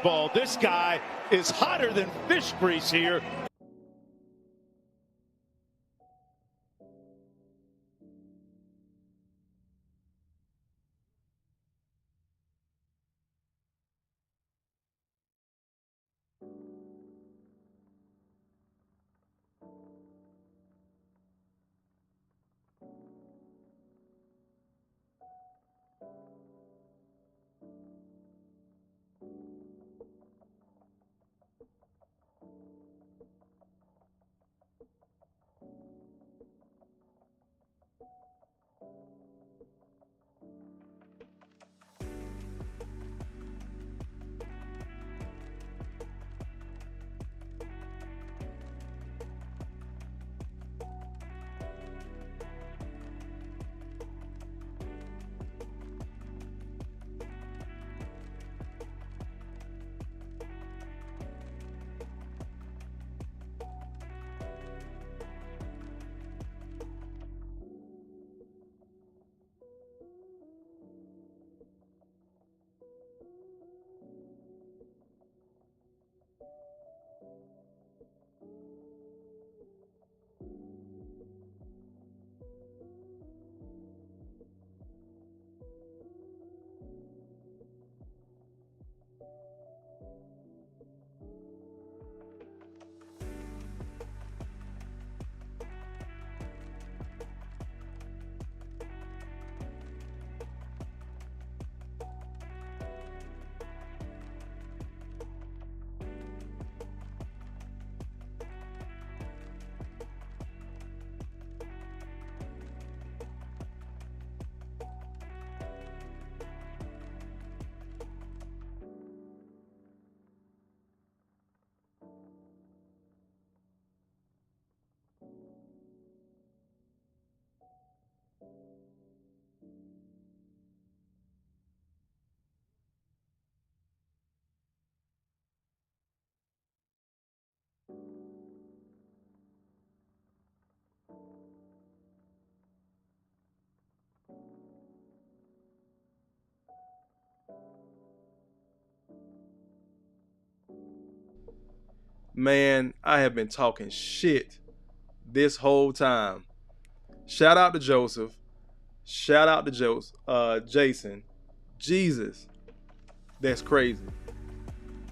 dodgeball. This guy is hotter than fish grease here. Man, I have been talking shit this whole time. Shout out to Joseph. Shout out to Jason. Jesus, that's crazy.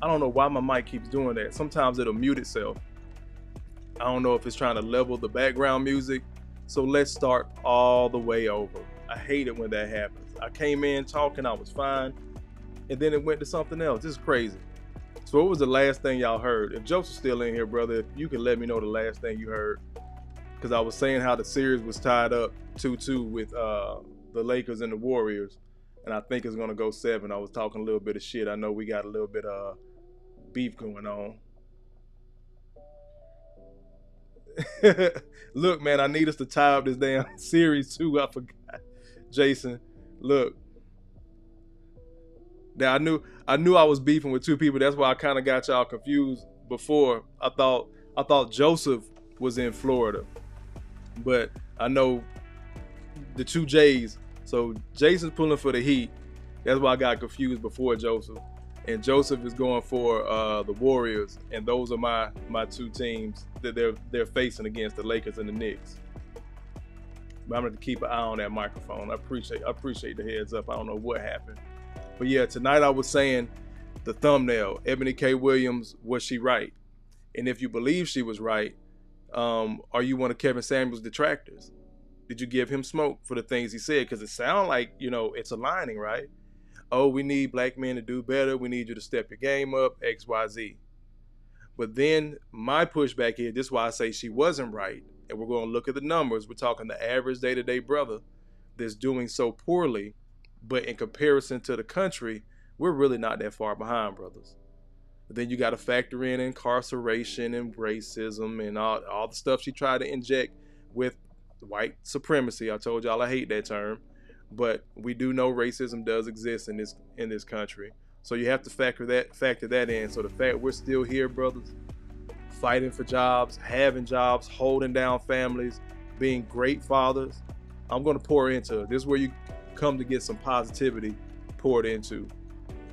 I don't know why my mic keeps doing that. Sometimes it'll mute itself. I don't know if it's trying to level the background music. So let's start all the way over. I hate it when that happens. I came in talking, I was fine, and then it went to something else. This is crazy. So what was the last thing y'all heard? If Joseph's still in here, brother, if you can let me know the last thing you heard. Because I was saying how the series was tied up 2-2 with the Lakers and the Warriors. And I think it's going to go 7. I was talking a little bit of shit. I know we got a little bit of beef going on. Look, man, I need us to tie up this damn series too. I forgot. Jason, look. Now I knew I was beefing with 2 people. That's why I kind of got y'all confused before. I thought Joseph was in Florida, but I know the 2 J's. So Jason's pulling for the Heat. That's why I got confused before Joseph. And Joseph is going for the Warriors, and those are my 2 teams that they're facing against, the Lakers and the Knicks. But I'm gonna keep an eye on that microphone. I appreciate the heads up. I don't know what happened. But yeah, tonight I was saying the thumbnail, Eboni K. Williams, was she right? And if you believe she was right, are you one of Kevin Samuels' detractors? Did you give him smoke for the things he said? Because it sounds like, it's aligning, right? Oh, we need black men to do better. We need you to step your game up, X, Y, Z. But then my pushback here, this is why I say she wasn't right. And we're going to look at the numbers. We're talking the average day-to-day brother that's doing so poorly. But in comparison to the country, we're really not that far behind, brothers. But then you got to factor in incarceration and racism and all the stuff she tried to inject with white supremacy. I told y'all I hate that term. But we do know racism does exist in this country. So you have to factor that in. So the fact we're still here, brothers, fighting for jobs, having jobs, holding down families, being great fathers, I'm going to pour into it. This is where you come to get some positivity poured into.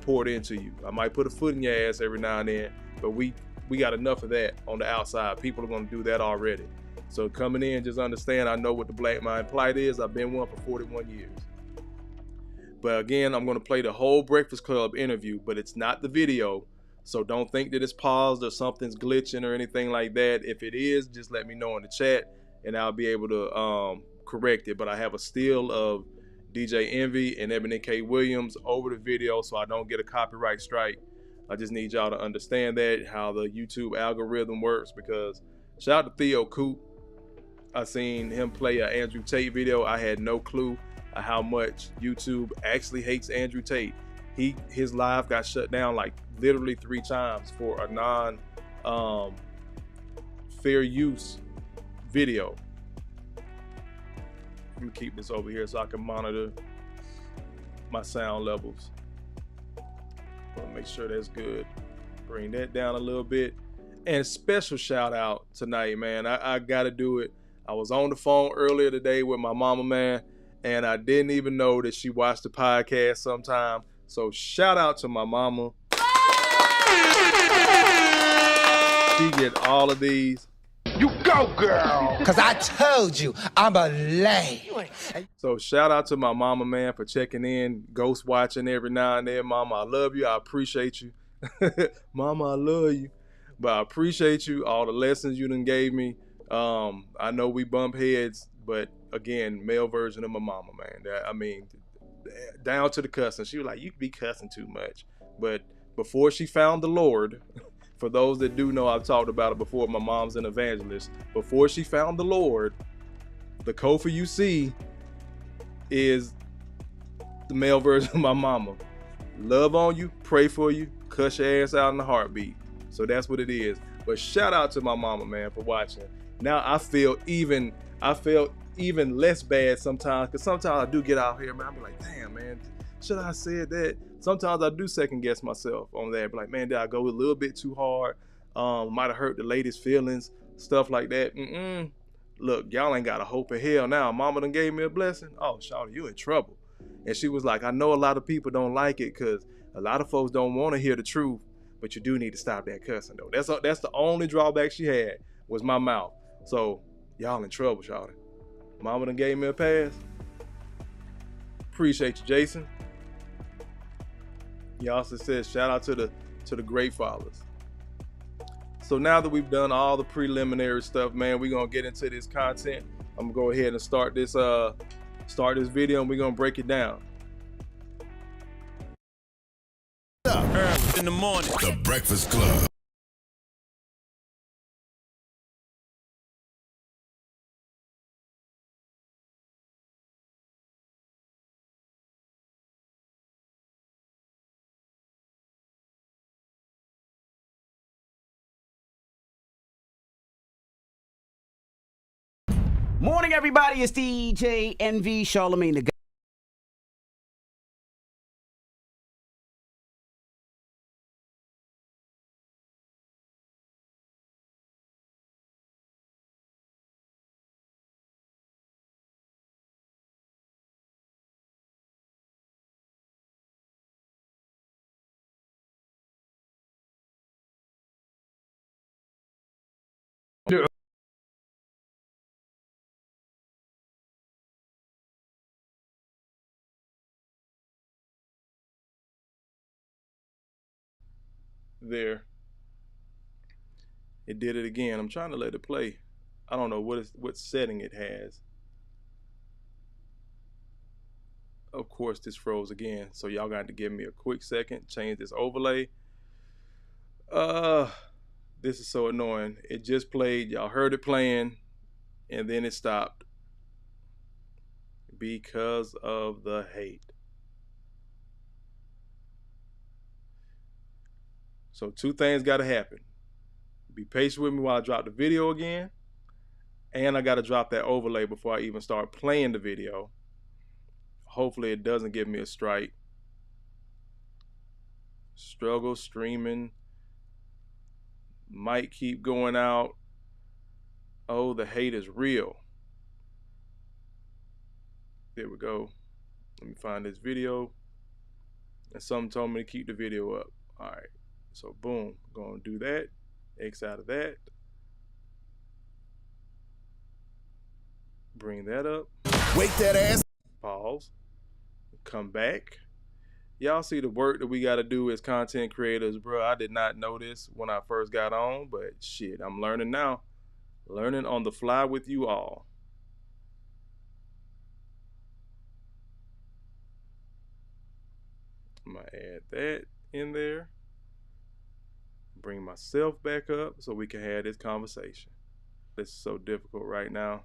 poured into you. I might put a foot in your ass every now and then, but we got enough of that on the outside. People are going to do that already. So coming in, just understand, I know what the black mind plight is. I've been one for 41 years. But again, I'm going to play the whole Breakfast Club interview, but it's not the video. So don't think that it's paused or something's glitching or anything like that. If it is, just let me know in the chat and I'll be able to correct it. But I have a still of DJ Envy and Eboni K Williams over the video so I don't get a copyright strike. I just need y'all to understand that, how the YouTube algorithm works, because shout out to G.R.O.W.T.H. I seen him play an Andrew Tate video. I had no clue how much YouTube actually hates Andrew Tate. His live got shut down like literally 3 times for a non fair use video. Let me keep this over here so I can monitor my sound levels. Make sure that's good. Bring that down a little bit. And special shout out tonight, man. I gotta do it. I was on the phone earlier today with my mama, man, and I didn't even know that she watched the podcast sometime. So shout out to my mama. She get all of these. You go, girl! Cause I told you, I'm a lay. So shout out to my mama, man, for checking in, ghost watching every now and then. Mama, I love you. I appreciate you. Mama, I love you. But I appreciate you, all the lessons you done gave me. I know we bump heads, but again, male version of my mama, man. I mean, down to the cussing. She was like, you be cussing too much. But before she found the Lord, for those that do know, I've talked about it before, my mom's an evangelist. Before she found the Lord, the Kofa you see is the male version of my mama. Love on you, pray for you, cuss your ass out in a heartbeat. So that's what it is. But shout out to my mama, man, for watching. Now I feel even less bad sometimes, because sometimes I do get out here, man, I be like, damn, man, should I have said that? Sometimes I do second guess myself on that. Be like, man, did I go a little bit too hard? Might have hurt the lady's feelings, stuff like that. Look, y'all ain't got a hope in hell now. Mama done gave me a blessing. Oh, shawty, you in trouble. And she was like, I know a lot of people don't like it because a lot of folks don't want to hear the truth, but you do need to stop that cussing though. That's the only drawback she had, was my mouth. So y'all in trouble, shawty. Mama done gave me a pass. Appreciate you, Jason. He also says shout out to the great fathers. So now that we've done all the preliminary stuff, man, we're gonna get into this content. I'm gonna go ahead and start this video, and we're gonna break it down. Early in the morning. The Breakfast Club. Morning, everybody. It's DJ Envy, Charlemagne the God. There. It did it again. I'm trying to let it play. I don't know what setting it has. Of course, this froze again. So y'all got to give me a quick second. Change this overlay. This is so annoying. It just played. Y'all heard it playing, and then it stopped because of the hate. So 2 things got to happen. Be patient with me while I drop the video again, and I got to drop that overlay before I even start playing the video. Hopefully it doesn't give me a strike. Struggle streaming. Might keep going out. Oh, the hate is real. There we go. Let me find this video. and something told me to keep the video up. All right, so boom, gonna do that. X out of that. Bring that up. Wake that ass. Pause. Come back. Y'all see the work that we got to do as content creators, bro. I did not know this when I first got on, but shit, I'm learning now. Learning on the fly with you all. I'm going to add that in there. Bring myself back up so we can have this conversation. This is so difficult right now.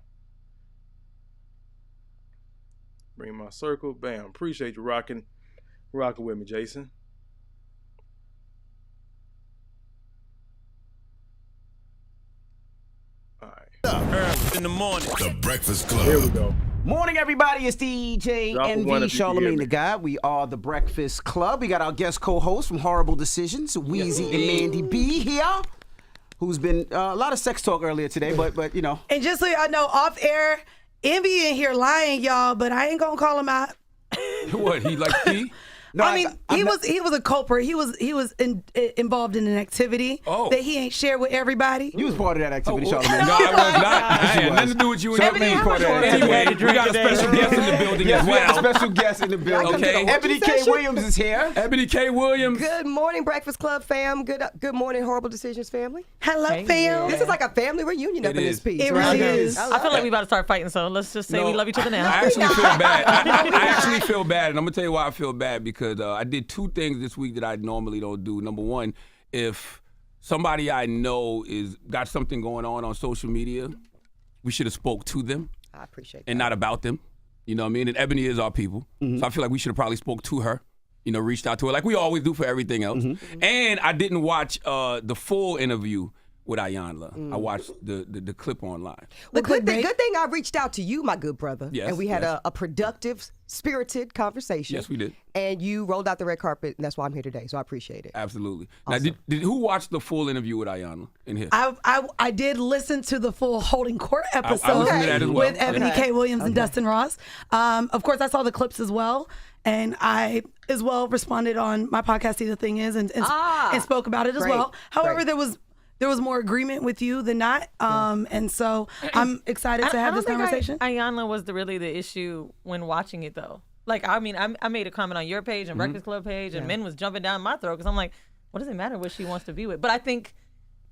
Bring my circle. Bam. Appreciate you rocking with me, Jason. All right. In the morning. The Breakfast Club. Here we go. Morning, everybody. It's DJ Drop a one if NV, you can hear Charlemagne me. the God. We are the Breakfast Club. We got our guest co-host from Horrible Decisions, Wheezy and Mandy B here, who's been a lot of sex talk earlier today, but you know. And just so y'all know, off air, Envy in here lying, y'all, but I ain't gonna call him out. What, he like pee? No, I mean, he was a culprit. He was involved in an activity that he ain't shared with everybody. You was part of that activity, No, Charlemagne. I was not. I had nothing to do with you and Charlemagne Ebony. part of that Anyway, activity. we got a special guest in the building Yes, as we have a well. special guest in the building. Okay. Eboni K. Williams is here. Eboni K. Williams. Good morning, Breakfast Club fam. Good morning, Horrible Decisions family. Hello, fam. This is like a family reunion up in this piece. It right? really is. I feel like we about to start fighting, so let's just say we love each other now. I actually feel bad. I actually feel bad, and I'm gonna tell you why I feel bad, because I did two things this week that I normally don't do. Number one, if somebody I know got something going on social media, we should have spoke to them I appreciate that. and not about them. You know what I mean? And Ebony is our people, so I feel like we should have probably spoke to her. You know, reached out to her like we always do for everything else. And I didn't watch the full interview with Ayanla. I watched the clip online. Well, good thing I reached out to you, my good brother. Yes, and we had yes. a productive, spirited conversation. Yes, we did. And you rolled out the red carpet, and that's why I'm here today. So I appreciate it. Absolutely. Awesome. Now, did who watched the full interview with Ayanla in here? I did listen to the full Holding Court episode listened to that as well. with Eboni K. Williams and Dustin Ross. Of course, I saw the clips as well, and I as well responded on my podcast. See, the thing is, and spoke about it as Great. well. However, Great. there was more agreement with you than not, and so I'm excited to have this conversation. Ayanla was really the issue when watching it, though. Like, I mean, I made a comment on your page and Breakfast Club page, and men was jumping down my throat because I'm like, what does it matter what she wants to be with? But I think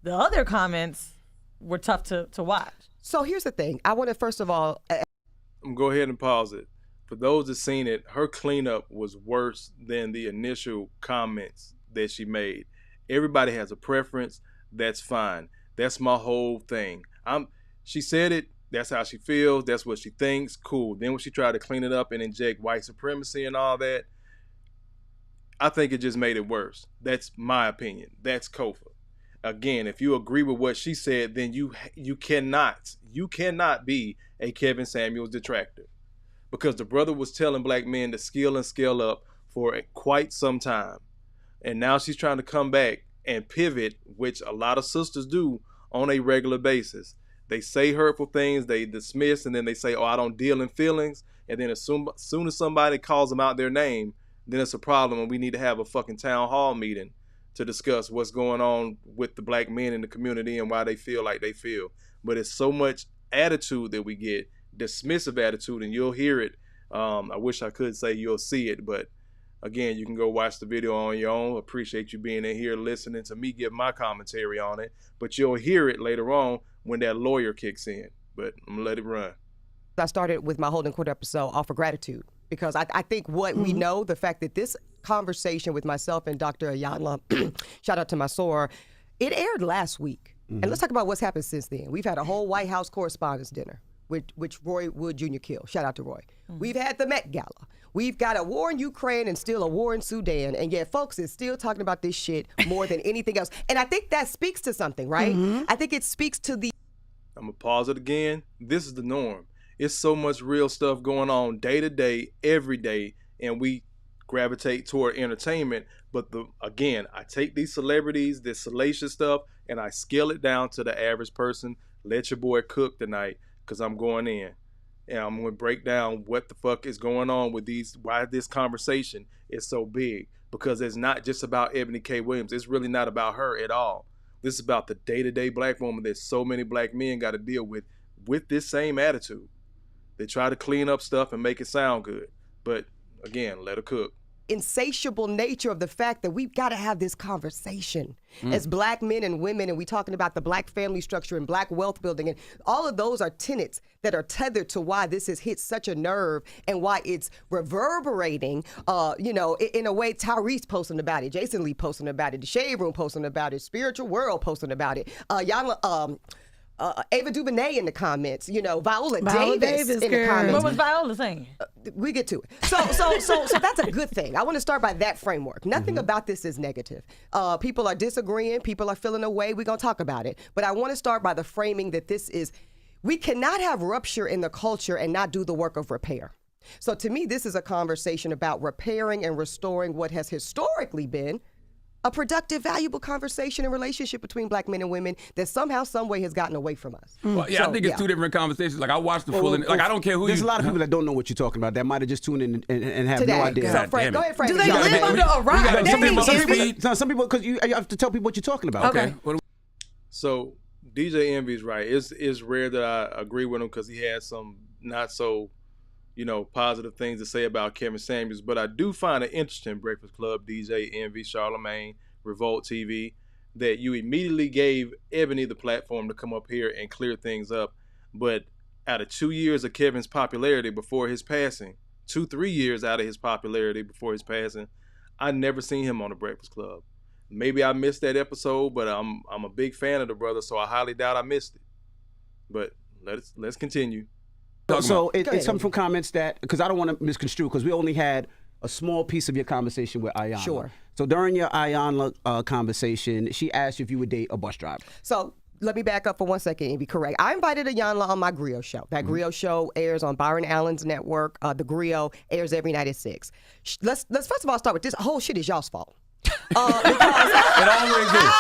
the other comments were tough to watch. So here's the thing. I want to, first of all, I'm gonna go ahead and pause it. For those that seen it, her cleanup was worse than the initial comments that she made. Everybody has a preference. That's fine. That's my whole thing. She said it. That's how she feels. That's what she thinks. Cool. Then when she tried to clean it up and inject white supremacy and all that, I think it just made it worse. That's my opinion. That's Kofa. Again, if you agree with what she said, then you cannot be a Kevin Samuels detractor, because the brother was telling black men to skill and scale up for quite some time, and now she's trying to come back and pivot, which a lot of sisters do on a regular basis. They say hurtful things, they dismiss, and then they say, oh, I don't deal in feelings. And then as soon as somebody calls them out their name, then it's a problem, and we need to have a fucking town hall meeting to discuss what's going on with the black men in the community and why they feel like they feel. But it's so much attitude that we get, dismissive attitude, and you'll hear it. I wish I could say you'll see it, but again, you can go watch the video on your own. Appreciate you being in here listening to me give my commentary on it. But you'll hear it later on when that lawyer kicks in. But I'm going to let it run. I started with my Holding Court episode off of gratitude, because I think what we know, the fact that this conversation with myself and Dr. Ayanla, shout out to my SOAR, it aired last week. And let's talk about what's happened since then. We've had a whole White House Correspondents' Dinner, which Roy Wood Jr. killed. Shout out to Roy. We've had the Met Gala. We've got a war in Ukraine and still a war in Sudan, and yet folks is still talking about this shit more than anything else. And I think that speaks to something, right? I think it speaks to the... I'm going to pause it again. This is the norm. It's so much real stuff going on day to day, every day, and we gravitate toward entertainment. But again, I take these celebrities, this salacious stuff, and I scale it down to the average person. Let your boy cook tonight, because I'm going in. And I'm going to break down what the fuck is going on with why this conversation is so big. because it's not just about Eboni K. Williams. It's really not about her at all. This is about the day-to-day black woman that so many black men got to deal with this same attitude. They try to clean up stuff and make it sound good. But again, let her cook. Insatiable nature of the fact that we've got to have this conversation as black men and women, and we talking about the black family structure and black wealth building, and all of those are tenets that are tethered to why this has hit such a nerve and why it's reverberating, in a way. Tyrese posting about it, Jason Lee posting about it, the Shade Room posting about it, Spiritual World posting about it, Ava DuVernay in the comments, Viola Davis in the comments. What was Viola saying? We get to it. So that's a good thing. I want to start by that framework. Nothing about this is negative. People are disagreeing. People are feeling away. We're going to talk about it. But I want to start by the framing that we cannot have rupture in the culture and not do the work of repair. So to me, this is a conversation about repairing and restoring what has historically been a productive, valuable conversation and relationship between black men and women that somehow, some way has gotten away from us. Well, I think it's two different conversations. Like, I watched the full, I don't care who there's a lot of people that don't know what you're talking about that might have just tuned in and have Today. no idea. So, Frank, go ahead, Frank. Do they live under a rock? Some people, because you have to tell people what you're talking about. Okay. So DJ Envy's right. It's rare that I agree with him because he has some not so, positive things to say about Kevin Samuels. But I do find it interesting, Breakfast Club, DJ Envy, Charlamagne, Revolt TV, that you immediately gave Eboni the platform to come up here and clear things up. But out of 2 years of Kevin's popularity before his passing, 2-3 years out of his popularity before his passing, I never seen him on the Breakfast Club. Maybe I missed that episode, but I'm a big fan of the brother, so I highly doubt I missed it. But let's continue. So it's come from comments that, because I don't want to misconstrue, because we only had a small piece of your conversation with Ayanna. Sure. So during your Ayanna conversation, she asked you if you would date a bus driver. So let me back up for 1 second and be correct. I invited Ayanna on my G.R.O.W.T.H show. That G.R.O.W.T.H show airs on Byron Allen's network. The G.R.O.W.T.H airs every night at 6. Let's first of all start with this. Whole shit is y'all's fault. Because it always is.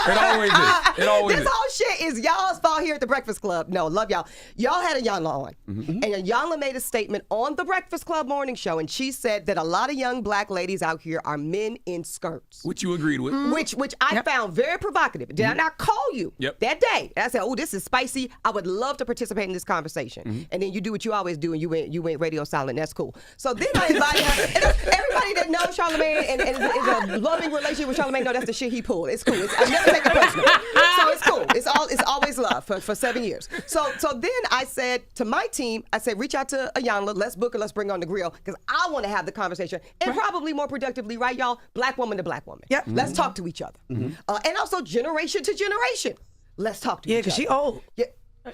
It always is. It always this is. whole shit is y'all's fault here at the Breakfast Club. No, love y'all. Y'all had Ayanna on. And Ayanna made a statement on the Breakfast Club morning show, and she said that a lot of young black ladies out here are men in skirts. Which you agreed with. Which I found very provocative. Did I not call you that day? And I said, oh, this is spicy. I would love to participate in this conversation. And then you do what you always do, and you went radio silent. That's cool. So then I invited her. And everybody that knows Charlamagne and is a loving relationship with Charlamagne know that's the shit he pulled. It's cool. I never take it personal. So it's cool. It's always love for 7 years. So then I said to my team, I said, reach out to Ayanna. Let's book her. Let's bring her on the grill because I want to have the conversation and probably more productively, right, y'all? Black woman to black woman. Yep. Let's talk to each other. And also generation to generation. Let's talk to each other. Yeah, because she old. Yeah.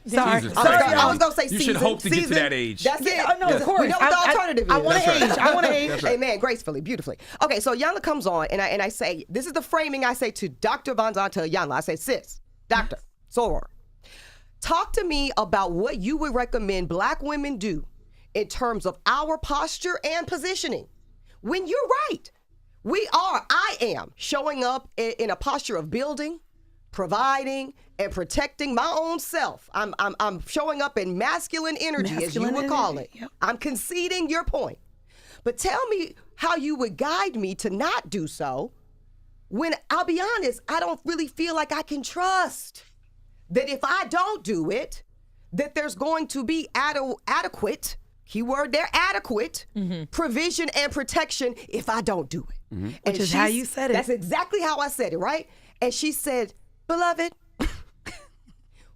Sorry. Jesus I was going to say you season. should hope to get to that age. That's it. Oh, no, of course. We know what the alternative is. I want to age. I want to age. Amen. Gracefully, beautifully. Okay, so Ayanna comes on, and I say, this is the framing I say to Dr. Von Zahn, to Ayanna. I say, sis, doctor, soror, talk to me about what you would recommend black women do in terms of our posture and positioning. When you're right, I am showing up in a posture of building, providing, and protecting my own self. I'm showing up in masculine energy, as you would call it. Yep. I'm conceding your point. But tell me how you would guide me to not do so when, I'll be honest, I don't really feel like I can trust that if I don't do it, that there's going to be adequate, keyword there, adequate, provision and protection if I don't do it. Which is how you said it. That's exactly how I said it, right? And she said, beloved,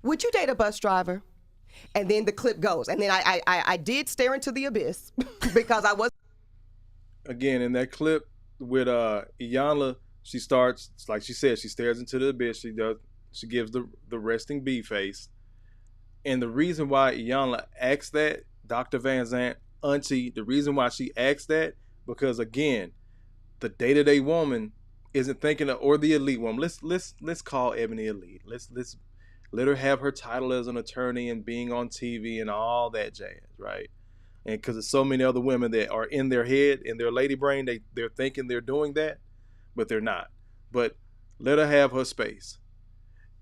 would you date a bus driver? And then the clip goes. And then I did stare into the abyss because I was. Again, in that clip with Ayanna, she starts, like she said, she stares into the abyss. She gives the resting B face. And the reason why Ayanna asked that, Dr. Van Zandt, auntie, the reason why she asked that, because again, the day-to-day woman isn't thinking of, or the elite woman. Let's call Eboni elite. Let's let her have her title as an attorney and being on TV and all that jazz, right? And because there's so many other women that are in their head, in their lady brain, they're thinking they're doing that, but they're not. But let her have her space.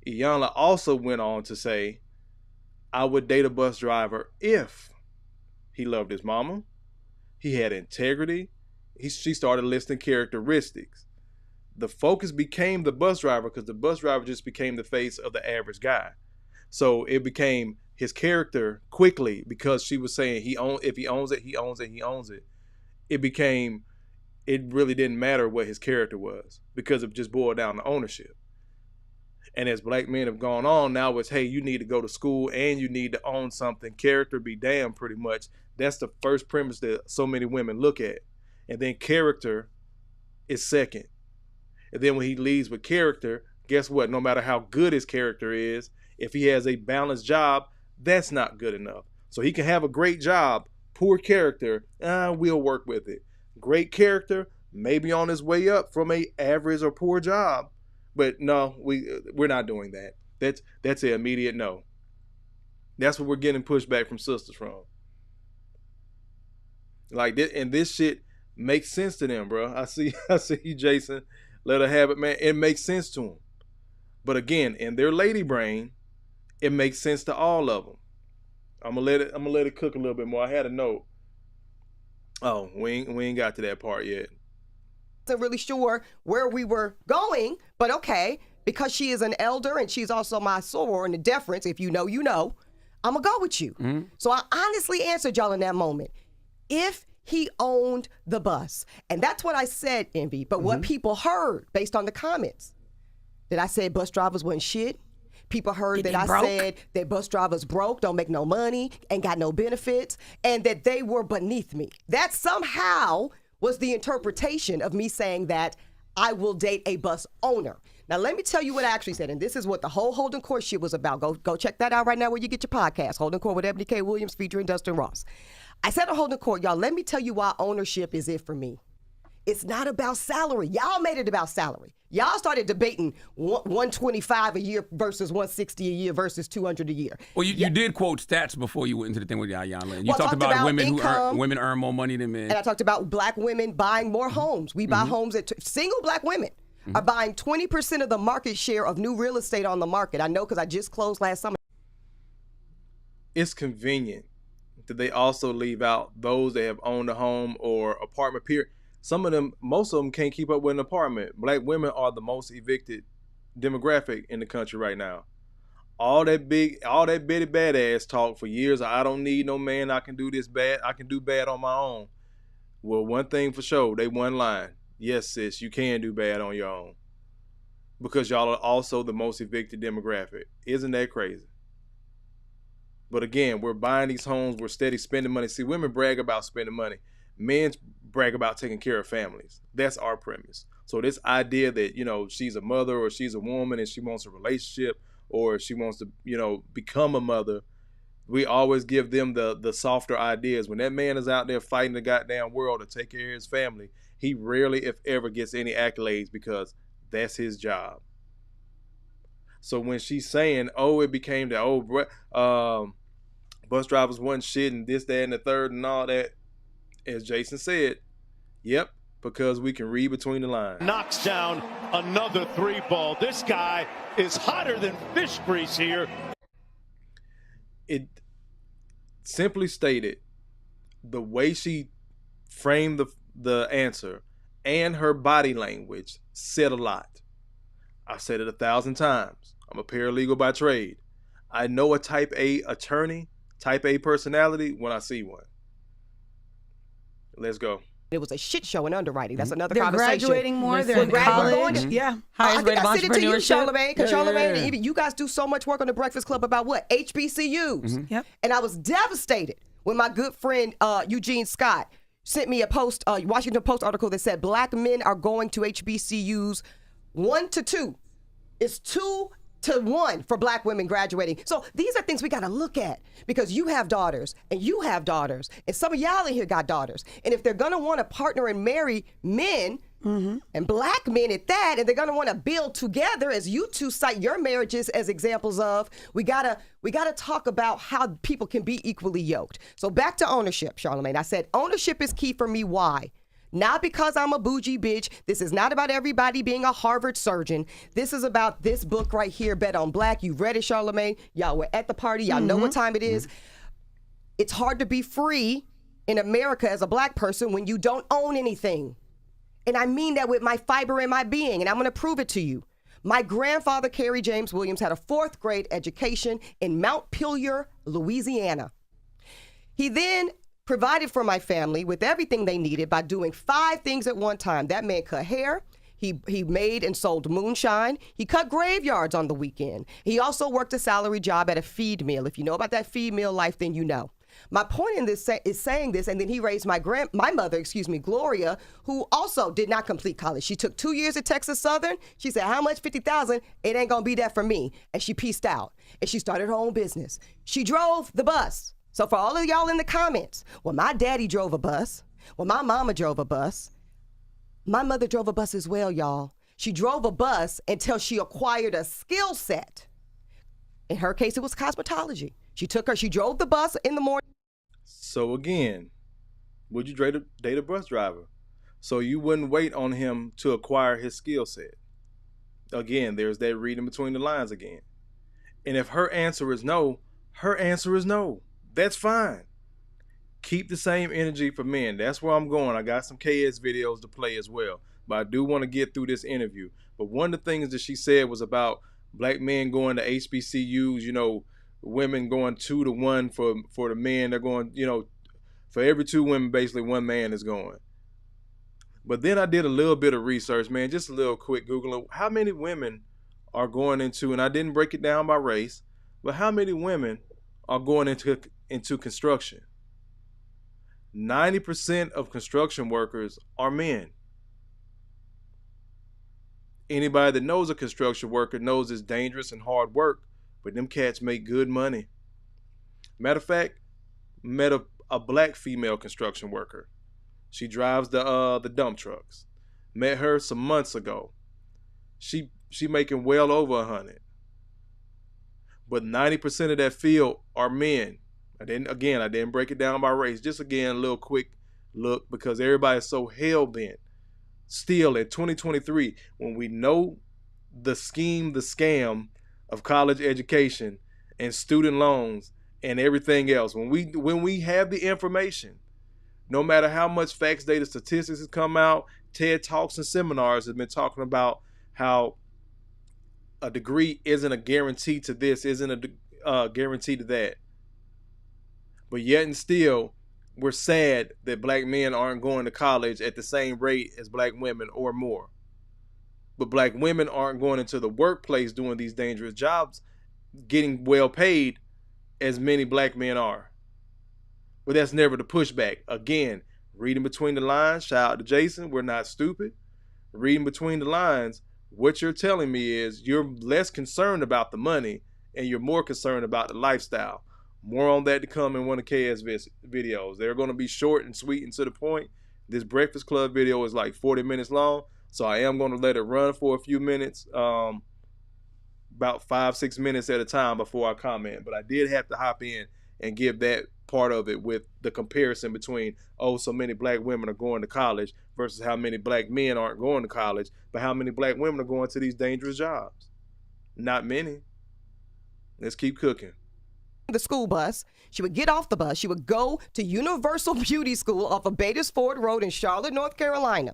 Ayanna also went on to say, I would date a bus driver if he loved his mama, he had integrity, she started listing characteristics. The focus became the bus driver because the bus driver just became the face of the average guy. So it became his character quickly because she was saying if he owns it, he owns it, he owns it. It really didn't matter what his character was because it just boiled down to ownership. And as black men have gone on, now it's, hey, you need to go to school and you need to own something. Character be damned, pretty much. That's the first premise that so many women look at. And then character is second. And then when he leads with character, guess what? No matter how good his character is, if he has a balanced job, that's not good enough. So he can have a great job, poor character, we'll work with it. Great character, maybe on his way up from a average or poor job. But no, we're not doing that. That's an immediate no. That's what we're getting pushback from sisters from. Like this, and this shit makes sense to them, bro. I see you, Jason. Let her have it, man. It makes sense to them. But again, in their lady brain, it makes sense to all of them. I'm gonna let it cook a little bit more. I had a note. Oh, we ain't got to that part yet. Wasn't really sure where we were going, but okay, because she is an elder and she's also my soror in the deference, if you know, you know, I'm gonna go with you. Mm-hmm. So I honestly answered y'all in that moment. If he owned the bus, and that's what I said, Envy, but what people heard based on the comments, that I said bus drivers wasn't shit. People heard that I said that bus drivers broke, don't make no money, ain't got no benefits, and that they were beneath me. That somehow was the interpretation of me saying that I will date a bus owner. Now, let me tell you what I actually said, and this is what the whole Holding Court shit was about. Go check that out right now where you get your podcast, Holding Court with Eboni K. Williams featuring Dustin Ross. I said to Holding Court, y'all, let me tell you why ownership is it for me. It's not about salary. Y'all made it about salary. Y'all started debating $125 a year versus $160 a year versus $200 a year. Well, you did quote stats before you went into the thing with Ayanla. You talked about women earn more money than men. And I talked about black women buying more homes. We buy homes single black women are buying 20% of the market share of new real estate on the market. I know because I just closed last summer. It's convenient that they also leave out those that have owned a home or apartment period. Most of them can't keep up with an apartment. Black women are the most evicted demographic in the country right now. All that bitty badass talk for years. I don't need no man. I can do this bad. I can do bad on my own. Well, one thing for sure, they one line. Yes, sis, you can do bad on your own. Because y'all are also the most evicted demographic. Isn't that crazy? But again, we're buying these homes. We're steady spending money. See, women brag about spending money. Men brag about taking care of families. That's our premise. So this idea that, she's a mother or she's a woman and she wants a relationship or she wants to, become a mother, we always give them the softer ideas. When that man is out there fighting the goddamn world to take care of his family, he rarely, if ever, gets any accolades because that's his job. So when she's saying, it became the bus drivers wasn't shit and this, that, and the third and all that, as Jason said, yep, because we can read between the lines. Knocks down another 3-ball. This guy is hotter than fish grease here. It simply stated, the way she framed the answer and her body language said a lot. I've said it 1,000 times. I'm a paralegal by trade. I know a type A attorney, type A personality when I see one. Let's go. It was a shit show in underwriting. That's another they're conversation. Graduating more. They're in college. Yeah. I think I said it to you, Charlamagne, because Charlamagne, you guys do so much work on the Breakfast Club about what? HBCUs. Yep. And I was devastated when my good friend Eugene Scott sent me a post, Washington Post article that said black men are going to HBCUs 1 to 2. It's 2 to 1 for black women graduating. So these are things we got to look at because you have daughters and you have daughters and some of y'all in here got daughters. And if they're going to want to partner and marry men and black men at that, and they're going to want to build together, as you two cite your marriages as examples of, we got to talk about how people can be equally yoked. So back to ownership, Charlamagne. I said ownership is key for me. Why? Not because I'm a bougie bitch. This is not about everybody being a Harvard surgeon. This is about this book right here, Bet on Black. You've read it, Charlamagne. Y'all were at the party. Y'all know what time it is. It's hard to be free in America as a black person when you don't own anything. And I mean that with my fiber in my being, and I'm going to prove it to you. My grandfather, Kerry James Williams, had a 4th grade education in Mount Pelier, Louisiana. He then provided for my family with everything they needed by doing 5 things at one time. That man cut hair. He made and sold moonshine. He cut graveyards on the weekend. He also worked a salary job at a feed mill. If you know about that feed mill life, then you know. My point in this is saying this, and then he raised my mother, Gloria, who also did not complete college. She took 2 years at Texas Southern. She said, how much? 50,000. It ain't gonna be that for me. And she pieced out, and she started her own business. She drove the bus. So for all of y'all in the comments, well, my daddy drove a bus. Well, my mama drove a bus. My mother drove a bus as well, y'all. She drove a bus until she acquired a skill set. In her case, it was cosmetology. She drove the bus in the morning. So again, would you date a bus driver? So you wouldn't wait on him to acquire his skill set. Again, there's that reading between the lines again. And if her answer is no, her answer is no. That's fine. Keep the same energy for men. That's where I'm going. I got some KS videos to play as well, but I do want to get through this interview. But one of the things that she said was about black men going to HBCUs, you know, women going 2 to 1 for the men. They're going, you know, for every 2 women, basically 1 man is going. But then I did a little bit of research, man, just a little quick Googling. How many women are going into, and I didn't break it down by race, but how many women are going into construction? 90% of construction workers are men. Anybody that knows a construction worker knows it's dangerous and hard work, but them cats make good money. Matter of fact, met a black female construction worker. She drives the dump trucks. Met her some months ago. She making well over 100. But 90% of that field are men. I didn't break it down by race. Just again, a little quick look, because everybody's so hell-bent still in 2023, when we know the scam of college education and student loans and everything else. When we have the information, no matter how much facts, data, statistics has come out, TED Talks and seminars have been talking about how a degree isn't a guarantee to this, isn't a guarantee to that. But yet and still, we're sad that black men aren't going to college at the same rate as black women or more. But black women aren't going into the workplace doing these dangerous jobs, getting well paid as many black men are. But that's never the pushback. Again, reading between the lines, shout out to Jason, we're not stupid. Reading between the lines, what you're telling me is you're less concerned about the money and you're more concerned about the lifestyle. More on that to come in one of KS videos. They're going to be short and sweet and to the point. This Breakfast Club video is like 40 minutes long, so I am going to let it run for a few minutes, about 5-6 minutes at a time before I comment. But I did have to hop in and give that part of it with the comparison between, so many black women are going to college versus how many black men aren't going to college, but how many black women are going to these dangerous jobs. Not many. Let's keep cooking. The school bus. She would get off the bus. She would go to Universal Beauty School off of Beatties Ford Road in Charlotte, North Carolina.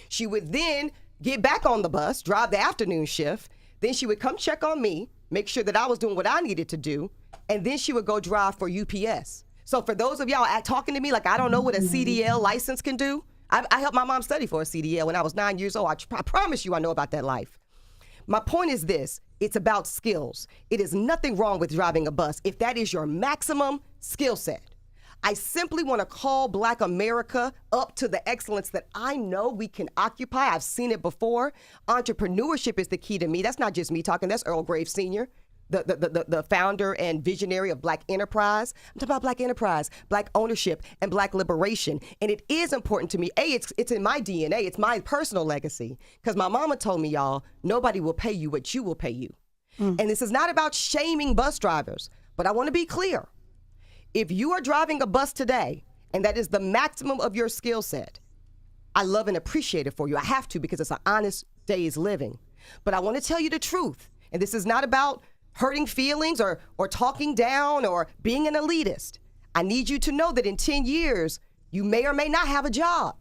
She would then get back on the bus, drive the afternoon shift. Then she would come check on me, make sure that I was doing what I needed to do. And then she would go drive for UPS. So for those of y'all talking to me like I don't know what a CDL license can do, I helped my mom study for a CDL when I was 9 years old. I promise you I know about that life. My point is this. It's about skills. It is nothing wrong with driving a bus if that is your maximum skill set. I simply want to call Black America up to the excellence that I know we can occupy. I've seen it before. Entrepreneurship is the key to me. That's not just me talking. That's Earl Graves Sr., the founder and visionary of Black Enterprise. I'm talking about Black Enterprise, Black ownership, and Black liberation. And it is important to me. It's in my DNA. It's my personal legacy. Because my mama told me, y'all, nobody will pay you what you will pay you. And this is not about shaming bus drivers, but I want to be clear. If you are driving a bus today, and that is the maximum of your skill set, I love and appreciate it for you. I have to, because it's an honest day's living. But I want to tell you the truth. And this is not about hurting feelings or talking down or being an elitist. I need you to know that in 10 years, you may or may not have a job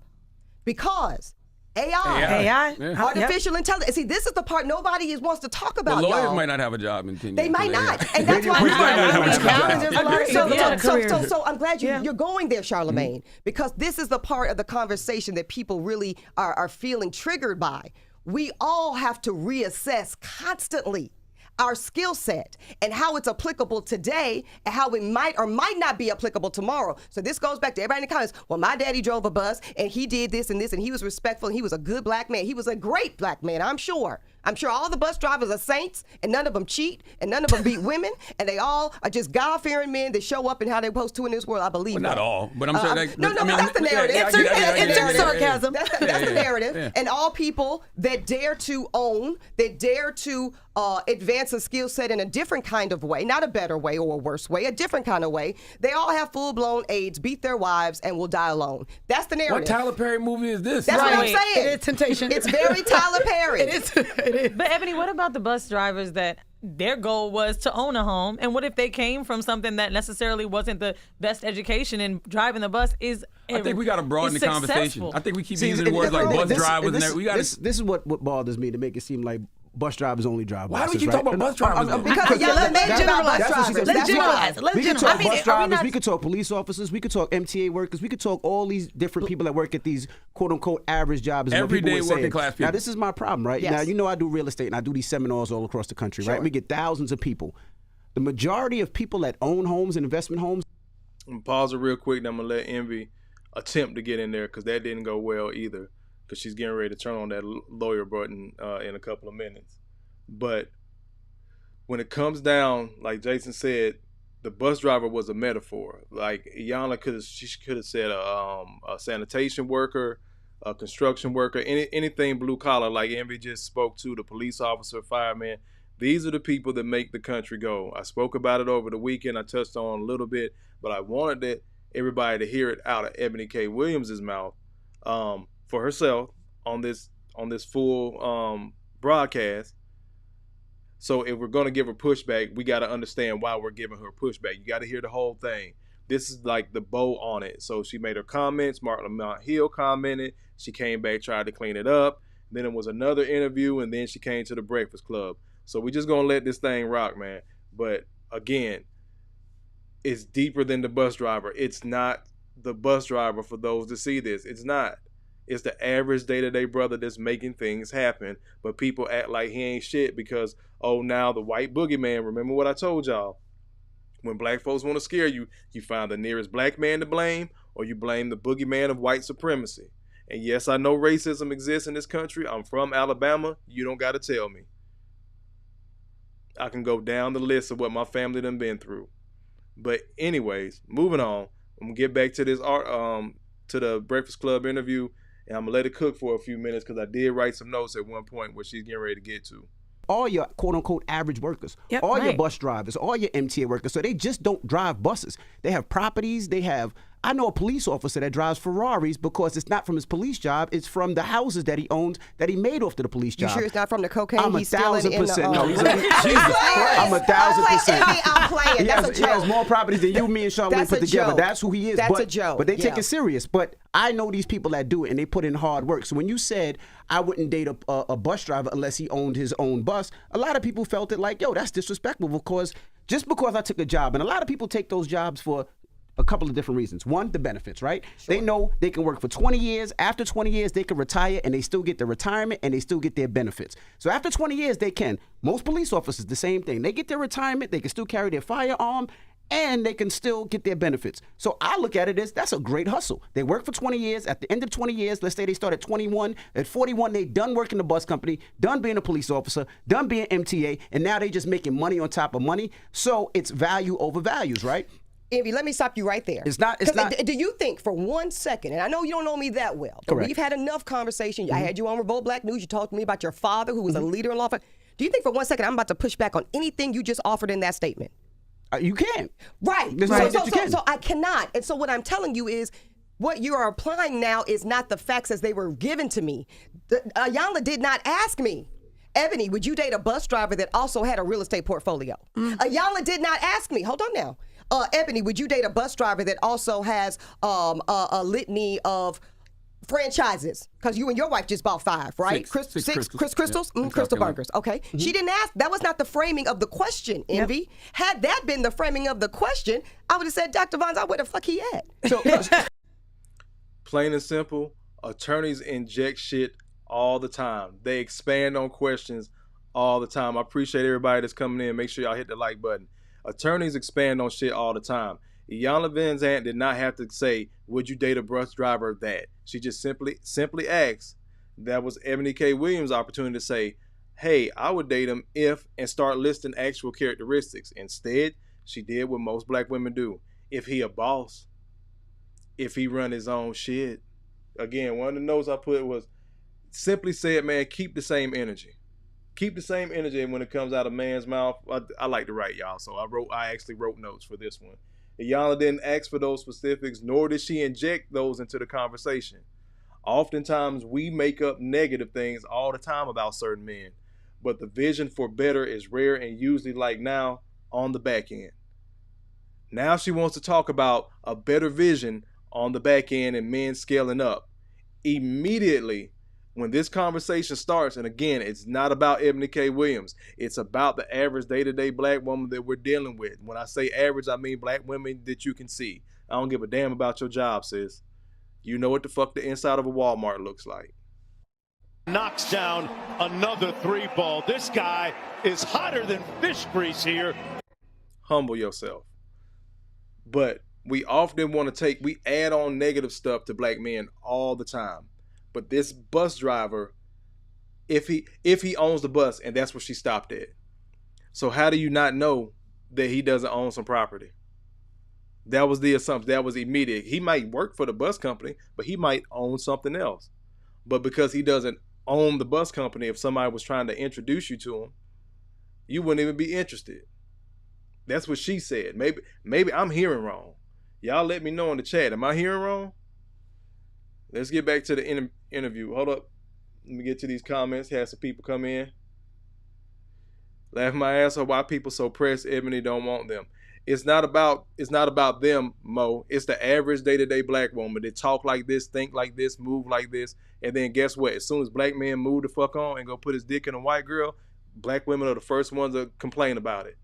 because AI. Yeah. artificial intelligence. See, this is the part nobody wants to talk The about, lawyers y'all. might not have a job in 10 years. They might because not, and that's why might not have a job. So I'm glad you're going there, Charlamagne, because this is the part of the conversation that people really are feeling triggered by. We all have to reassess constantly our skill set and how it's applicable today and how it might or might not be applicable tomorrow. So this goes back to everybody in the comments. Well, my daddy drove a bus and he did this and this and he was respectful and he was a good black man. He was a great black man, I'm sure. I'm sure all the bus drivers are saints and none of them cheat and none of them beat women and they all are just God-fearing men that show up and how they're supposed to in this world. I believe Well, not all, but I'm saying like, no, that's the narrative. It's sarcasm. That's the narrative. And all people that dare to own, that dare to advance a skill set in a different kind of way, not a better way or a worse way, a different kind of way, they all have full-blown AIDS, beat their wives, and will die alone. That's the narrative. what Tyler Perry movie is this? That's what I'm Right. saying. It is Temptation. It's very Tyler Perry. It is. But Ebony, what about the bus drivers that their goal was to own a home? And what if they came from something that necessarily wasn't the best education and driving the bus is I think we got to broaden the conversation. successful. I think we keep using words like bus drivers and we got this is what bothers me, to make it seem like bus drivers only drive buses. Why do we keep right? talking about bus drivers? then? Because let's generalize That's what she said. drivers. Let's That's generalize. why. Let's We could generalize. talk bus drivers, we could talk police officers, we could talk MTA workers, we could talk all these different people that work at these quote-unquote average jobs. is what people Everyday were saying. working class people. Now, this is my problem, right? Yes. Now, you know I do real estate and I do these seminars all across the country, right? We get thousands of people. The majority of people that own homes and investment homes. I'm gonna pause it real quick, and I'm gonna let Envy attempt to get in there because that didn't go well either. Because she's getting ready to turn on that lawyer button in a couple of minutes. But when it comes down, like Jason said, the bus driver was a metaphor. Like Iyanla could have said a sanitation worker, a construction worker, anything blue collar. Like Envy just spoke to, the police officer, fireman. These are the people that make the country go. I spoke about it over the weekend. I touched on a little bit, but I wanted everybody to hear it out of Eboni K. Williams' mouth for herself on this full broadcast. So if we're going to give her pushback, we got to understand why we're giving her pushback. You got to hear the whole thing. This is like the bow on it. So she made her comments. Martin Lamont Hill commented. She came back, tried to clean it up. Then it was another interview, and then she came to the Breakfast Club. So we're just going to let this thing rock, man. But again, it's deeper than the bus driver. It's not the bus driver for those to see this. It's not. It's the average day-to-day brother that's making things happen. But people act like he ain't shit because, oh, now the white boogeyman. Remember what I told y'all. When black folks want to scare you, you find the nearest black man to blame or you blame the boogeyman of white supremacy. And yes, I know racism exists in this country. I'm from Alabama. You don't got to tell me. I can go down the list of what my family done been through. But anyways, moving on. I'm going to get back to this to the Breakfast Club interview. And I'm going to let it cook for a few minutes because I did write some notes at one point where she's getting ready to get to. All your quote-unquote average workers, all your bus drivers, all your MTA workers, so they just don't drive buses. They have properties, I know a police officer that drives Ferraris because it's not from his police job, it's from the houses that he owns that he made off to the police job. You sure it's not from the cocaine I'm he's stealing in the... 1,000%. No, I'm 1,000%. I'm playing. That's a joke. He has more properties than you, me, and Charlamagne put together. Joke. That's who he is. That's a joke. But they take it serious. But I know these people that do it, and they put in hard work. So when you said, I wouldn't date a bus driver unless he owned his own bus, a lot of people felt it like, yo, that's disrespectful because just because I took a job, and a lot of people take those jobs for a couple of different reasons. One, the benefits, right? Sure. They know they can work for 20 years. After 20 years, they can retire and they still get their retirement and they still get their benefits. So after 20 years, they can. Most police officers, the same thing. They get their retirement, they can still carry their firearm, and they can still get their benefits. So I look at it as that's a great hustle. They work for 20 years. At the end of 20 years, let's say they start at 21. At 41, they done working the bus company, done being a police officer, done being MTA, and now they just making money on top of money. So it's value over values, right? Envy, let me stop you right there. It's not. Do you think for 1 second, and I know you don't know me that well, but Correct. we've had enough conversation. I had you on Revolt Black News. You talked to me about your father, who was a leader in law enforcement. Do you think for 1 second I'm about to push back on anything you just offered in that statement? You can. Right. So I cannot. And so what I'm telling you is, what you are applying now is not the facts as they were given to me. Iyanla did not ask me, Eboni, would you date a bus driver that also had a real estate portfolio? Iyanla did not ask me. Hold on now. Eboni, would you date a bus driver that also has a litany of franchises? Because you and your wife just bought 5, right? Six Crystals? Yeah. Crystal Carolina. burgers. Okay. She didn't ask. That was not the framing of the question, Envy. Had that been the framing of the question, I would have said, Dr. Vons, where the fuck he at? So, Plain and simple, attorneys inject shit all the time. They expand on questions all the time. I appreciate everybody that's coming in. Make sure y'all hit the like button. Attorneys expand on shit all the time. Iyanla Vanzant did not have to say, would you date a bus driver that? She just simply asked. That was Eboni K. Williams' opportunity to say, hey, I would date him if, and start listing actual characteristics. Instead, she did what most black women do. If he a boss, if he run his own shit. Again, one of the notes I put was, simply said, man, keep the same energy. Keep the same energy when it comes out of man's mouth. I like to write, y'all, so I actually wrote notes for this one. Iyanla didn't ask for those specifics, nor did she inject those into the conversation. Oftentimes, we make up negative things all the time about certain men, but the vision for better is rare and usually, like now, on the back end. Now she wants to talk about a better vision on the back end and men scaling up. Immediately, when this conversation starts, and again, it's not about Eboni K. Williams. It's about the average day-to-day black woman that we're dealing with. When I say average, I mean black women that you can see. I don't give a damn about your job, sis. You know what the fuck the inside of a Walmart looks like. Knocks down another 3-ball. This guy is hotter than fish grease here. Humble yourself. But we often want to we add on negative stuff to black men all the time. But this bus driver, if he owns the bus, and that's what she stopped at. So how do you not know that he doesn't own some property? That was the assumption. That was immediate. He might work for the bus company, but he might own something else. But because he doesn't own the bus company, if somebody was trying to introduce you to him, you wouldn't even be interested. That's what she said. Maybe I'm hearing wrong. Y'all let me know in the chat. Am I hearing wrong? Let's get back to the interview. Hold up. Let me get to these comments. Had some people come in. Laugh my ass off why people so pressed Eboni don't want them. It's not about them, Mo. It's the average day-to-day black woman that talk like this, think like this, move like this. And then guess what? As soon as black men move the fuck on and go put his dick in a white girl, black women are the first ones to complain about it.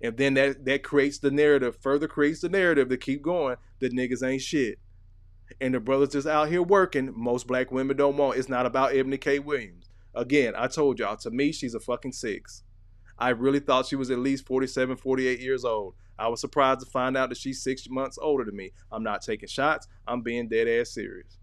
And then that creates the narrative, further creates the narrative to keep going that niggas ain't shit. And the brothers just out here working, most black women don't want. It's not about Eboni K. Williams. Again, I told y'all, to me, she's a fucking 6. I really thought she was at least 47, 48 years old. I was surprised to find out that she's 6 months older than me. I'm not taking shots. I'm being dead ass serious.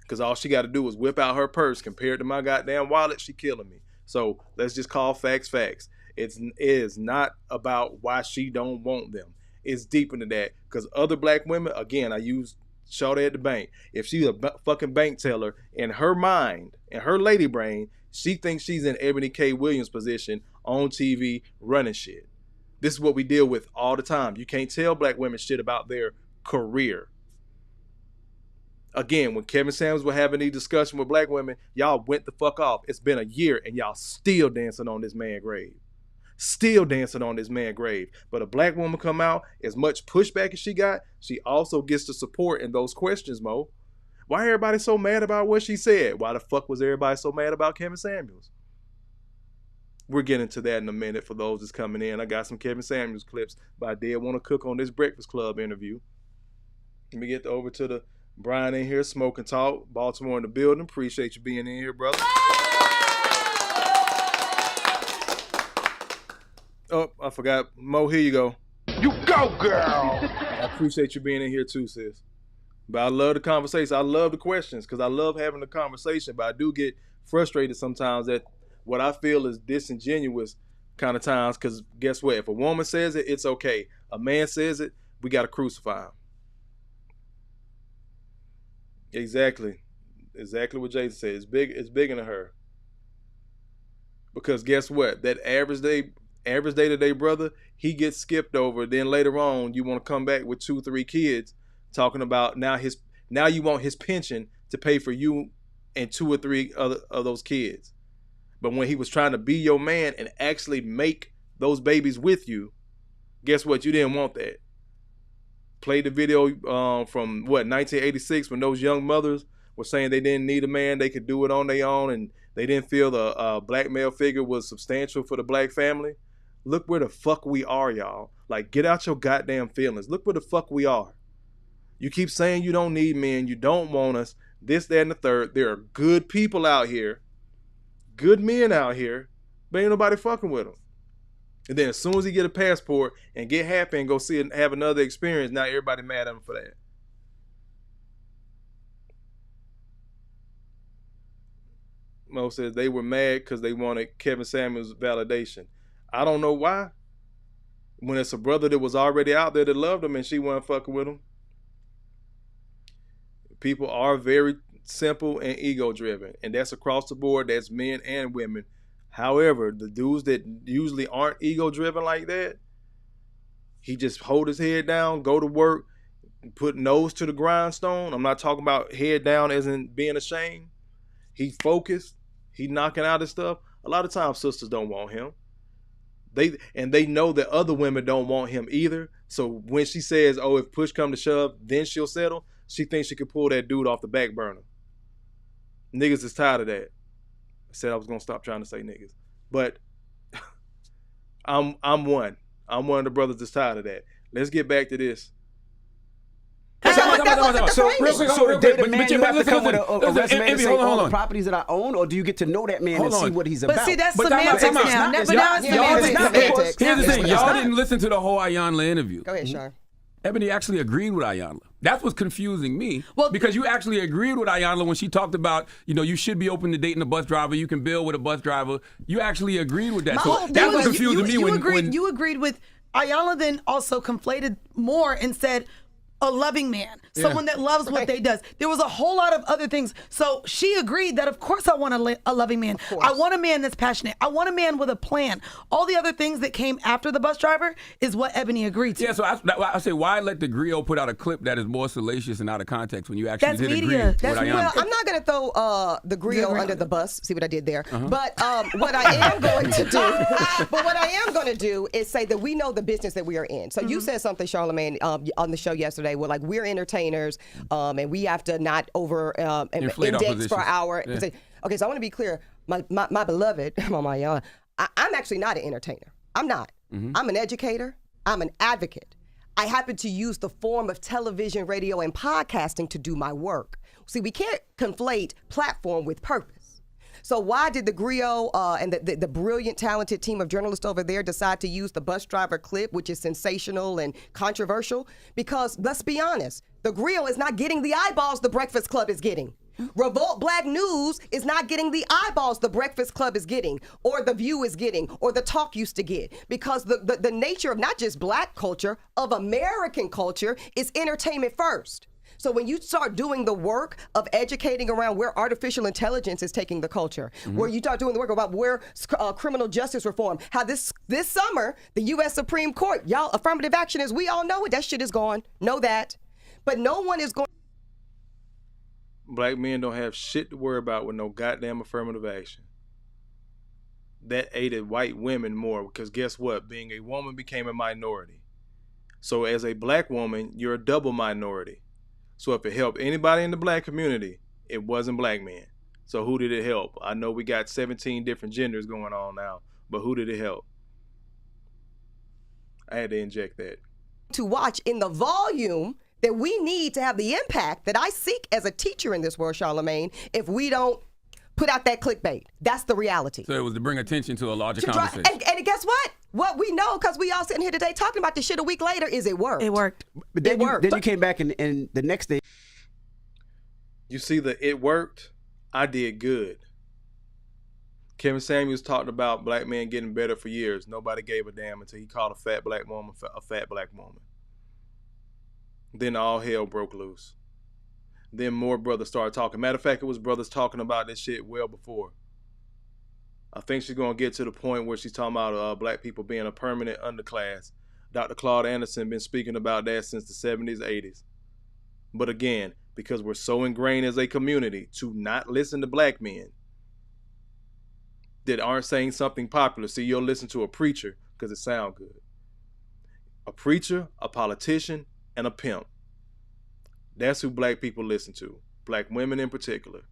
Because all she got to do is whip out her purse. Compared to my goddamn wallet, she killing me. So let's just call facts facts. It is not about why she don't want them. It's deeper than that. Because other black women, again, I use Shawty at the bank. If she's a fucking bank teller, in her mind, in her lady brain, she thinks she's in Eboni K. Williams' position on TV running shit. This is what we deal with all the time. You can't tell black women shit about their career. Again, when Kevin Samuels was having these discussions with black women, y'all went the fuck off. It's been a year and y'all still dancing on this man's grave. Still dancing on this man's grave. But a black woman come out, as much pushback as she got, she also gets the support in those questions, Mo. Why everybody so mad about what she said? Why the fuck was everybody so mad about Kevin Samuels? We're getting to that in a minute for those that's coming in. I got some Kevin Samuels clips, but I did want to cook on this Breakfast Club interview. Let me get over to the Brian in here, Smoke and Talk, Baltimore in the building. Appreciate you being in here, brother. Oh, I forgot. Mo, here you go. You go, girl. I appreciate you being in here too, sis. But I love the conversation. I love the questions because I love having the conversation, but I do get frustrated sometimes at what I feel is disingenuous kind of times because guess what? If a woman says it, it's okay. A man says it, we got to crucify him. Exactly what Jason said. It's bigger than her. Because guess what? That average day-to-day brother, he gets skipped over. Then later on, you want to come back with 2-3 kids, talking about now you want his pension to pay for you and 2 or 3 other of those kids. But when he was trying to be your man and actually make those babies with you, Guess what? You didn't want that. Play the video from 1986 when those young mothers were saying they didn't need a man, they could do it on their own, and they didn't feel the black male figure was substantial for the black family. Look where the fuck we are, y'all. Like, get out your goddamn feelings. Look where the fuck we are. You keep saying you don't need men, you don't want us, this, that, and the third. There are good people out here, good men out here, but ain't nobody fucking with them. And then as soon as he get a passport and get happy and go see it and have another experience, now everybody mad at him for that. Mo says they were mad because they wanted Kevin Samuels' validation. I don't know why. When it's a brother that was already out there that loved him and she wasn't fucking with him. People are very simple and ego-driven, and that's across the board. That's men and women. However, the dudes that usually aren't ego-driven like that, he just hold his head down, go to work, put nose to the grindstone. I'm not talking about head down as in being ashamed. He focused. He knocking out his stuff. A lot of times sisters don't want him. They know that other women don't want him either. So when she says, oh, if push come to shove, then she'll settle, she thinks she could pull that dude off the back burner. Niggas is tired of that. I said I was gonna stop trying to say niggas, but I'm one of the brothers that's tired of that. Let's get back to this. So to date a man, you have to come with a resume to say all the properties that I own, or do you get to know that man and see what he's about? But see, that's semantics now. But now it's semantics. Here's the thing. Y'all didn't listen to the whole Ayanla interview. Go ahead, Sean. Ebony actually agreed with Ayanla. That's what's confusing me. Well, because you actually agreed with Ayanla when she talked about, you should be open to dating a bus driver. You can build with a bus driver. You actually agreed with that. So that's what confusing me. You agreed with Ayanla, then also conflated more and said, a loving man, someone that loves what they does. There was a whole lot of other things. So she agreed that, of course, I want a loving man. I want a man that's passionate. I want a man with a plan. All the other things that came after the bus driver is what Ebony agreed to. Yeah, so I say, why let the G.R.O.W.T.H put out a clip that is more salacious and out of context when you actually did agree with Ayanla? Well, I'm not going to throw the G.R.O.W.T.H under the bus. See what I did there? But what I am going to do, is say that we know the business that we are in. So you said something, Charlamagne, on the show yesterday. We're entertainers, and we have to not over index for our. Okay, so I want to be clear. My beloved, I'm actually not an entertainer. I'm not. I'm an educator. I'm an advocate. I happen to use the form of television, radio, and podcasting to do my work. See, we can't conflate platform with purpose. So why did the G.R.O.W.T.H and the brilliant, talented team of journalists over there decide to use the bus driver clip, which is sensational and controversial? Because let's be honest, the G.R.O.W.T.H is not getting the eyeballs the Breakfast Club is getting. Revolt Black News is not getting the eyeballs the Breakfast Club is getting, or The View is getting, or The Talk used to get. Because the nature of not just black culture, of American culture, is entertainment first. So when you start doing the work of educating around where artificial intelligence is taking the culture, where you start doing the work about where criminal justice reform, how this summer, the U.S. Supreme Court, y'all, affirmative action, as we all know it, that shit is gone. Know that. But no one is going. Black men don't have shit to worry about with no goddamn affirmative action. That aided white women more, because guess what? Being a woman became a minority. So as a black woman, you're a double minority. So if it helped anybody in the black community, it wasn't black men. So who did it help? I know we got 17 different genders going on now, but who did it help? I had to inject that. To watch in the volume that we need to have the impact that I seek as a teacher in this world, Charlamagne, if we don't put out that clickbait. That's the reality. So it was to bring attention to a larger conversation. And guess what? What we know, because we all sitting here today talking about this shit a week later, is it worked. It worked. But then you came back and the next day. You see it worked, I did good. Kevin Samuels talked about black men getting better for years. Nobody gave a damn until he called a fat black woman a fat black woman. Then all hell broke loose. Then more brothers started talking. Matter of fact, it was brothers talking about this shit well before. I think she's going to get to the point where she's talking about black people being a permanent underclass. Dr. Claude Anderson been speaking about that since the 70s, 80s. But again, because we're so ingrained as a community to not listen to black men that aren't saying something popular. See, you'll listen to a preacher because it sounds good. a preacher, a politician, and a pimp. That's who black people listen to. Black women in particular.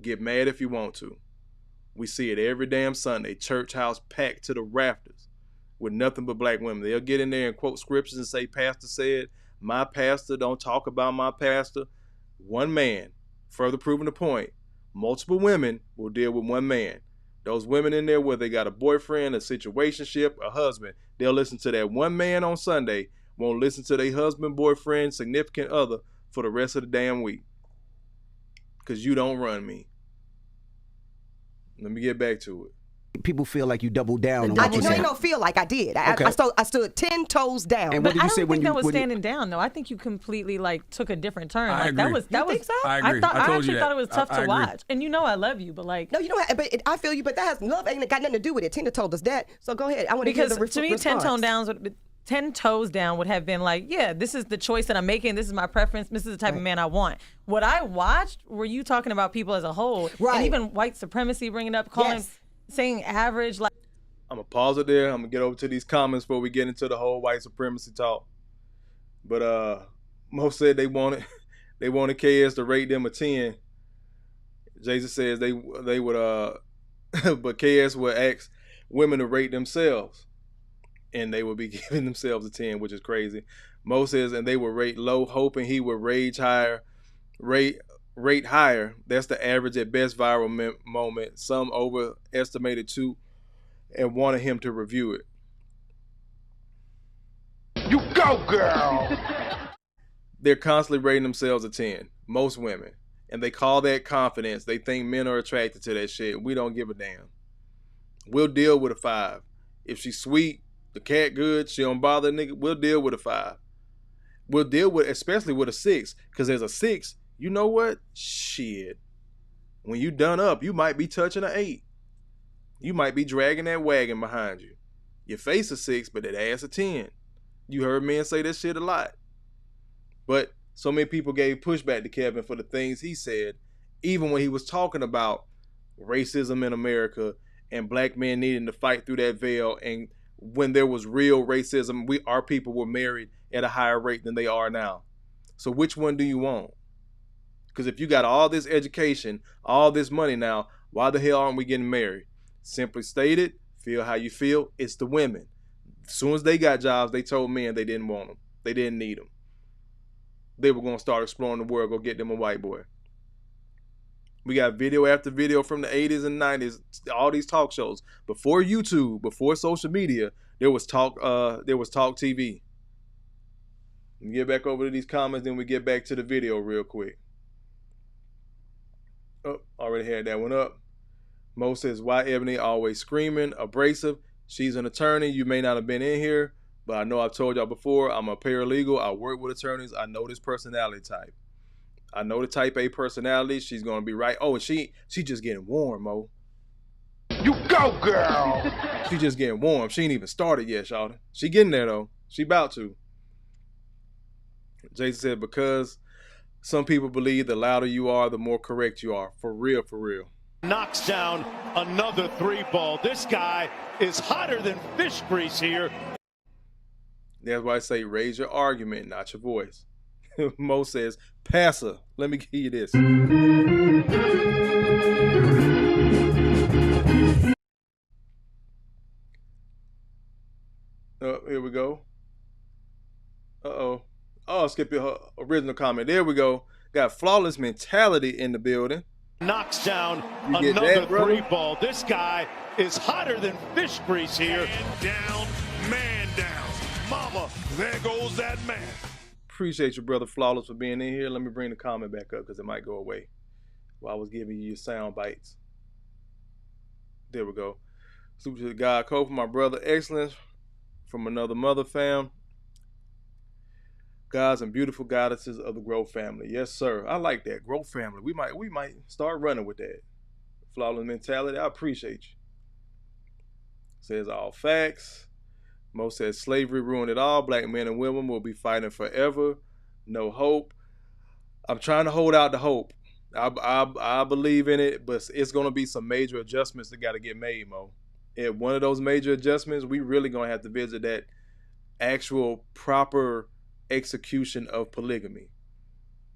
Get mad if you want to. We see it every damn Sunday. Church house packed to the rafters with nothing but black women. They'll get in there and quote scriptures and say, pastor said, my pastor, don't talk about my pastor. One man, further proving the point, multiple women will deal with one man. Those women in there, whether they got a boyfriend, a situationship, a husband, they'll listen to that one man on Sunday, won't listen to their husband, boyfriend, significant other for the rest of the damn week. Because you don't run me. Let me get back to it. People feel like you doubled down on what you said. No, feel like I did. Okay. I stood 10 toes down. And what did I you don't say when think you that was when you- standing down though. I think you completely like took a different turn. I Like agree. that was think so? I agree. I I told actually you thought that. it was tough I to agree. watch. And you know I love you, but like No, you know, but I feel you, but that has love ain't got nothing to do with it. Tina told us that. So go ahead. I want to hear because the to me response. 10 toes down would have been like, yeah, this is the choice that I'm making. This is my preference. This is the type of man I want. What I watched were you talking about people as a whole, Right. and even white supremacy, bringing up, calling, Yes. saying average, like. I'm going to pause it there. I'm going to get over to these comments before we get into the whole white supremacy talk. But most said they wanted KS to rate them a 10. Jason says they would but KS would ask women to rate themselves and they would be giving themselves a 10, which is crazy. Mo says and they would rate low, hoping he would rate higher. That's the average at best viral moment. Some overestimated too and wanted him to review it. You go, girl. They're constantly rating themselves a 10, most women. And they call that confidence. They think men are attracted to that shit. We don't give a damn. We'll deal with a 5. If she's sweet, the cat good, she don't bother a nigga, we'll deal with a 5. We'll deal with, especially with a 6. Because there's a 6, you know what? Shit. When you done up, you might be touching an 8. You might be dragging that wagon behind you. Your face a 6, but that ass a 10. You heard men say this shit a lot. But so many people gave pushback to Kevin for the things he said, even when he was talking about racism in America and black men needing to fight through that veil. And when there was real racism, our people were married at a higher rate than they are now. So which one do you want? Because if you got all this education, all this money now, why the hell aren't we getting married? Simply stated, feel how you feel, it's the women. As soon as they got jobs, they told men they didn't want them. They didn't need them. They were going to start exploring the world, go get them a white boy. We got video after video from the 80s and 90s, all these talk shows. Before YouTube, before social media, there was talk TV. Let me get back over to these comments, then we get back to the video real quick. Oh, already had that one up. Mo says, why Eboni always screaming, abrasive? She's an attorney. You may not have been in here, but I know I've told y'all before, I'm a paralegal. I work with attorneys. I know this personality type. I know the type A personality. She's going to be right. Oh, and she just getting warm, Mo. You go, girl. She just getting warm. She ain't even started yet, y'all. She getting there, though. She about to. Jason said, because some people believe the louder you are, the more correct you are. For real, for real. Knocks down another 3-ball. This guy is hotter than fish grease here. That's why I say raise your argument, not your voice. Mo says, passer, let me give you this. Here we go. Uh-oh. Oh, skip your original comment. There we go. Got flawless mentality in the building. Knocks down You get another that, brother? 3-ball. This guy is hotter than fish grease here. Man down. Mama, there goes that man. Appreciate you, brother Flawless, for being in here. Let me bring the comment back up because it might go away while I was giving you your sound bites. There we go. Super to the God Kofa, my brother, excellence from another mother fam. Gods and beautiful goddesses of the G.R.O.W.T.H family. Yes, sir. I like that. G.R.O.W.T.H family. We might start running with that. Flawless mentality. I appreciate you. Says all facts. Mo says slavery ruined it all. Black men and women will be fighting forever. No hope. I'm trying to hold out the hope. I believe in it, but it's going to be some major adjustments that got to get made, Mo. And one of those major adjustments, we really going to have to visit actual proper execution of polygamy.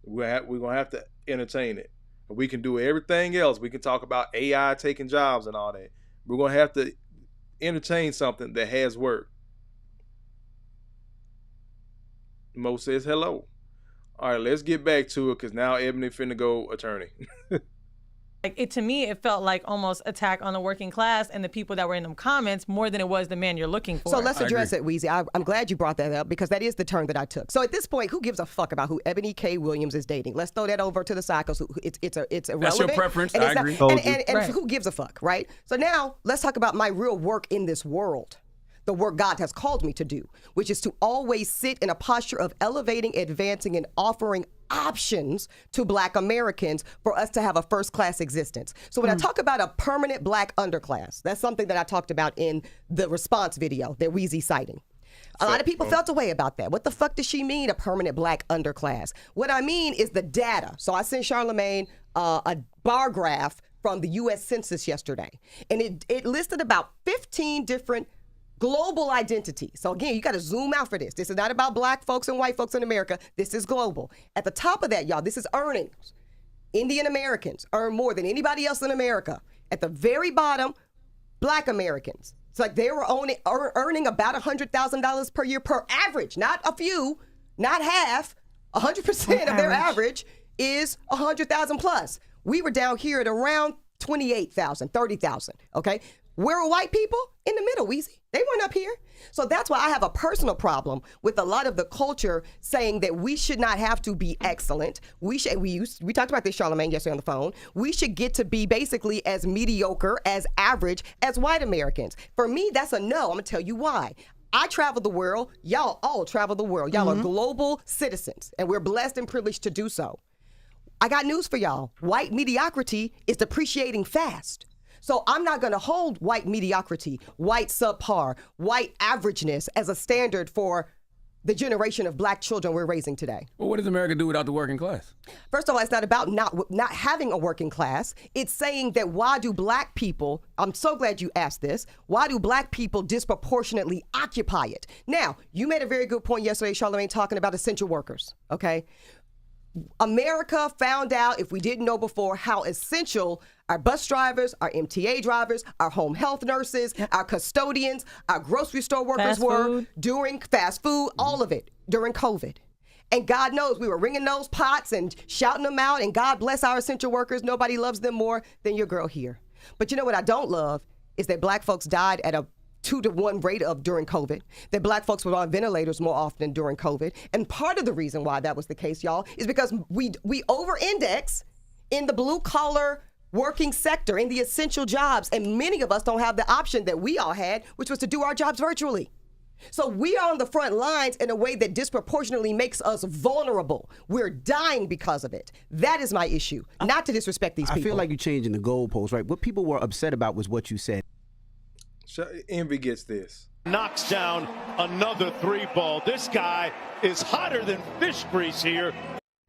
We're gonna have to entertain it. We can do everything else. We can talk about AI taking jobs and all that. We're gonna have to entertain something that has worked. Mo says hello. All right, let's get back to it because now Ebony finna go attorney. Like to me, it felt like almost attack on the working class and the people that were in them comments more than it was the man you're looking for. So let's address it, Weezy. I'm glad you brought that up because that is the turn that I took. So at this point, who gives a fuck about who Eboni K. Williams is dating? Let's throw that over to the side because it's irrelevant. That's your preference. And I agree. And who gives a fuck, right? So now let's talk about my real work in this world. The work God has called me to do, which is to always sit in a posture of elevating, advancing, and offering options to Black Americans for us to have a first-class existence. So when I talk about a permanent Black underclass, that's something that I talked about in the response video that Weezy citing. A lot of people felt a way about that. What the fuck does she mean, a permanent Black underclass? What I mean is the data. So I sent Charlamagne a bar graph from the U.S. Census yesterday, and it listed about 15 different global identity. So again, you got to zoom out for this. This is not about Black folks and white folks in America. This is global. At the top of that, y'all, this is earnings. Indian Americans earn more than anybody else in America. At the very bottom, Black Americans. It's like they were earning about $100,000 per year per average. Not a few, not half. 100% of their average is 100,000 plus. We were down here at around 28,000, 30,000. Okay. Where are white people? In the middle, Weezy. They weren't up here. So that's why I have a personal problem with a lot of the culture saying that we should not have to be excellent. We talked about this, Charlamagne, yesterday on the phone. We should get to be basically as mediocre, as average as white Americans. For me, that's a no. I'm going to tell you why. I travel the world. Y'all all travel the world. Y'all are global citizens, and we're blessed and privileged to do so. I got news for y'all. White mediocrity is depreciating fast. So I'm not going to hold white mediocrity, white subpar, white averageness as a standard for the generation of Black children we're raising today. Well, what does America do without the working class? First of all, it's not about not having a working class. It's saying that why do Black people, I'm so glad you asked this, why do Black people disproportionately occupy it? Now, you made a very good point yesterday, Charlamagne, talking about essential workers, okay? America found out, if we didn't know before, how essential our bus drivers, our MTA drivers, our home health nurses, our custodians, our grocery store workers were during fast food, all of it during COVID. And God knows we were ringing those pots and shouting them out, and God bless our essential workers. Nobody loves them more than your girl here. But you know what I don't love is that Black folks died at a 2-to-1 rate of during COVID, that Black folks were on ventilators more often during COVID. And part of the reason why that was the case, y'all, is because we over-index in the blue-collar working sector, in the essential jobs. And many of us don't have the option that we all had, which was to do our jobs virtually. So we are on the front lines in a way that disproportionately makes us vulnerable. We're dying because of it. That is my issue, not to disrespect these people. I feel like you're changing the goalposts, right? What people were upset about was what you said. Envy gets this. Knocks down another 3-ball. This guy is hotter than fish grease here.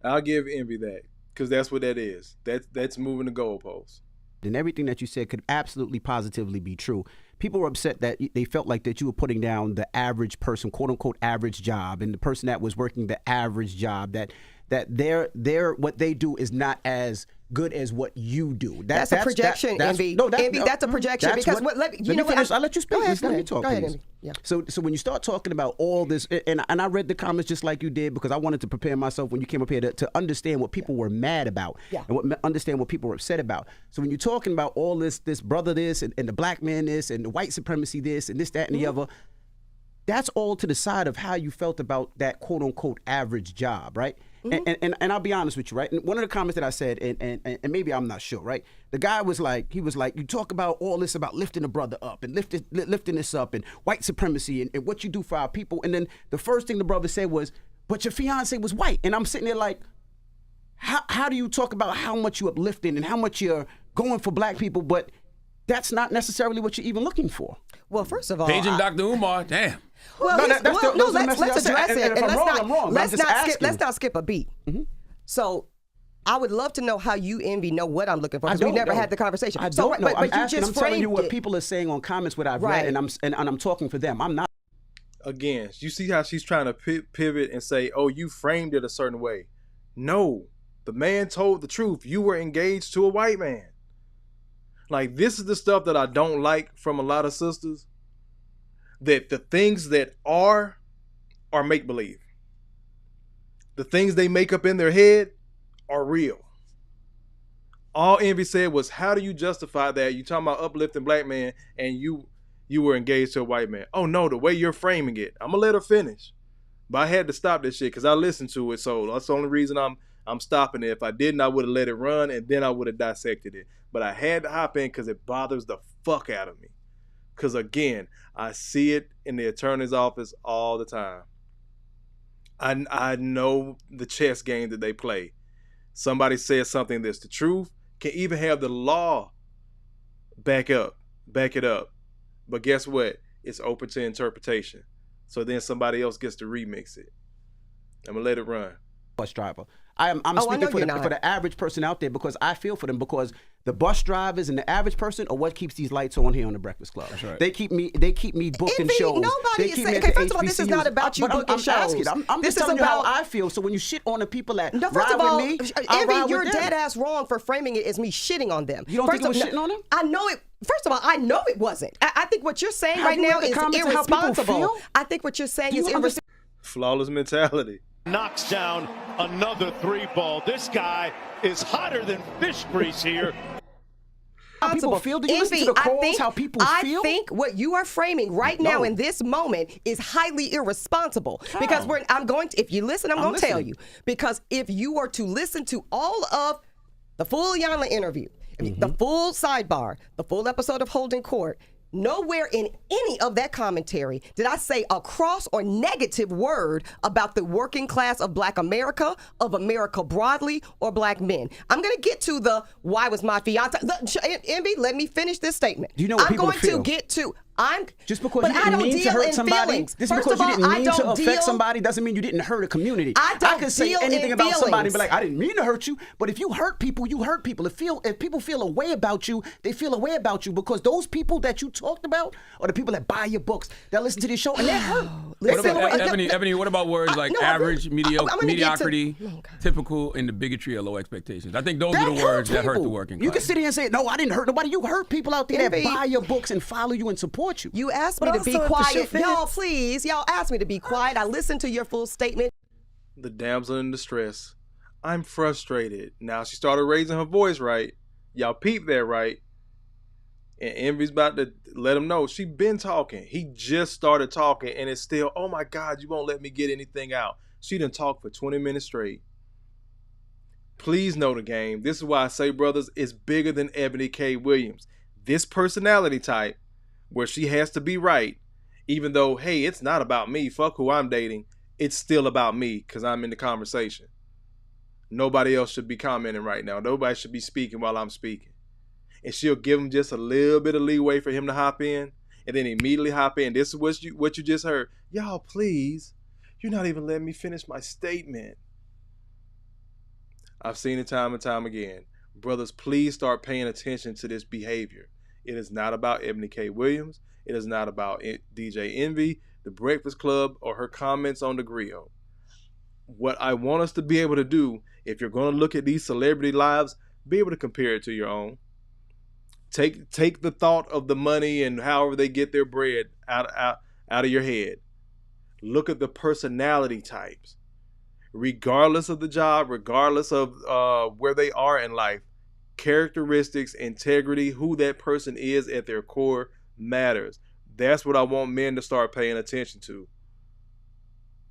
I'll give Envy that because that's what that is. That's moving the goalposts. And everything that you said could absolutely positively be true. People were upset that they felt like that you were putting down the average person, quote unquote average job, and the person that was working the average job, that their what they do is not as good as what you do. That's a projection, Envy. Envy, that's a projection. Because I'll let you speak. Let me talk, go ahead, please. Envy. Yeah. So when you start talking about all this, and I read the comments just like you did because I wanted to prepare myself when you came up here to understand what people were mad about and understand what people were upset about. So when you're talking about all this brother this and the Black man this and the white supremacy this and this, that, and the other, that's all to the side of how you felt about that quote unquote average job, right? And I'll be honest with you, right? And one of the comments that I said, and maybe I'm not sure, right? The guy was like, you talk about all this about lifting a brother up and lifting this up and white supremacy and what you do for our people. And then the first thing the brother said was, but your fiance was white. And I'm sitting there like, how do you talk about how much you're uplifting and how much you're going for Black people, but that's not necessarily what you're even looking for? Well, first of all, Paging Dr. Umar, damn. Well, let's address it, and let's not skip a beat. So, I would love to know how you, Envy, know what I'm looking for because we never had the conversation. I don't know. But you just I'm telling you what people are saying on comments what I've read, and I'm talking for them. I'm not. again, you see how she's trying to pivot and say, oh, you framed it a certain way. No, the man told the truth. You were engaged to a white man. Like, this is the stuff that I don't like from a lot of sisters. That the things that are make-believe. The things they make up in their head are real. All Envy said was, how do you justify that? You talking about uplifting black man and you were engaged to a white man. Oh no, the way you're framing it. I'm gonna let her finish. But I had to stop this shit because I listened to it, so that's the only reason I'm stopping it. If I didn't, I would have let it run and then I would have dissected it. But I had to hop in because it bothers the fuck out of me. Because again, I see it in the attorney's office all the time. I know the chess game that they play. Somebody says something that's the truth, can even have the law back it up. But guess what? It's open to interpretation. So then somebody else gets to remix it. I'm gonna let it run. Bus driver. I'm speaking for the average person out there because I feel for them, because the bus drivers and the average person are what keeps these lights on here on the Breakfast Club. That's right. They keep me booked in shows. Nobody is saying. Okay, first of all, this is not about you booking shows. I'm just telling you how I feel. So when you shit on the people that ride with me, Envy, you're dead ass wrong for framing it as me shitting on them. You don't think it was shitting on them? I know it. First of all, I know it wasn't. I think what you're saying right now is irresponsible. I think what you're saying is irresponsible. Flawless mentality. Knocks down another 3 ball. This guy is hotter than fish grease here. How people feel? Do you listen to the calls, how people feel? I think what you are framing right now in this moment is highly irresponsible. How? Because if you listen, I'm going to tell you. Because if you were to listen to all of the full Iyanla interview, the full sidebar, the full episode of Holding Court, nowhere in any of that commentary did I say a cross or negative word about the working class of Black America, of America broadly, or Black men. I'm going to get to the why was my fiance. Envy, let me finish this statement. Do you know what people feel? I'm going to get to. Just because you didn't mean to hurt somebody, just because you didn't mean to affect somebody, doesn't mean you didn't hurt a community. I can say anything about somebody and be like, I didn't mean to hurt you. But if you hurt people, you hurt people. If people feel a way about you, they feel a way about you because those people that you talked about are the people that buy your books, that listen to this show, and they're hurt. Ebony, what about words like average, mediocrity, typical, and the bigotry of low expectations? I think those are the words that hurt the working class. You can sit here and say, no, I didn't hurt nobody. You hurt people out there that buy your books and follow you and support you. You asked me to be quiet. Y'all, please. Y'all asked me to be quiet. I listened to your full statement. The damsel in distress. I'm frustrated. Now she started raising her voice, right? Y'all peep that, right? And Envy's about to let him know she been talking. He just started talking and it's still, oh my God, you won't let me get anything out. She done talked for 20 minutes straight. Please know the game. This is why I say, brothers, it's bigger than Eboni K. Williams. This personality type, where she has to be right, even though, hey, it's not about me, fuck who I'm dating, it's still about me because I'm in the conversation. Nobody else should be commenting right now. Nobody should be speaking while I'm speaking. And she'll give him just a little bit of leeway for him to hop in, and then immediately hop in. This is what you just heard. Y'all, please, you're not even letting me finish my statement. I've seen it time and time again. Brothers, please start paying attention to this behavior. It is not about Eboni K. Williams. It is not about DJ Envy, the Breakfast Club, or her comments on the grill. What I want us to be able to do, if you're going to look at these celebrity lives, be able to compare it to your own. Take the thought of the money and however they get their bread out of your head. Look at the personality types. Regardless of the job, regardless of where they are in life, characteristics, integrity, who that person is at their core matters. That's what I want men to start paying attention to.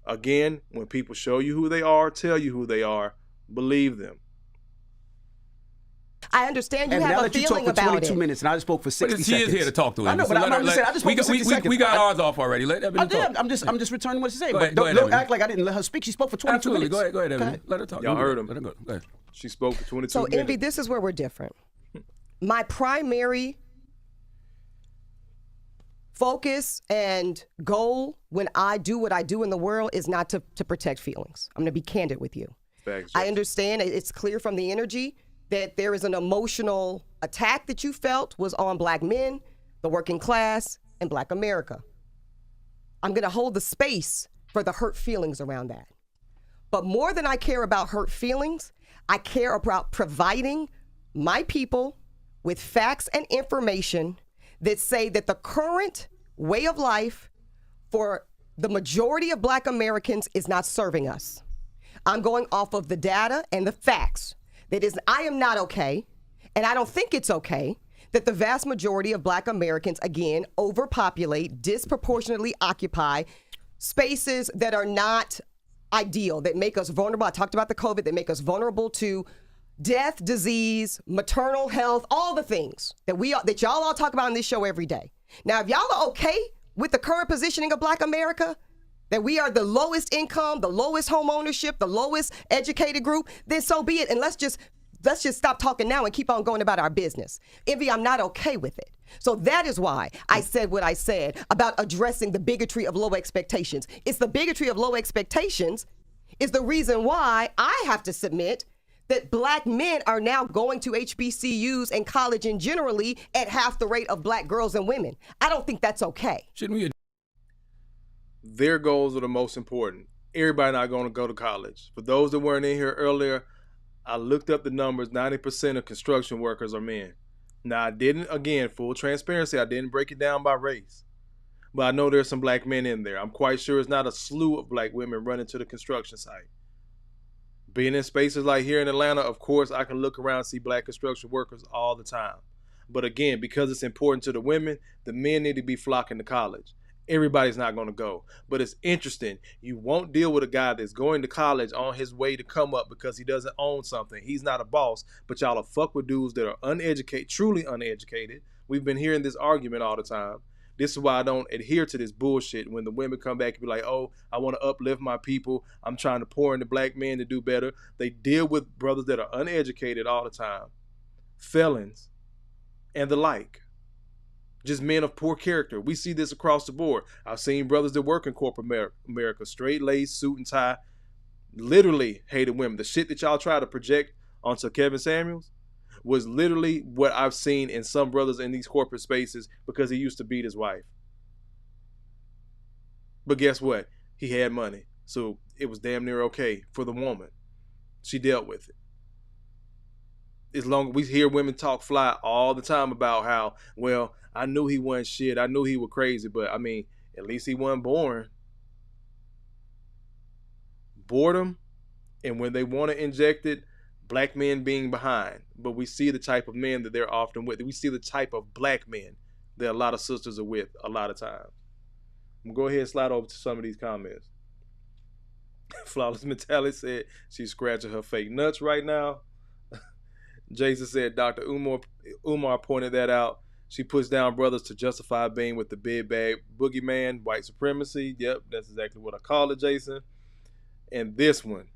Again, when people show you who they are, tell you who they are, believe them. I understand you have a feeling about it. 22 minutes and I just spoke for 60 seconds. She is here to talk to him. I know, but I just spoke for 60 seconds. We got ours off already. Let Ebony talk. I'm just returning what she said. But don't act like I didn't let her speak. She spoke for 22 Absolutely. minutes. Go ahead, Ebony. Let her talk. Y'all heard him. Let her go. Go ahead. She spoke for 22 minutes. So, Envy, this is where we're different. My primary focus and goal when I do what I do in the world is not to protect feelings. I'm going to be candid with you. Thanks, I understand it's clear from the energy that there is an emotional attack that you felt was on Black men, the working class, and Black America. I'm going to hold the space for the hurt feelings around that. But more than I care about hurt feelings, I care about providing my people with facts and information that say that the current way of life for the majority of Black Americans is not serving us. I'm going off of the data and the facts. I am not okay, and I don't think it's okay, that the vast majority of Black Americans, again, overpopulate, disproportionately occupy spaces that are not ideal, that make us vulnerable. I talked about the COVID, that make us vulnerable to death, disease, maternal health, all the things that y'all all talk about on this show every day. Now, if y'all are okay with the current positioning of Black America, that we are the lowest income, the lowest home ownership, the lowest educated group, then so be it. And let's just stop talking now and keep on going about our business. Envy, I'm not okay with it. So that is why I said what I said about addressing the bigotry of low expectations. It's the bigotry of low expectations is the reason why I have to submit that Black men are now going to HBCUs and college and generally at half the rate of Black girls and women. I don't think that's okay. Shouldn't we? Their goals are the most important. Everybody not going to go to college. For those that weren't in here earlier, I looked up the numbers. 90% of construction workers are men. Now, I didn't, again, full transparency, I didn't break it down by race. But I know there's some Black men in there. I'm quite sure it's not a slew of Black women running to the construction site. Being in spaces like here in Atlanta, of course, I can look around and see Black construction workers all the time. But again, because it's important to the women, the men need to be flocking to college. Everybody's not going to go. But it's interesting. You won't deal with a guy that's going to college on his way to come up because he doesn't own something. He's not a boss. But y'all will fuck with dudes that are uneducated, truly uneducated. We've been hearing this argument all the time. This is why I don't adhere to this bullshit when the women come back and be like, oh, I want to uplift my people. I'm trying to pour into Black men to do better. They deal with brothers that are uneducated all the time. Felons and the like. Just men of poor character. We see this across the board. I've seen brothers that work in corporate America, straight lace, suit and tie, literally hated women. The shit that y'all try to project onto Kevin Samuels was literally what I've seen in some brothers in these corporate spaces because he used to beat his wife. But guess what? He had money. So it was damn near okay for the woman. She dealt with it. As long as we hear women talk fly all the time about how, well, I knew he wasn't shit. I knew he was crazy, but I mean, at least he wasn't born. Boredom, and when they want to inject it, Black men being behind. But we see the type of men that they're often with. We see the type of Black men that a lot of sisters are with a lot of times. I'm going to go ahead and slide over to some of these comments. Flawless Mentality said she's scratching her fake nuts right now. Jason said Dr. Umar pointed that out. She puts down brothers to justify being with the big bad boogeyman, white supremacy. Yep, that's exactly what I call it, Jason. And this one.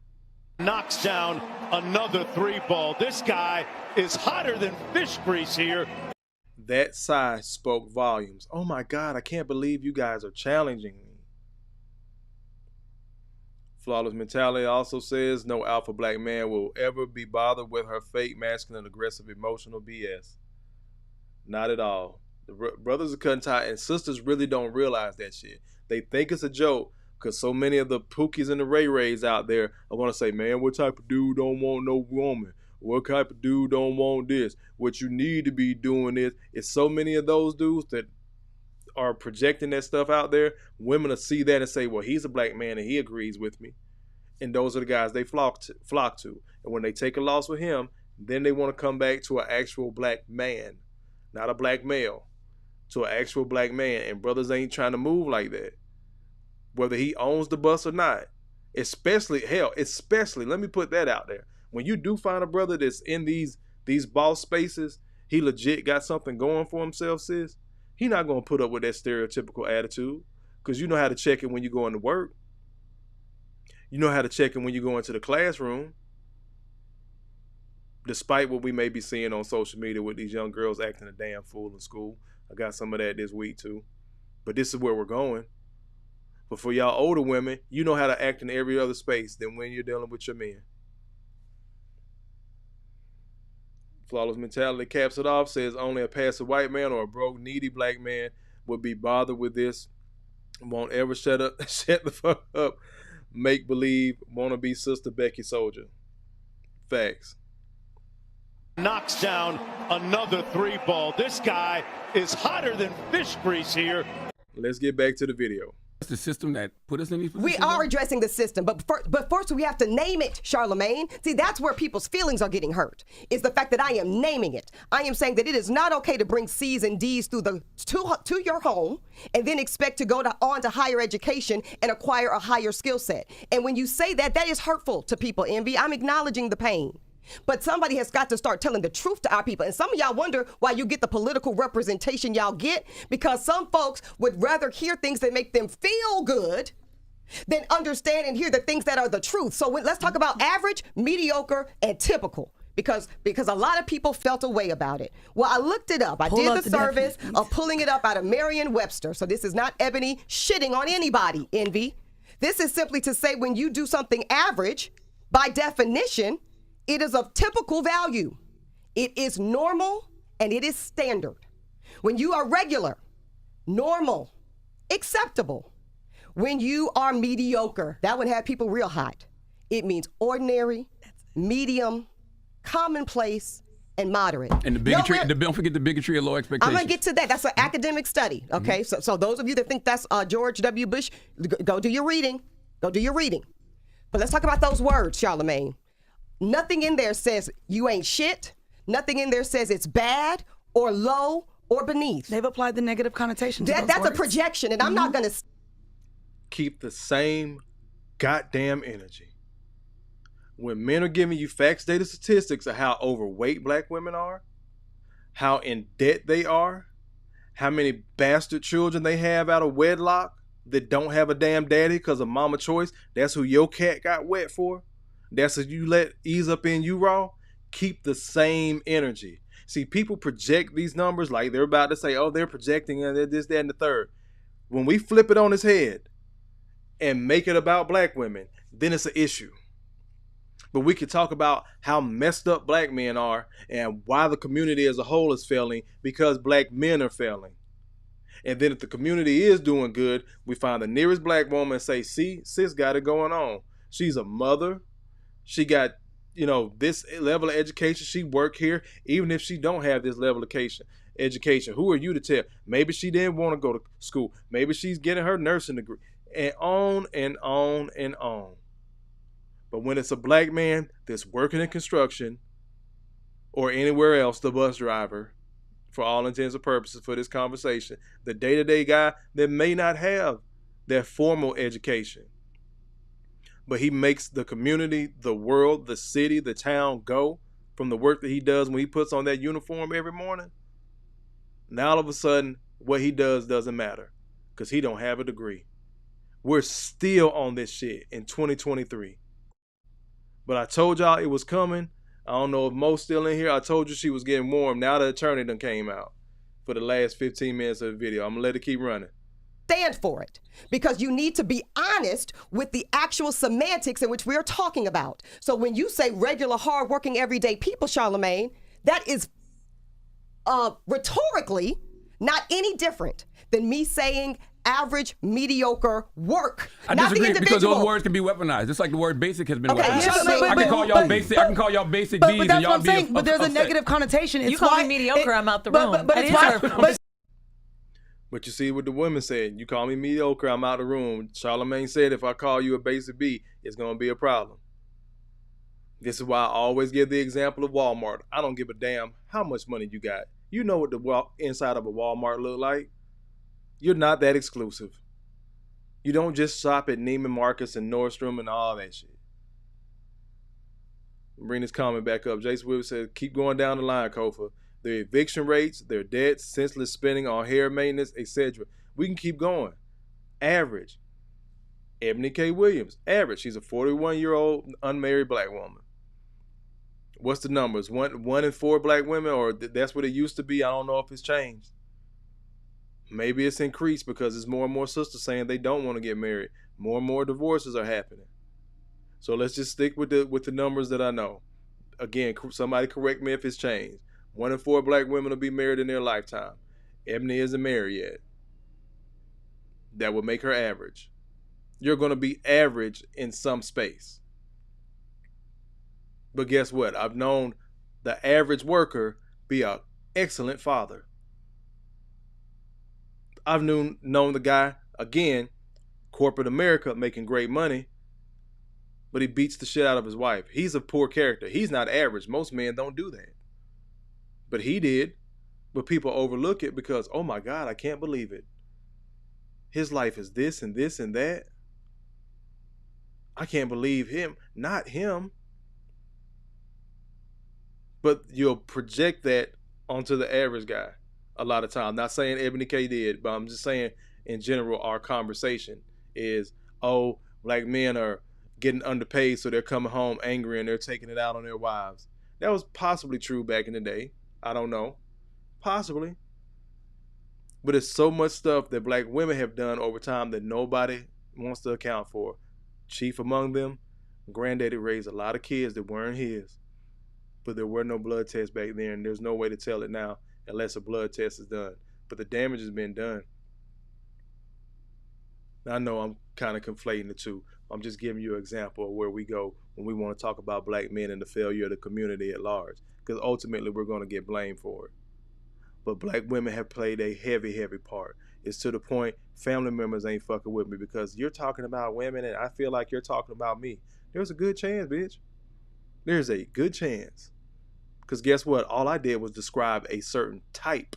Knocks down another three ball. This guy is hotter than fish grease here. That sigh spoke volumes. Oh my God, I can't believe you guys are challenging me. Flawless Mentality also says no alpha Black man will ever be bothered with her fake, masculine, aggressive, emotional BS. Not at all. The brothers are cutting tie, and sisters really don't realize that shit. They think it's a joke because so many of the Pookies and the Ray Rays out there are going to say, man, what type of dude don't want no woman? What type of dude don't want this? What you need to be doing is, it's so many of those dudes that are projecting that stuff out there. Women will see that and say, well, he's a Black man and he agrees with me. And those are the guys they flock to. And when they take a loss with him, then they want to come back to an actual Black man, not a Black male, to an actual Black man. And brothers ain't trying to move like that, whether he owns the bus or not. Especially, let me put that out there. When you do find a brother that's in these boss spaces, he legit got something going for himself, sis. He not going to put up with that stereotypical attitude, because you know how to check it when you go into work. You know how to check it when you go into the classroom. Despite what we may be seeing on social media with these young girls acting a damn fool in school. I got some of that this week too. But this is where we're going. But for y'all older women, you know how to act in every other space than when you're dealing with your men. Flawless Mentality caps it off, says only a passive white man or a broke, needy Black man would be bothered with this. Won't ever shut the fuck up. Make believe. Wanna be Sister Becky Soldier. Facts. Knocks down another 3-ball. This guy is hotter than fish grease here. Let's get back to the video. It's the system that put us in these We positions. are addressing the system, but first we have to name it, Charlemagne. See, that's where people's feelings are getting hurt, is the fact that I am naming it. I am saying that it is not okay to bring C's and D's through to your home and then expect to go on to higher education and acquire a higher skill set. And when you say that, that is hurtful to people, Envy. I'm acknowledging the pain. But somebody has got to start telling the truth to our people. And some of y'all wonder why you get the political representation y'all get, because some folks would rather hear things that make them feel good than understand and hear the things that are the truth. So let's talk about average, mediocre, and typical. Because a lot of people felt a way about it. Well, I looked it up. I did the service of pulling it up out of Merriam-Webster. So this is not Ebony shitting on anybody, Envy. This is simply to say when you do something average, by definition, it is of typical value. It is normal and it is standard. When you are regular, normal, acceptable. When you are mediocre, that would have people real hot. It means ordinary, medium, commonplace, and moderate. And the bigotry, don't forget the bigotry of low expectations. I'm going to get to that. That's an academic study, okay? So those of you that think that's George W. Bush, go do your reading. Go do your reading. But let's talk about those words, Charlemagne. Nothing in there says you ain't shit. Nothing in there says it's bad or low or beneath. They've applied the negative connotation to those That's words. a projection, and I'm not going to... Keep the same goddamn energy. When men are giving you facts, data, statistics of how overweight black women are, how in debt they are, how many bastard children they have out of wedlock that don't have a damn daddy because of mama choice, that's who your cat got wet for. That's what you let ease up in you, raw. Keep the same energy. See, people project these numbers like they're about to say, oh, they're projecting and they're this, that, and the third. When we flip it on its head and make it about black women, then it's an issue. But we could talk about how messed up black men are and why the community as a whole is failing because black men are failing. And then if the community is doing good, we find the nearest black woman and say, see, sis got it going on. She's a mother. She got, this level of education. She work here, even if she don't have this level of education. Who are you to tell? Maybe she didn't want to go to school. Maybe she's getting her nursing degree. And on and on and on. But when it's a black man that's working in construction or anywhere else, the bus driver, for all intents and purposes for this conversation, the day-to-day guy that may not have that formal education, but he makes the community, the world, the city, the town go from the work that he does when he puts on that uniform every morning. Now all of a sudden, what he does doesn't matter because he don't have a degree. We're still on this shit in 2023. But I told y'all it was coming. I don't know if Mo's still in here. I told you she was getting warm. Now the attorney done came out for the last 15 minutes of the video. I'm going to let it keep running. Stand for it, because you need to be honest with the actual semantics in which we're talking about. So when you say regular, hardworking, everyday people, Charlemagne, that is rhetorically not any different than me saying average, mediocre work. I not disagree the because individual. those words can be weaponized. Just like the word basic has been Okay, weaponized. yeah, I can call y'all basic. I can call y'all basic B's, But and that's y'all what I'm be saying. But there's a upset. negative connotation. It's You call why me mediocre, I'm out the room. But That it's is why. her- But you see what the women said. You call me mediocre, I'm out of the room. Charlemagne said if I call you a basic B, it's going to be a problem. This is why I always give the example of Walmart. I don't give a damn how much money you got. You know what the inside of a Walmart look like. You're not that exclusive. You don't just shop at Neiman Marcus and Nordstrom and all that shit. Bring this comment back up. Jason Williams said, keep going down the line, Kofa. Their eviction rates, their debts, senseless spending on hair maintenance, etc. We can keep going. Average. Eboni K. Williams. Average. She's a 41-year-old unmarried black woman. What's the numbers? One in 4 black women, or that's what it used to be? I don't know if it's changed. Maybe it's increased because there's more and more sisters saying they don't want to get married. More and more divorces are happening. So let's just stick with the numbers that I know. Again, somebody correct me if it's changed. 1 in 4 black women will be married in their lifetime. Ebony isn't married yet. that will make her average. You're going to be average in some space. But guess what? I've known the average worker be an excellent father. I've known the guy, again, corporate America, making great money, but he beats the shit out of his wife. He's a poor character. He's not average. Most men don't do that. But he did. But people overlook it because, oh my God, I can't believe it. His life is this and this and that. I can't believe him. Not him. But you'll project that onto the average guy a lot of times. Not saying Eboni K did, but I'm just saying in general, our conversation is, oh, black men are getting underpaid, so they're coming home angry and they're taking it out on their wives. That was possibly true back in the day. I don't know. Possibly. But it's so much stuff that black women have done over time that nobody wants to account for. Chief among them, granddaddy raised a lot of kids that weren't his. But there were no blood tests back then, and there's no way to tell it now unless a blood test is done. But the damage has been done. I know I'm kind of conflating the two. I'm just giving you an example of where we go when we want to talk about black men and the failure of the community at large. Because ultimately, we're going to get blamed for it. But black women have played a heavy, heavy part. It's to the point family members ain't fucking with me because you're talking about women and I feel like you're talking about me. There's a good chance, bitch. There's a good chance. Because guess what? All I did was describe a certain type.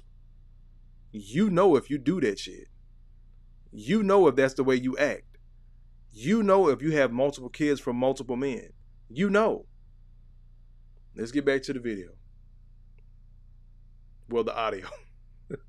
You know if you do that shit. You know if that's the way you act. You know if you have multiple kids from multiple men. You know. Let's get back to the video. Well, the audio.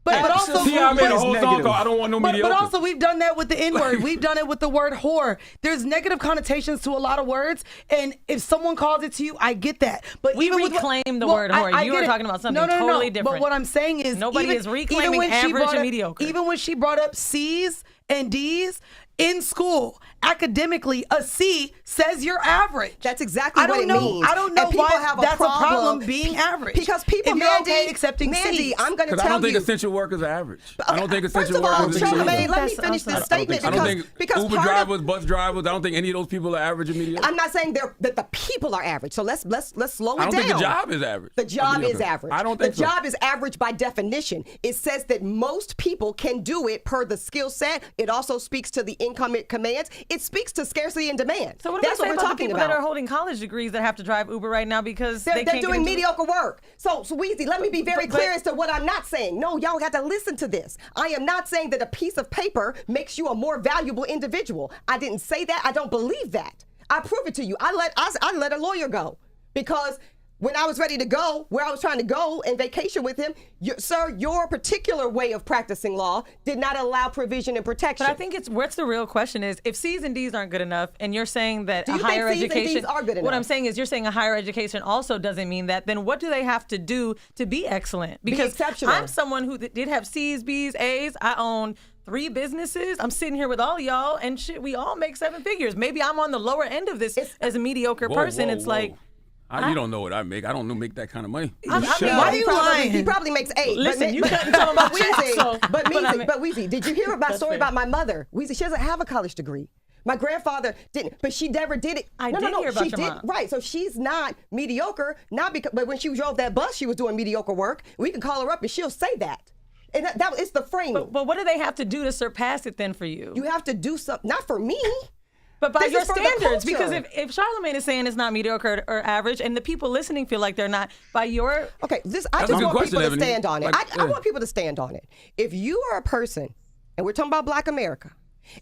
But also, see, I made a whole song called I Don't Want No Mediocre. But also, we've done that with the N-word. We've done it with the word whore. There's negative connotations to a lot of words, and if someone calls it to you, I get that. But We even reclaim the word whore. You were talking about something totally different. But what I'm saying is, nobody is reclaiming average and mediocre. Even when she brought up C's and D's in school, academically, a C says you're average. That's exactly what it means. I don't know people why have that's a problem being average. Because people, if you're okay accepting C's. I'm going to tell you. Because I don't think essential workers are average. Okay, I don't think essential first of all, workers are Charlamagne, average. let me finish this statement. I don't think because Uber drivers, bus drivers, I don't think any of those people are average or mediocre. I'm not saying that the people are average. So let's slow it down. I don't think the job is average. The job is average. I don't think the job is average by definition. It says that most people can do it per the skill set. It also speaks to the income it commands. It speaks to scarcity and demand. So what That's about what we're the talking people about. that are holding college degrees that have to drive Uber right now because they're can't doing get into mediocre work. So Weezy, let me be very clear as to what I'm not saying. No, y'all got to listen to this. I am not saying that a piece of paper makes you a more valuable individual. I didn't say that. I don't believe that. I prove it to you. I let a lawyer go because when I was ready to go, where I was trying to go and vacation with him, sir, your particular way of practicing law did not allow provision and protection. But I think what's the real question is, if C's and D's aren't good enough, and you're saying that Do a you higher think C's and education, D's are good enough? what I'm saying is, you're saying a higher education also doesn't mean that. Then what do they have to do to be excellent? Because exceptional. I'm someone who did have C's, B's, A's. I own 3 businesses. I'm sitting here with all y'all, and shit, we all make 7 figures. Maybe I'm on the lower end of this as a mediocre person. It's like. You don't know what I make. I don't make that kind of money. I mean, why are you lying? He probably makes 8. Listen, you couldn't tell him about Weezy. But Weezy, did you hear my story about my mother? Weezy, she doesn't have a college degree. My grandfather didn't, but she never did it. I did hear about your mom. Right, so she's not mediocre, but when she drove that bus, she was doing mediocre work. We can call her up and she'll say that. And that it's the framing. But what do they have to do to surpass it then for you? You have to do something, not for me. But by This your is for the standards, culture. because if Charlamagne is saying it's not mediocre or average, and the people listening feel like they're not, by your I That's just a good want question, people to Eboni. stand on it. Like, I want people to stand on it. If you are a person, and we're talking about Black America,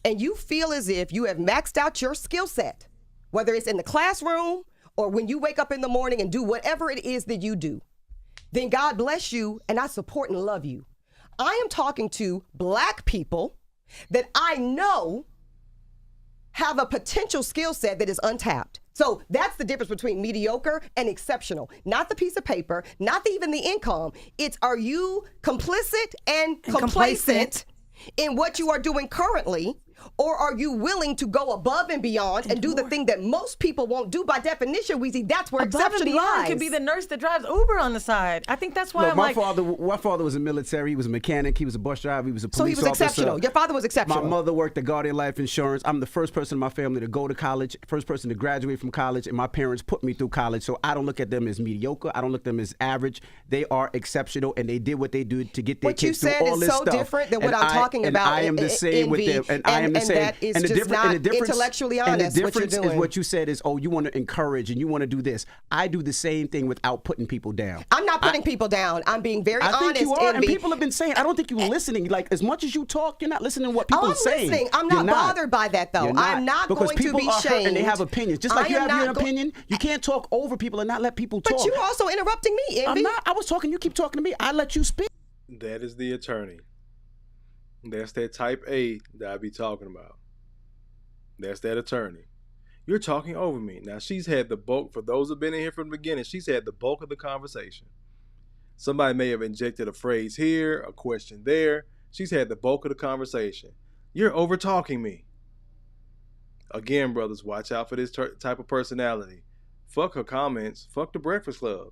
and you feel as if you have maxed out your skill set, whether it's in the classroom or when you wake up in the morning and do whatever it is that you do, then God bless you, and I support and love you. I am talking to Black people that I know have a potential skill set that is untapped. So that's the difference between mediocre and exceptional. Not the piece of paper, not even the income. It's, are you complicit and complacent in what you are doing currently, Or are you willing to go above and beyond and do the thing that most people won't do? By definition, Weezy, that's where Above and exception beyond lies. could be the nurse that drives Uber on the side. I think that's why Look, I'm my like. father was a military. He was a mechanic. He was a bus driver. He was a police officer. So he was exceptional. Your father was exceptional. My mother worked at Guardian Life Insurance. I'm the first person in my family to go to college, first person to graduate from college, and my parents put me through college. So I don't look at them as mediocre. I don't look at them as average. They are exceptional, and they did what they did to get their kids through all this stuff. What you said is so different than what I'm talking about. And I am the same with them. And I am the same. That is just not intellectually honest. And the difference what you're doing. is what you said is, oh, you want to encourage and you want to do this. I do the same thing without putting people down. I'm not putting people down. I'm being very honest. I think you are, and Envy. people have been saying, I don't think you're listening. Like, as much as you talk, you're not listening to what people are saying. Listening. I'm not bothered by that, though. I'm not because going to be people are hurt shamed. and they have opinions. Just like you have your opinion, you can't talk over people and not let people talk. But you're also interrupting me, Envy. I'm not. I was talking. You keep talking to me. I let you speak. That is the attorney. That's that type A that I be talking about. That's that attorney. You're talking over me. Now, she's had the bulk, for those who have been in here from the beginning, she's had the bulk of the conversation. Somebody may have injected a phrase here, a question there. She's had the bulk of the conversation. You're over-talking me. Again, brothers, watch out for this type of personality. Fuck her comments. Fuck the Breakfast Club.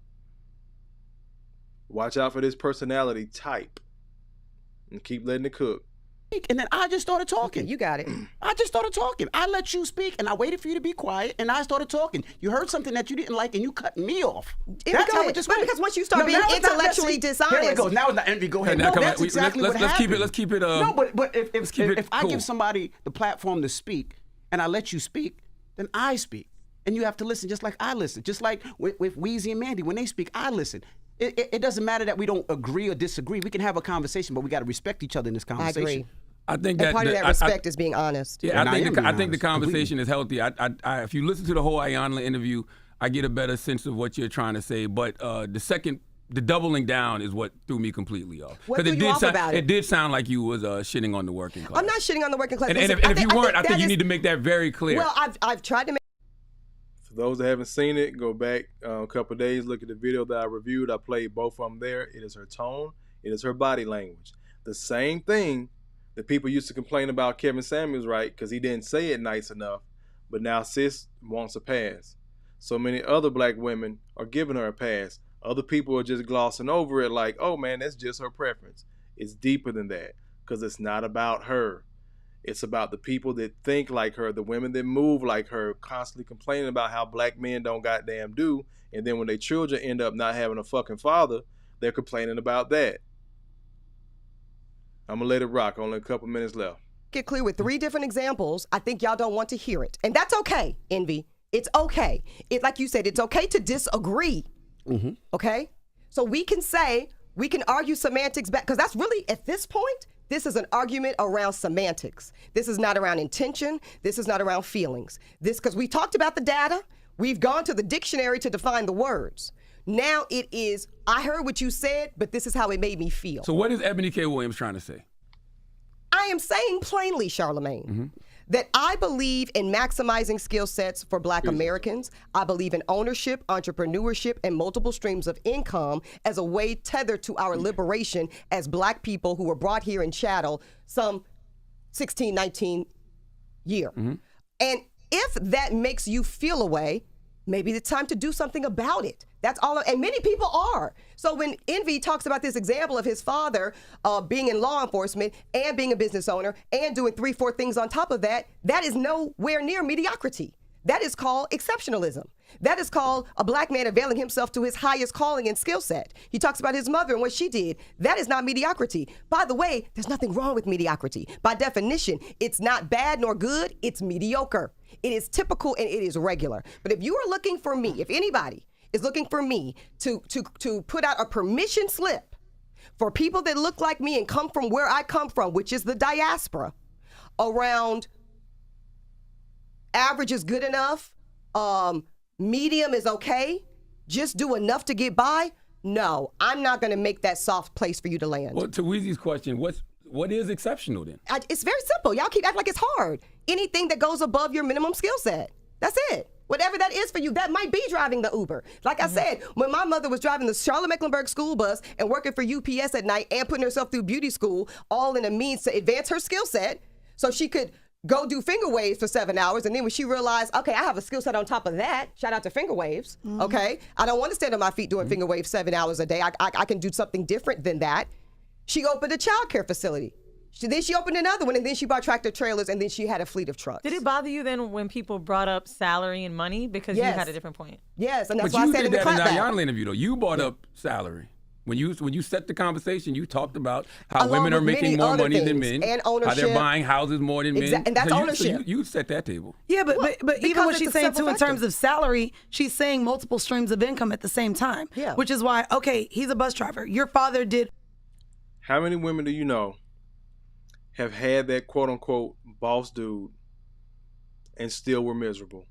Watch out for this personality type. And keep letting it cook. And then I just started talking. Okay, you got it. I just started talking. I let you speak, and I waited for you to be quiet, and I started talking. You heard something that you didn't like, and you cut me off. That's how it just went. Because once you start being intellectually dishonest. Here it goes. Now it's not Envy. Go ahead. No, that's exactly what happened. Let's keep it. No, but if I cool. give somebody the platform to speak, and I let you speak, then I speak. And you have to listen just like I listen. Just like with Weezy and Mandy, when they speak, I listen. It doesn't matter that we don't agree or disagree. We can have a conversation, but we got to respect each other in this conversation. I agree. I think and part of that respect is being honest. Yeah, I think the conversation is healthy. If you listen to the whole Ayanla interview, I get a better sense of what you're trying to say. But the doubling down is what threw me completely off. What threw you off about it? It did sound like you was shitting on the working class. I'm not shitting on the working class. And if you weren't, I think you need to make that very clear. Well, I've tried to make. For those that haven't seen it, go back a couple of days, look at the video that I reviewed. I played both of them there. It is her tone. It is her body language. The same thing that people used to complain about Kevin Samuels, right? Because he didn't say it nice enough. But now sis wants a pass. So many other black women are giving her a pass. Other people are just glossing over it like, oh man, that's just her preference. It's deeper than that because it's not about her. It's about the people that think like her, the women that move like her, constantly complaining about how black men don't goddamn do. And then when their children end up not having a fucking father, they're complaining about that. I'm going to let it rock. Only a couple minutes left. Get clear with 3 different examples. I think y'all don't want to hear it. And that's okay, Envy. It's okay. Like you said, it's okay to disagree. Mm-hmm. Okay? So we can argue semantics back, because that's really, at this point, this is an argument around semantics. This is not around intention. This is not around feelings. Because we talked about the data. We've gone to the dictionary to define the words. Now it is, I heard what you said, but this is how it made me feel. So what is Eboni K. Williams trying to say? I am saying plainly, Charlamagne, that I believe in maximizing skill sets for Black Americans. I believe in ownership, entrepreneurship, and multiple streams of income as a way tethered to our liberation as Black people who were brought here in chattel some 16, 19 year. And if that makes you feel a way, maybe it's time to do something about it. That's all, and many people are. So when Envy talks about this example of his father being in law enforcement and being a business owner and doing 3-4 things on top of that, that is nowhere near mediocrity. That is called exceptionalism. That is called a Black man availing himself to his highest calling and skill set. He talks about his mother and what she did. That is not mediocrity. By the way, there's nothing wrong with mediocrity. By definition, it's not bad nor good, it's mediocre. It is typical and it is regular. But if you are looking for me, if anybody is looking for me to put out a permission slip for people that look like me and come from where I come from, which is the diaspora, around average is good enough, medium is okay, just do enough to get by, no, I'm not going to make that soft place for you to land. Well, to Weezy's question, what is exceptional then? It's very simple. Y'all keep acting like it's hard. Anything that goes above your minimum skill set. That's it. Whatever that is for you, that might be driving the Uber. Like I said, when my mother was driving the Charlotte-Mecklenburg school bus and working for UPS at night and putting herself through beauty school, all in a means to advance her skill set so she could go do finger waves for 7 hours, and then when she realized, okay, I have a skill set on top of that, shout out to finger waves, okay? I don't want to stand on my feet doing finger waves 7 hours a day. I can do something different than that. She opened a child care facility. Then she opened another one, and then she bought tractor trailers, and then she had a fleet of trucks. Did it bother you then when people brought up salary and money because you had a different point? Yes, and that's but why you I said did in the that in the clapback. Ayanla interview, though. You brought up salary. When you set the conversation, you talked about how Along women are with making many more other money than things, men, and how ownership. they're buying houses more than men. And that's So ownership. you set that table. Yeah, but even because what it's she's a saying too in several terms of salary, she's saying multiple streams of income at the same time. Yeah. Which is why, okay, he's a bus driver. Your father did. How many women do you know have had that quote unquote boss dude and still were miserable?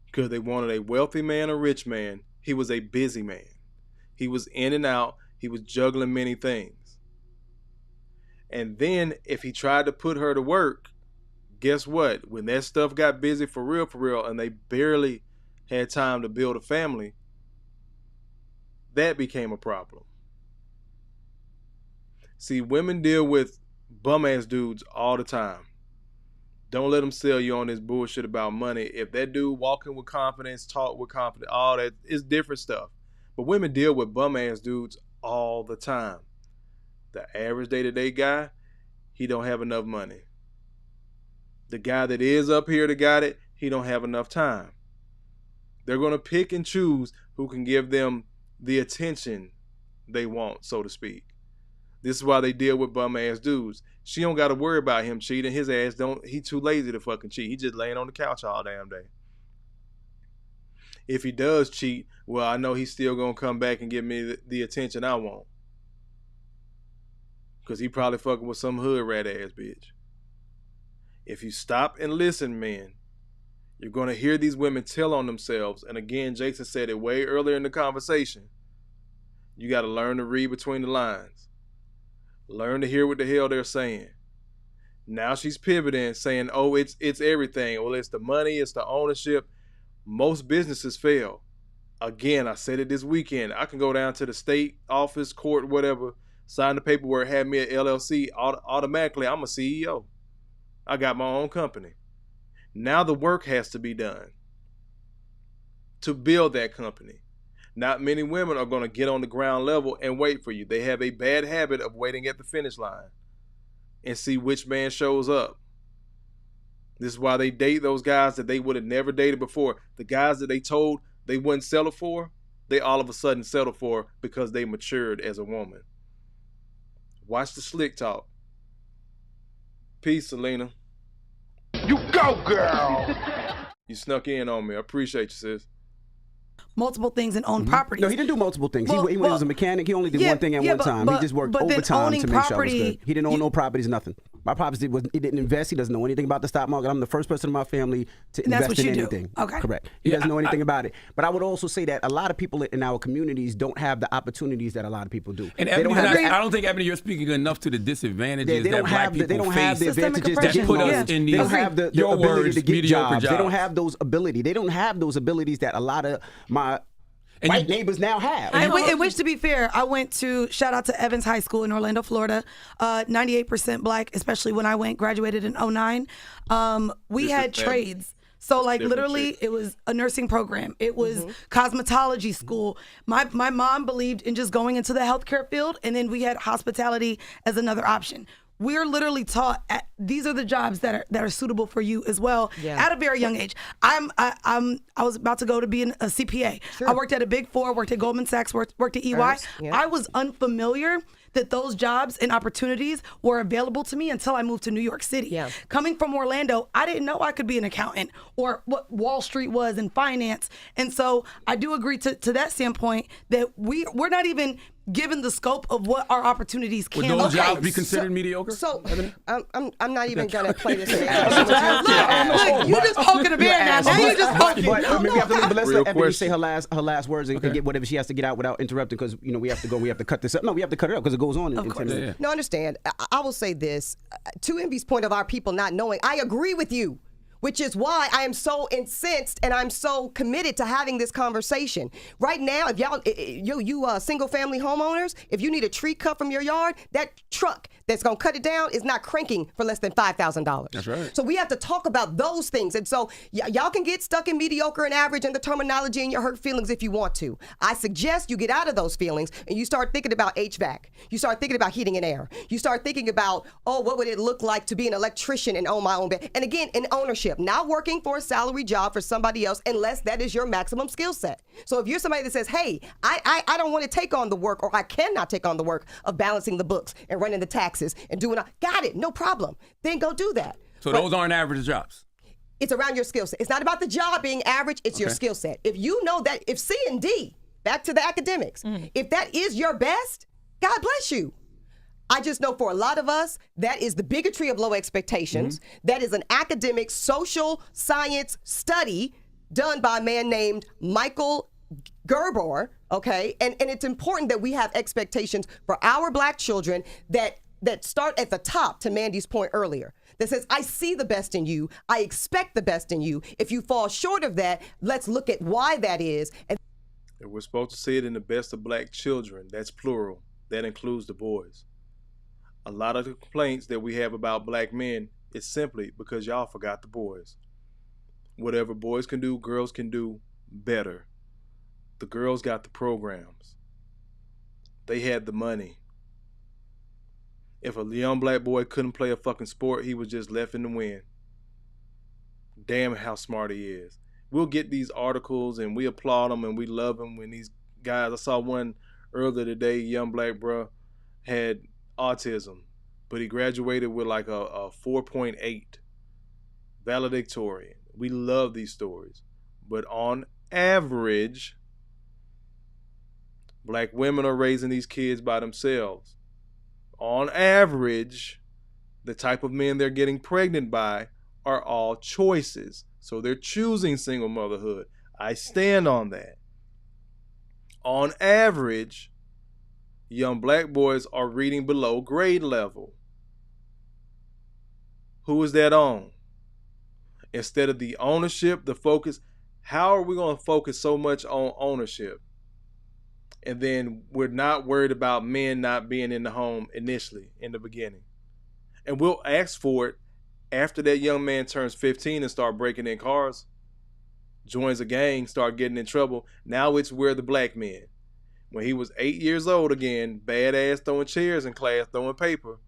Because they wanted a wealthy man, a rich man. He was a busy man. He was in and out. He was juggling many things. And then if he tried to put her to work, guess what? When that stuff got busy for real, and they barely had time to build a family, that became a problem. See, women deal with bum-ass dudes all the time. Don't let them sell you on this bullshit about money. If that dude walking with confidence, talk with confidence, all that is different stuff. But women deal with bum-ass dudes all the time. The average day-to-day guy, he don't have enough money. The guy that is up here that got it, he don't have enough time. They're going to pick and choose who can give them the attention they want, so to speak. This is why they deal with bum-ass dudes. She don't got to worry about him cheating. His ass he too lazy to fucking cheat. He just laying on the couch all damn day. If he does cheat, well, I know he's still going to come back and give me the attention I want. Because he probably fucking with some hood rat ass bitch. If you stop and listen, men, you're going to hear these women tell on themselves. And again, Jason said it way earlier in the conversation. You got to learn to read between the lines. Learn to hear what the hell they're saying. Now she's pivoting, saying, oh, it's everything. Well, it's the money, it's the ownership. Most businesses fail. Again, I said it this weekend. I can go down to the state office, court, whatever, sign the paperwork, have me an LLC. Automatically, I'm a CEO. I got my own company. Now the work has to be done to build that company. Not many women are going to get on the ground level and wait for you. They have a bad habit of waiting at the finish line and see which man shows up. This is why they date those guys that they would have never dated before. The guys that they told they wouldn't settle for, they all of a sudden settle for because they matured as a woman. Watch the slick talk. Peace, Selena. You go, girl. You snuck in on me. I appreciate you, sis. Multiple things and own properties. No, he didn't do multiple things. Well, he was a mechanic. He only did one thing at one time. He just worked but then overtime owning to make sure it was property, good. He didn't own no properties, nothing. My property he didn't invest. He doesn't know anything about the stock market. I'm the first person in my family to And that's invest what in you anything. do. Okay. Correct. He doesn't know anything about it. But I would also say that a lot of people in our communities don't have the opportunities that a lot of people do. And they don't have I don't think, Ebony, you're speaking enough to the disadvantages they that don't black have people they don't have the face. advantages that to put get us jobs. in They these, don't have the your ability words, to get mediocre jobs. They don't have those ability. They don't have those abilities that a lot of my white neighbors now have. In which, to be fair, I went to, shout out to Evans High School in Orlando, Florida, 98% black, especially when I graduated in 2009. We had trades. So like literally it was a nursing program. It was cosmetology school. My mom believed in just going into the healthcare field, and then we had hospitality as another option. We're literally taught these are the jobs that are suitable for you as well at a very young age. I was about to go to be a CPA. Sure. I worked at a Big Four, worked at Goldman Sachs, worked at EY. I was unfamiliar that those jobs and opportunities were available to me until I moved to New York City. Yeah. Coming from Orlando, I didn't know I could be an accountant or what Wall Street was in finance. And so I do agree to that standpoint that we're not even given the scope of what our opportunities can Would those jobs be considered mediocre? So I'm not even gonna play this game. Look, you just poking a bear now. Now you just poking. But let's let Ebony say her last words and get whatever she has to get out without interrupting, because we have to go. We have to cut this up. No, we have to cut it up because it goes on in 10 minutes. No, understand. I will say this to Envy's point of our people not knowing. I agree with you. which is why I am so incensed and I'm so committed to having this conversation. Right now, if y'all, you single family homeowners, if you need a tree cut from your yard, that truck that's gonna cut it down is not cranking for less than $5,000. That's right. So we have to talk about those things. And so y'all can get stuck in mediocre and average and the terminology and your hurt feelings if you want to. I suggest you get out of those feelings and you start thinking about HVAC. You start thinking about heating and air. You start thinking about, oh, what would it look like to be an electrician and own my own bed? And again, in ownership, not working for a salary job for somebody else unless that is your maximum skill set. So if you're somebody that says, hey, I don't want to take on the work, or I cannot take on the work of balancing the books and running the taxes and doing, got it, no problem. Then go do that. So those aren't average jobs. It's around your skill set. It's not about the job being average, it's your skill set. If you know that, if C and D, back to the academics, if that is your best, God bless you. I just know for a lot of us, that is the bigotry of low expectations. That is an academic social science study done by a man named Michael Gerber, okay? And it's important that we have expectations for our black children that start at the top, to Mandy's point earlier, that says, I see the best in you. I expect the best in you. If you fall short of that, let's look at why that is. And we're supposed to see it in the best of black children. That's plural. That includes the boys. A lot of the complaints that we have about black men is simply because y'all forgot the boys. Whatever boys can do, girls can do better. The girls got the programs. They had the money. If a young black boy couldn't play a fucking sport, he was just left in the wind. Damn how smart he is. We'll get these articles and we applaud them and we love them when these guys, I saw one earlier today, young black bruh had autism, but he graduated with like a 4.8 valedictorian. We love these stories. But on average, black women are raising these kids by themselves. On average, the type of men they're getting pregnant by are all choices. So they're choosing single motherhood. I stand on that. On average, young black boys are reading below grade level. Who is that on? Instead of the ownership, the focus, how are we going to focus so much on ownership? And then we're not worried about men not being in the home initially, in the beginning. And we'll ask for it after that young man turns 15 and start breaking in cars, joins a gang, start getting in trouble. Now it's where the black men. When he was 8 years old again, badass throwing chairs in class, throwing paper,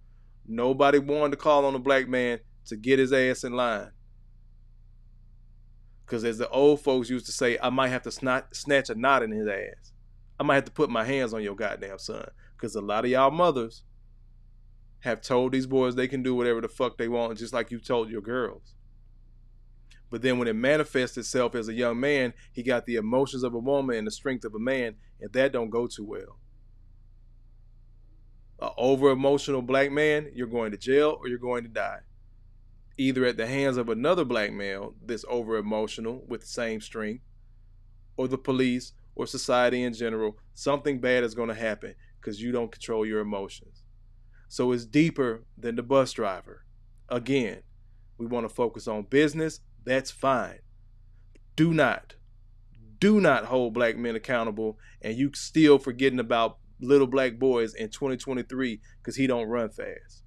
nobody wanted to call on a black man to get his ass in line. Because as the old folks used to say, I might have to snatch a knot in his ass. I might have to put my hands on your goddamn son. Because a lot of y'all mothers have told these boys they can do whatever the fuck they want, just like you told your girls. But then when it manifests itself as a young man, he got the emotions of a woman and the strength of a man, and that don't go too well. An over-emotional black man, you're going to jail or you're going to die. Either at the hands of another black male that's over-emotional with the same strength, or the police, or society in general. Something bad is going to happen because you don't control your emotions. So it's deeper than the bus driver. Again, we want to focus on business. That's fine. Do not hold black men accountable, and you still forgetting about little black boys in 2023 because he don't run fast.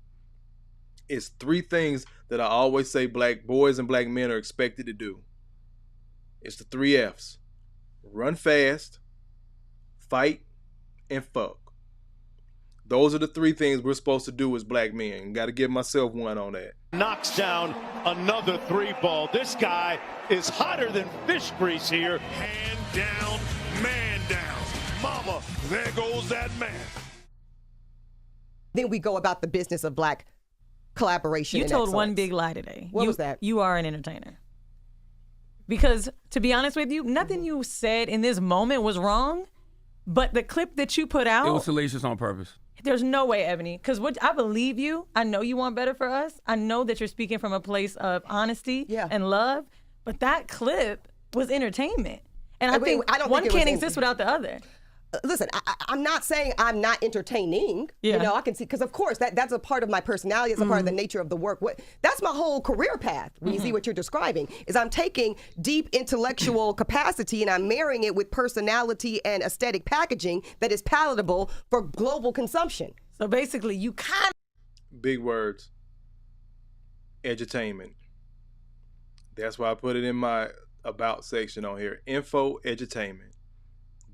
It's three things that I always say black boys and black men are expected to do. It's the 3 F's. Run fast, fight, and fuck. Those are the 3 things we're supposed to do as black men. Got to give myself one on that. Knocks down another 3 ball. This guy is hotter than fish grease here. Hand down, man down. Mama, there goes that man. Then we go about the business of black collaboration. You and told excellence. one big lie today. What was that? You are an entertainer. Because to be honest with you, nothing you said in this moment was wrong, but the clip that you put out, It was salacious on purpose. There's no way, Ebony, because I believe you. I know you want better for us. I know that you're speaking from a place of honesty and love, but that clip was entertainment. And I think one can't exist without the other. listen, I'm not saying I'm not entertaining. Yeah. You know, I can see, because of course that's a part of my personality. It's a part of the nature of the work. That's my whole career path. When you see what you're describing, is I'm taking deep intellectual capacity and I'm marrying it with personality and aesthetic packaging that is palatable for global consumption. So basically, you kind Big words. Edutainment. That's why I put it in my about section on here. Info-edu-tainment.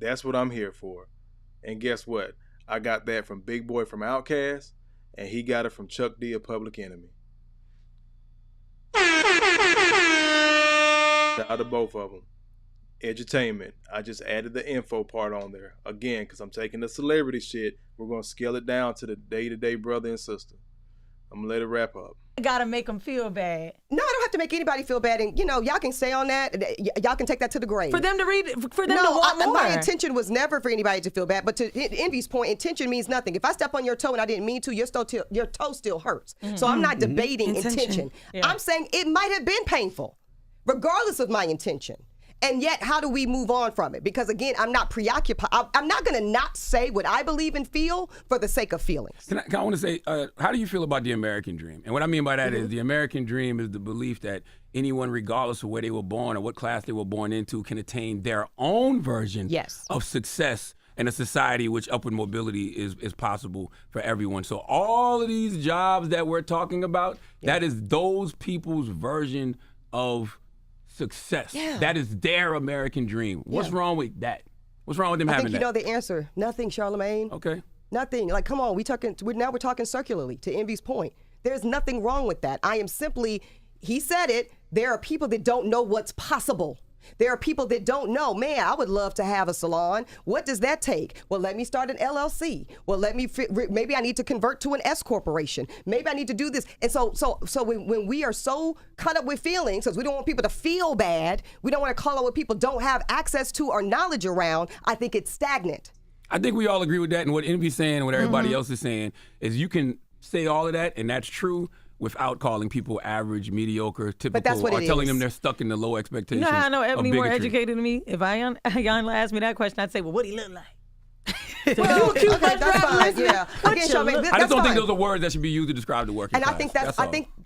That's what I'm here for. And guess what? I got that from Big Boy from Outkast, and he got it from Chuck D of Public Enemy. Shout out to both of them. Edutainment. I just added the info part on there. Again, because I'm taking the celebrity shit. We're going to scale it down to the day-to-day brother and sister. I'm going to let it wrap up. gotta make them feel bad. No, I don't have to make anybody feel bad. And, you know, y'all can stay on that. Y'all can take that to the grave. For them to read, for them to want more. My intention was never for anybody to feel bad. But to Envy's point, intention means nothing. If I step on your toe and I didn't mean to, your toe still hurts. Mm-hmm. So I'm not debating intention. Yeah. I'm saying it might have been painful, regardless of my intention. And yet, how do we move on from it? Because again, I'm not preoccupied. I'm not going to not say what I believe and feel for the sake of feelings. I want to say, how do you feel about the American dream? And what I mean by that is the American dream is the belief that anyone, regardless of where they were born or what class they were born into, can attain their own version of success in a society which upward mobility is possible for everyone. So all of these jobs that we're talking about, that is those people's version of success. Yeah. That is their American dream. What's wrong with that? What's wrong with them having that? I think you know the answer. Nothing, Charlamagne. Okay. Nothing. Like, come on, we're talking circularly, to Envy's point. There's nothing wrong with that. I am simply, he said it, there are people that don't know what's possible. There are people that don't know, man, I would love to have a salon. What does that take? Well, let me start an LLC. Well, maybe I need to convert to an S corporation. Maybe I need to do this. And so when we are so caught up with feelings, because we don't want people to feel bad, we don't want to call out what people don't have access to or knowledge around, I think it's stagnant. I think we all agree with that. And what Envy's saying and what everybody else is saying is you can say all of that, and that's true, without calling people average, mediocre, typical, or telling them they're stuck in the low expectations. You know how I know Ebony more educated than me? If Ayanla asked me that question, I'd say, well, what do he look like? Well, okay, that's fine. Yeah. Again, I just don't think those are words that should be used to describe the working class.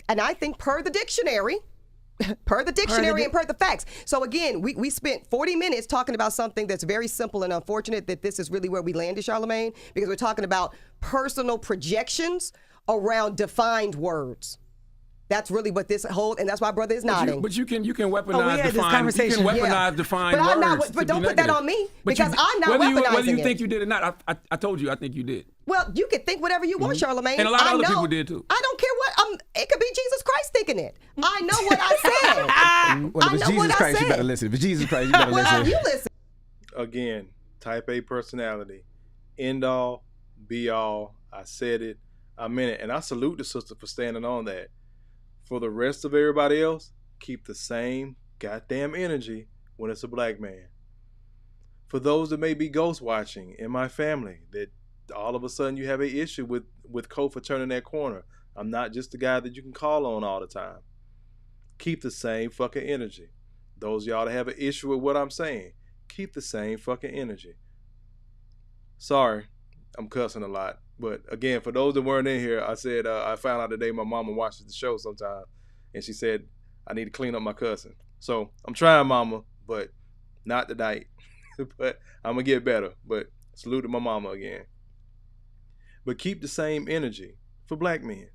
And I think per the dictionary, and per the facts. So again, we spent 40 minutes talking about something that's very simple and unfortunate that this is really where we landed, Charlamagne, because we're talking about personal projections around defined words. That's really what this whole, and that's why brother is nodding. But you can weaponize defined words. But don't put that on me, because I'm not weaponizing it. Whether you think you did or not, I told you I think you did. Well, you can think whatever you want, Charlamagne. And a lot of other people did too. I don't care what. It could be Jesus Christ thinking it. I know what I said. Well, if it's Jesus Christ, you better listen. If it's Jesus Christ, you better listen. You listen. Again, type A personality. End all, be all. I said it. I meant it. And I salute the sister for standing on that. For the rest of everybody else, keep the same goddamn energy when it's a black man. For those that may be ghost watching in my family, that all of a sudden you have an issue with Kofa turning that corner. I'm not just the guy that you can call on all the time. Keep the same fucking energy. Those of y'all that have an issue with what I'm saying, keep the same fucking energy. Sorry, I'm cussing a lot. But again, for those that weren't in here, I said I found out today my mama watches the show sometime, and she said I need to clean up my cussing. So I'm trying, mama, but not tonight. But I'm gonna get better. But salute to my mama again. But keep the same energy for black men.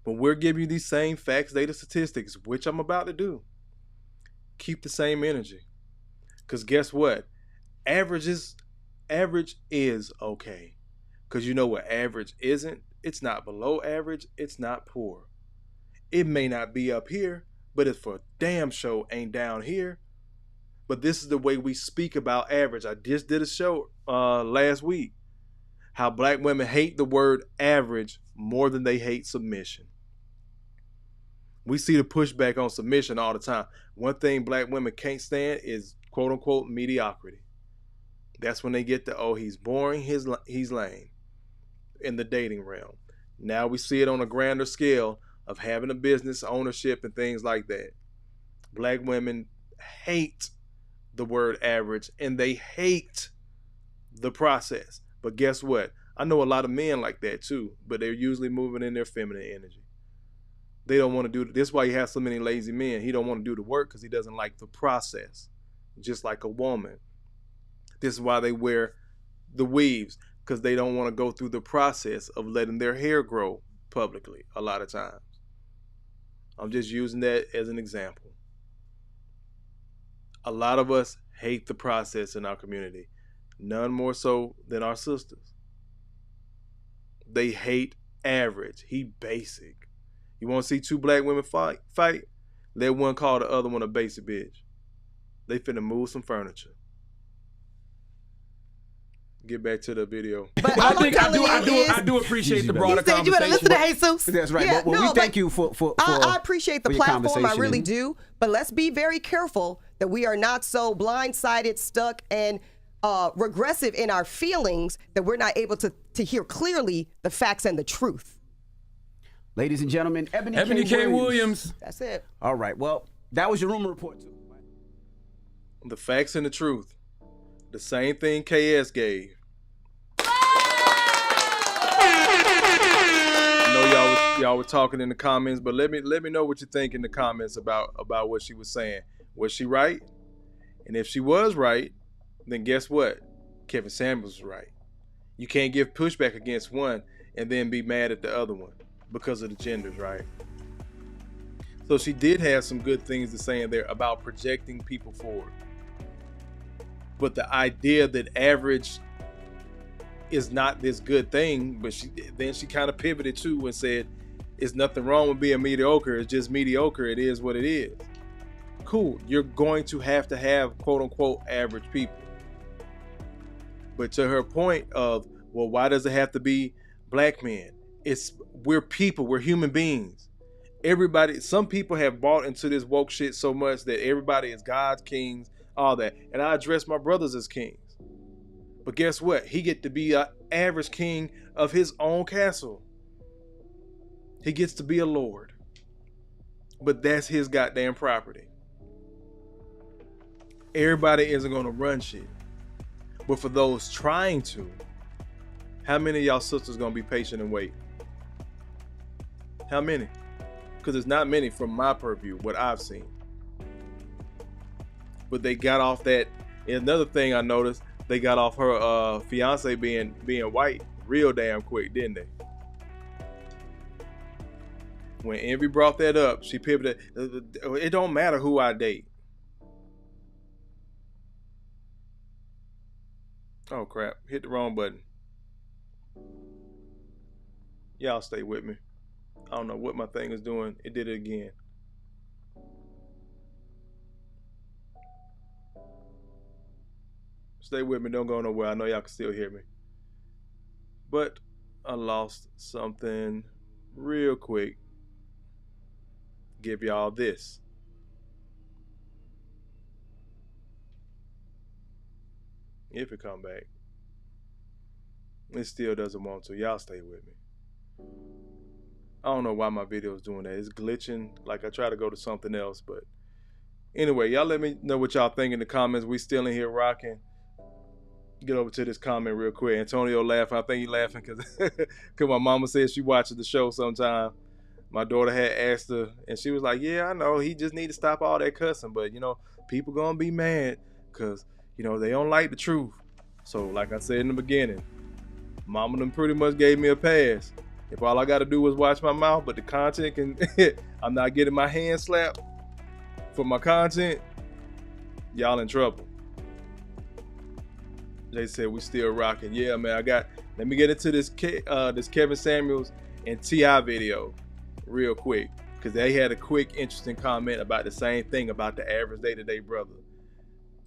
When we're giving you these same facts, data, statistics, which I'm about to do, keep the same energy. Because guess what? Average is okay. Because you know what average isn't? It's not below average. It's not poor. It may not be up here, but it's for damn show ain't down here. But this is the way we speak about average. I just did a show last week. How black women hate the word average more than they hate submission. We see the pushback on submission all the time. One thing black women can't stand is quote unquote mediocrity. That's when they get the, oh, he's boring, he's lame in the dating realm. Now we see it on a grander scale of having a business, ownership, and things like that. Black women hate the word average, and they hate the process. But guess what? I know a lot of men like that too, but they're usually moving in their feminine energy. They don't want to do this. Is why you have so many lazy men. He don't want to do the work because he doesn't like the process, just like a woman. This is why they wear the weaves, because they don't want to go through the process of letting their hair grow publicly a lot of times. I'm just using that as an example. A lot of us hate the process in our community, none more so than our sisters. They hate average. He basic. You want to see two black women fight? Let one call the other one a basic bitch. They finna move some furniture. Get back to the video. But I think I do appreciate the broader He said you better listen to Jesus. That's right. Yeah, but no, we thank you for I appreciate the for your platform. I conversation. really do. But let's be very careful that we are not so blindsided, stuck, and regressive in our feelings that we're not able to hear clearly the facts and the truth. Ladies and gentlemen, Eboni K. Williams. That's it. All right. Well, that was your rumor report too. The facts and the truth. The same thing KS gave. I know y'all were talking in the comments, but let me know what you think in the comments about what she was saying. Was she right? And if she was right, then guess what? Kevin Samuels was right. You can't give pushback against one and then be mad at the other one because of the genders, right? So she did have some good things to say in there about projecting people forward. But the idea that average is not this good thing, but she kind of pivoted too and said, it's nothing wrong with being mediocre. It's just mediocre. It is what it is. Cool. You're going to have quote unquote average people. But to her point of, well, why does it have to be black men? We're people. We're human beings. Some people have bought into this woke shit so much that everybody is God's kings, all that. And I address my brothers as kings. But guess what? He get to be an average king of his own castle. He gets to be a lord. But that's his goddamn property. Everybody isn't going to run shit. But for those trying to, how many of y'all sisters going to be patient and wait? How many? Because there's not many from my purview, what I've seen. But they got off that. And another thing I noticed, they got off her fiance being white real damn quick, didn't they? When Envy brought that up, she pivoted. It don't matter who I date. Oh crap, hit the wrong button. Y'all stay with me. I don't know what my thing is doing. It did it again. Stay with me, don't go nowhere. I know y'all can still hear me. But I lost something real quick. Give y'all this. If it come back. It still doesn't want to. Y'all stay with me. I don't know why my video is doing that. It's glitching. Like I try to go to something else, but anyway, y'all let me know what y'all think in the comments. We still in here rocking. Get over to this comment real quick. Antonio laughing. I think he laughing because my mama said she watches the show sometime. My daughter had asked her, and she was like, yeah, I know. He just need to stop all that cussing. But, people going to be mad because, they don't like the truth. So, like I said in the beginning, mama done pretty much gave me a pass. If all I got to do is watch my mouth, but the content can, I'm not getting my hand slapped for my content, y'all in trouble. They said we still rocking. Yeah, man, let me get into this Kevin Samuels and T.I. video real quick, because they had a quick, interesting comment about the same thing about the average day-to-day brother.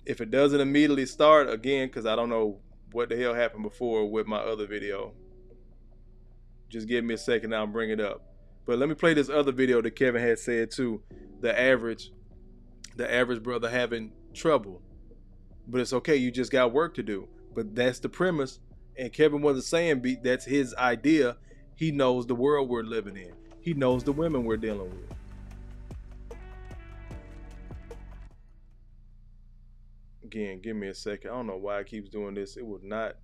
If it doesn't immediately start, again, because I don't know what the hell happened before with my other video, just give me a second, I'll bring it up. But let me play this other video that Kevin had said too, the average brother having trouble. But it's okay, you just got work to do. But that's the premise. And Kevin wasn't saying that's his idea. He knows the world we're living in. He knows the women we're dealing with. Again, give me a second. I don't know why it keeps doing this. It will not.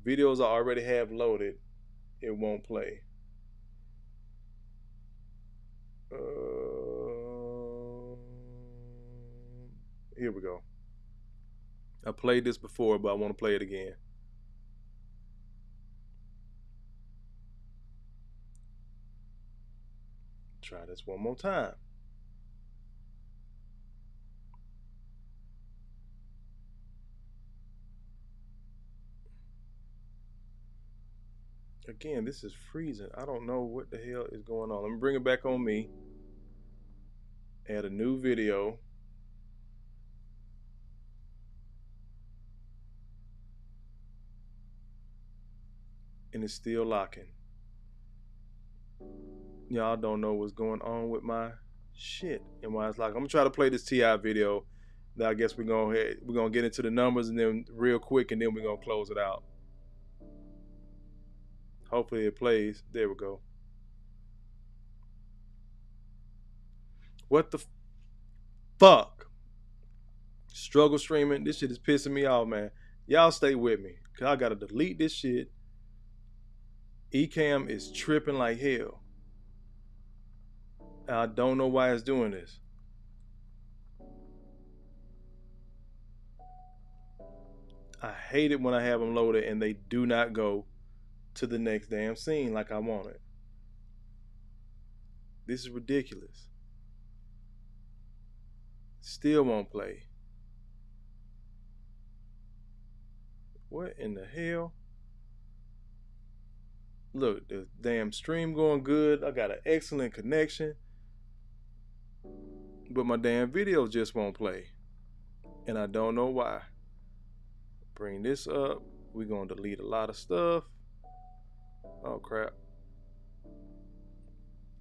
Videos I already have loaded, it won't play. Here we go. I played this before, but I want to play it again. Try this one more time. Again, this is freezing. I don't know what the hell is going on. Let me bring it back on me. Add a new video. And it's still locking. Y'all don't know what's going on with my shit and why it's like. I'm gonna try to play this T.I. video. Then I guess we're gonna get into the numbers and then real quick, and then we're gonna close it out. Hopefully it plays. There we go. What the fuck? Struggle streaming. This shit is pissing me off, man. Y'all stay with me, cause I gotta delete this shit. Ecamm is tripping like hell. I don't know why it's doing this. I hate it when I have them loaded and they do not go to the next damn scene like I want it. This is ridiculous. Still won't play. What in the hell? Look, the damn stream going good. I got an excellent connection. But my damn video just won't play. And I don't know why. Bring this up. We're going to delete a lot of stuff. Oh, crap.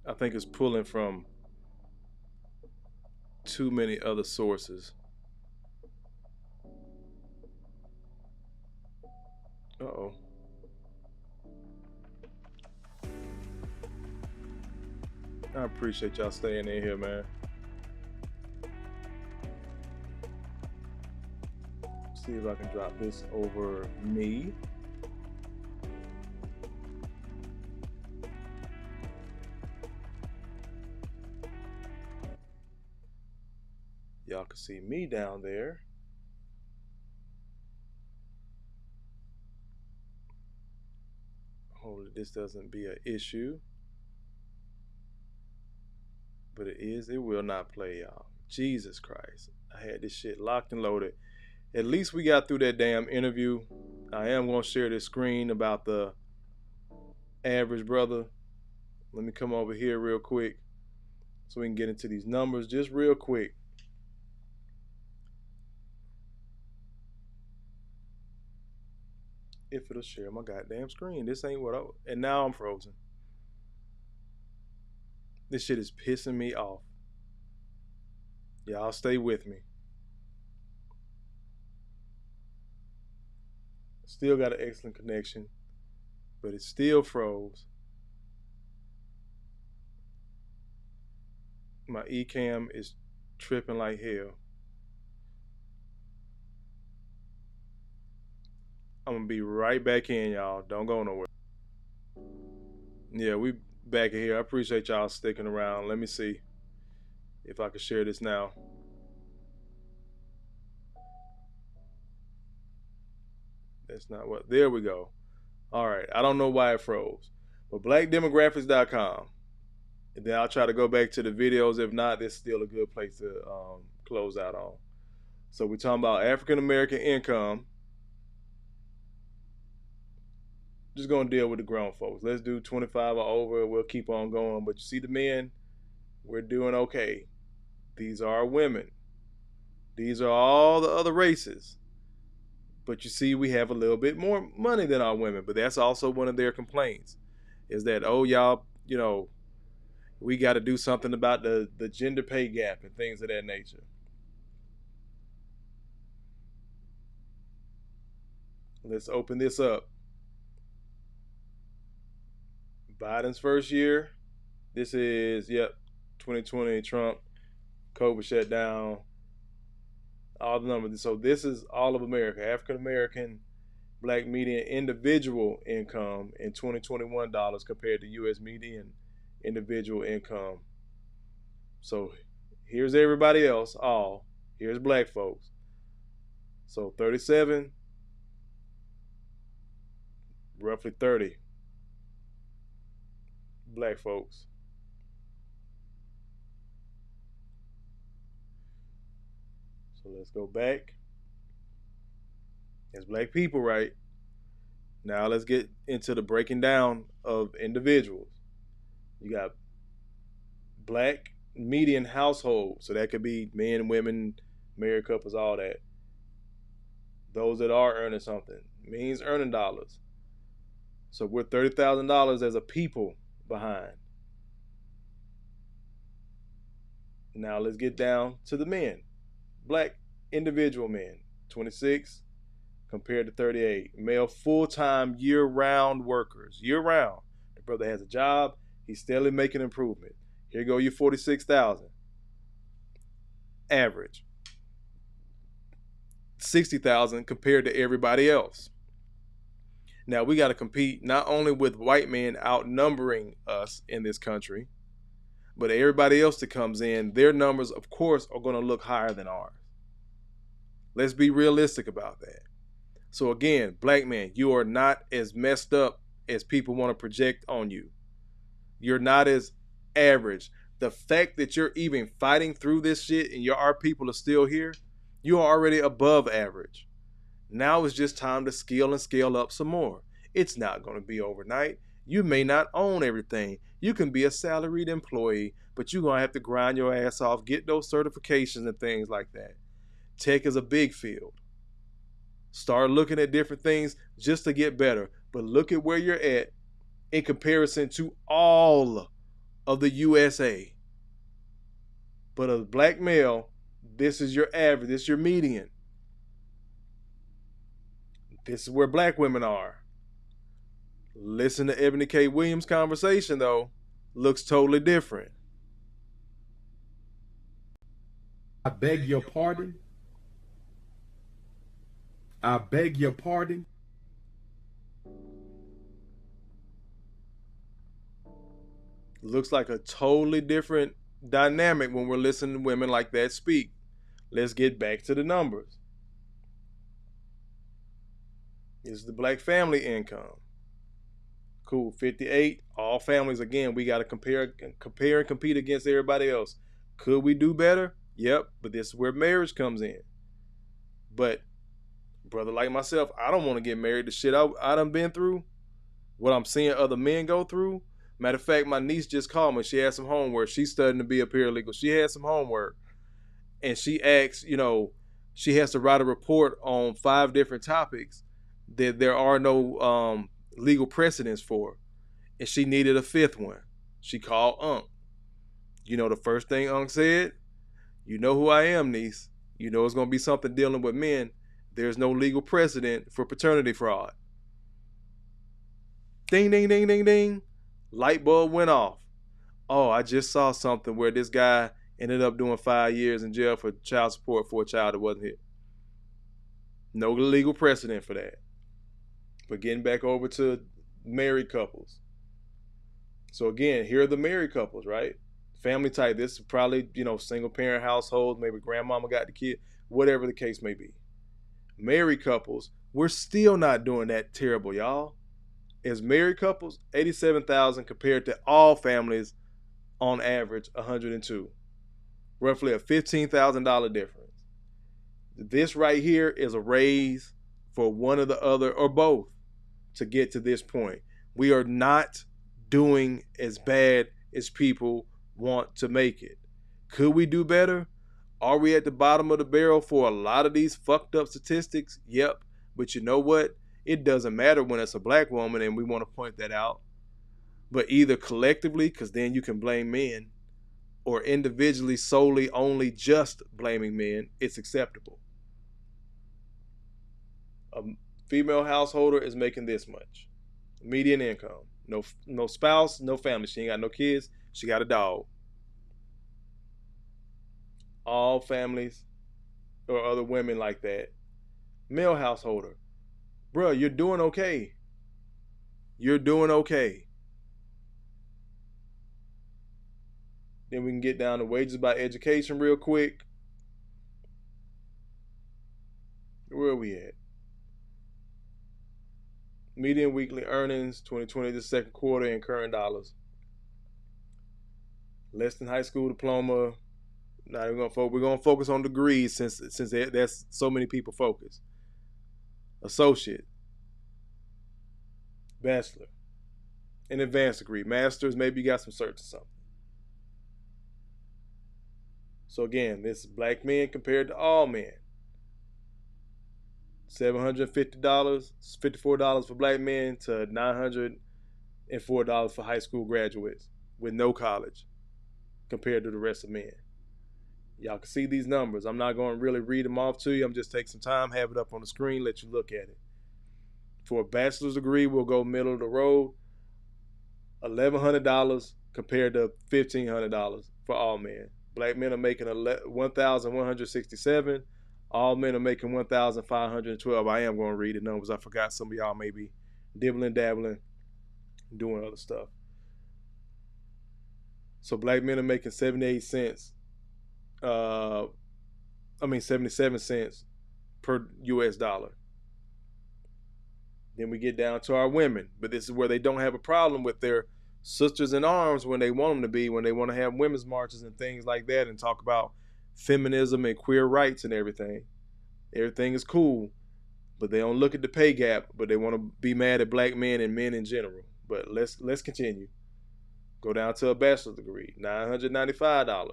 I think it's pulling from too many other sources. Uh-oh. I appreciate y'all staying in here, man. See if I can drop this over me. Y'all can see me down there. Hopefully this doesn't be an issue. But it is. It will not play, y'all. Jesus Christ. I had this shit locked and loaded. At least we got through that damn interview. I am going to share this screen about the average brother. Let me come over here real quick so we can get into these numbers just real quick. If it'll share my goddamn screen. This ain't what I... And now I'm frozen. This shit is pissing me off. Y'all stay with me. Still got an excellent connection, but it still froze. My Ecamm is tripping like hell. I'm gonna be right back in, y'all. Don't go nowhere. Yeah, we back in here. I appreciate y'all sticking around. Let me see if I can share this now. That's not what. There we go. All right. I don't know why it froze, but blackdemographics.com. And then I'll try to go back to the videos. If not, this is still a good place to close out on. So we're talking about African American income. Just gonna deal with the grown folks. Let's do 25 or over. We'll keep on going. But you see the men, we're doing okay. These are women. These are all the other races. But you see, we have a little bit more money than our women. But that's also one of their complaints, is that, oh, y'all, you know, we got to do something about the gender pay gap and things of that nature. Let's open this up. Biden's first year. This is, 2020, Trump, COVID shut down. All the numbers. So this is all of America. African American black median individual income in 2021 dollars compared to U.S. median individual income. So here's everybody else. Here's black folks. So 37, roughly 30 black folks. So let's go back. It's black people, right? Now let's get into the breaking down of individuals. You got black median household. So that could be men, women, married couples, all that. Those that are earning something means earning dollars. So we're $30,000 as a people behind. Now let's get down to the men. Black individual men, 26 compared to 38. Male full-time year-round workers, year-round. The brother has a job, he's steadily making improvement. Here go your 46,000. Average. 60,000 compared to everybody else. Now we got to compete not only with white men outnumbering us in this country, but everybody else that comes in, their numbers, of course, are going to look higher than ours. Let's be realistic about that. So again, black men, you are not as messed up as people want to project on you. You're not as average. The fact that you're even fighting through this shit and our people are still here, you are already above average. Now it's just time to scale up some more. It's not going to be overnight. You may not own everything. You can be a salaried employee, but you're going to have to grind your ass off, get those certifications and things like that. Tech is a big field. Start looking at different things just to get better. But look at where you're at in comparison to all of the USA. But a black male, this is your average, this is your median. This is where black women are. Listen to Eboni K. Williams' conversation, though. Looks totally different. I beg your pardon. I beg your pardon. Looks like a totally different dynamic when we're listening to women like that speak. Let's get back to the numbers. This is the black family income. Cool, 58. All families, again, we got to compare and compete against everybody else. Could we do better? Yep, but this is where marriage comes in. But brother like myself, I don't want to get married. The shit I done been through, what I'm seeing other men go through. Matter of fact, my niece just called me. She had some homework. She's studying to be a paralegal. She had some homework. And she asked, she has to write a report on 5 different topics that there are no legal precedents for. And she needed a 5th one. She called Unc. The first thing Unc said? You know who I am, niece. You know it's going to be something dealing with men. There's no legal precedent for paternity fraud. Ding, ding, ding, ding, ding. Light bulb went off. Oh, I just saw something where this guy ended up doing 5 years in jail for child support for a child that wasn't his. No legal precedent for that. But getting back over to married couples. So again, here are the married couples, right? Family type. This is probably, single parent household. Maybe grandmama got the kid. Whatever the case may be. Married couples, we're still not doing that terrible, y'all. As married couples, 87,000 compared to all families on average 102. Roughly a $15,000 difference. This right here is a raise for one or the other or both to get to this point. We are not doing as bad as people want to make it. Could we do better? Are we at the bottom of the barrel for a lot of these fucked up statistics? Yep. But you know what? It doesn't matter when it's a black woman, and we want to point that out. But either collectively, because then you can blame men, or individually, solely, only just blaming men, it's acceptable. A female householder is making this much. Median income. No spouse, no family. She ain't got no kids. She got a dog. All families or other women like that. Male householder, bruh, you're doing okay. You're doing okay. Then we can get down to wages by education real quick. Where are we at? Median weekly earnings, 2020, the second quarter in current dollars. Less than high school diploma. Not even gonna focus. We're gonna focus on degrees since that's so many people focus. Associate, bachelor, an advanced degree, master's. Maybe you got some certs or something. So again, this is black men compared to all men. $750, $54 for black men to $904 for high school graduates with no college compared to the rest of men. Y'all can see these numbers. I'm not going to really read them off to you. I'm just taking some time, have it up on the screen, let you look at it. For a bachelor's degree, we'll go middle of the road, $1,100 compared to $1,500 for all men. Black men are making $1,167. All men are making $1,512. I am going to read the numbers. I forgot some of y'all may be dibbling, dabbling, doing other stuff. So black men are making 77 cents per US dollar. Then we get down to our women, but this is where they don't have a problem with their sisters in arms when they want them to be, when they want to have women's marches and things like that and talk about feminism and queer rights and everything. Everything is cool, but they don't look at the pay gap, but they want to be mad at black men and men in general. But let's continue. Go down to a bachelor's degree, $995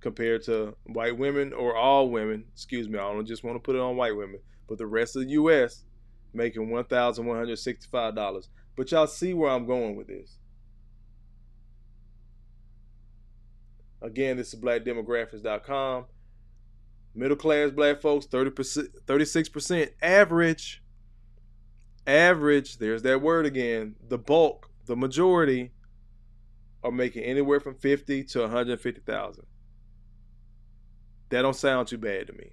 compared to white women or all women. Excuse me, I don't just want to put it on white women, but the rest of the U.S. making $1,165. But y'all see where I'm going with this. Again, this is blackdemographics.com. Middle class black folks, 36% average. Average, there's that word again. The bulk, the majority are making anywhere from $50,000 to $150,000. That don't sound too bad to me.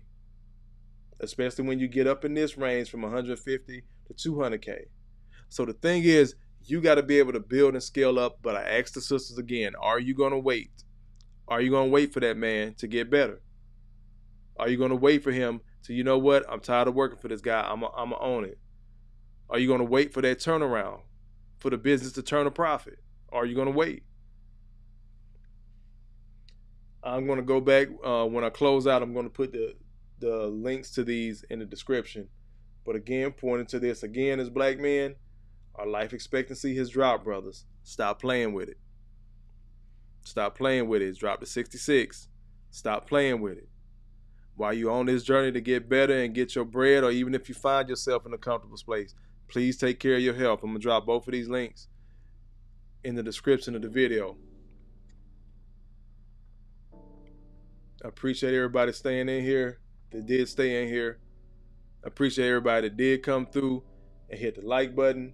Especially when you get up in this range from $150,000 to $200,000. So the thing is, you got to be able to build and scale up. But I asked the sisters again, are you going to wait? Are you going to wait for that man to get better? Are you going to wait for him to, you know what, I'm tired of working for this guy, I'm going to own it? Are you going to wait for that turnaround, for the business to turn a profit? Are you going to wait? I'm going to go back, when I close out, I'm going to put the links to these in the description. But again, pointing to this again as black men, our life expectancy has dropped, brothers. Stop playing with it. Stop playing with it. It's dropped to 66. Stop playing with it. While you're on this journey to get better and get your bread, or even if you find yourself in a comfortable place, please take care of your health. I'm going to drop both of these links in the description of the video. I appreciate everybody staying in here that did stay in here. I appreciate everybody that did come through and hit the like button.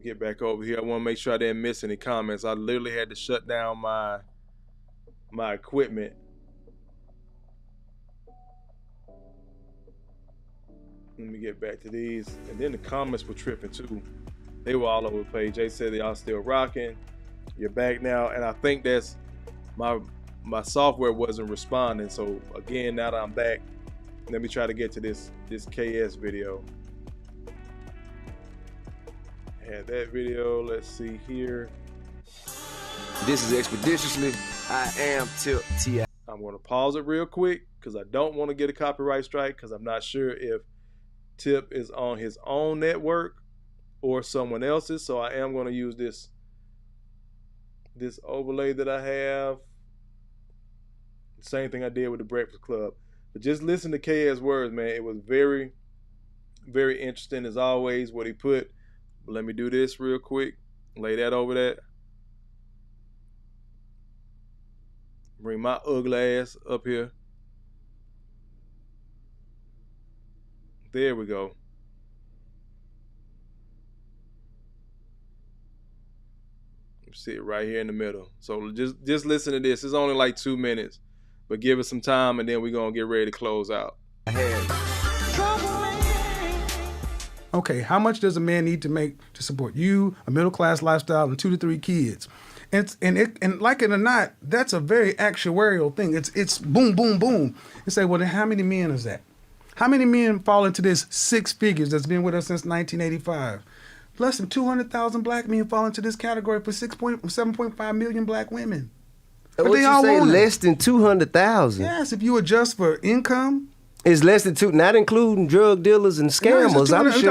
Get back over here. I want to make sure I didn't miss any comments. I literally had to shut down my equipment. Let me get back to these. And then the comments were tripping too. They were all over the page. They said y'all still rocking. You're back now. And I think that's my software wasn't responding. So again, now that I'm back, let me try to get to this KS video. Had that video. Let's see here. This is Expeditiously. I am T.I. I'm going to pause it real quick because I don't want to get a copyright strike, because I'm not sure if Tip is on his own network or someone else's. So I am going to use this overlay that I have. Same thing I did with the Breakfast Club. But just listen to KS words, man. It was very, very interesting as always what he put. But let me do this real quick. Lay that over that. Bring my ugly ass up here. There we go. Sit right here in the middle. So just listen to this. It's only like 2 minutes. But give us some time, and then we're going to get ready to close out. Okay, how much does a man need to make to support you, a middle-class lifestyle, and 2 to 3 kids? And like it or not, that's a very actuarial thing. It's boom, boom, boom. You say, well, then how many men is that? How many men fall into this 6 figures that's been with us since 1985? Less than 200,000 black men fall into this category for 7.5 million black women. But what they you all say, want it. less than 200,000? Yes, if you adjust for income. It's less than 2, not including drug dealers and scammers. I'm sure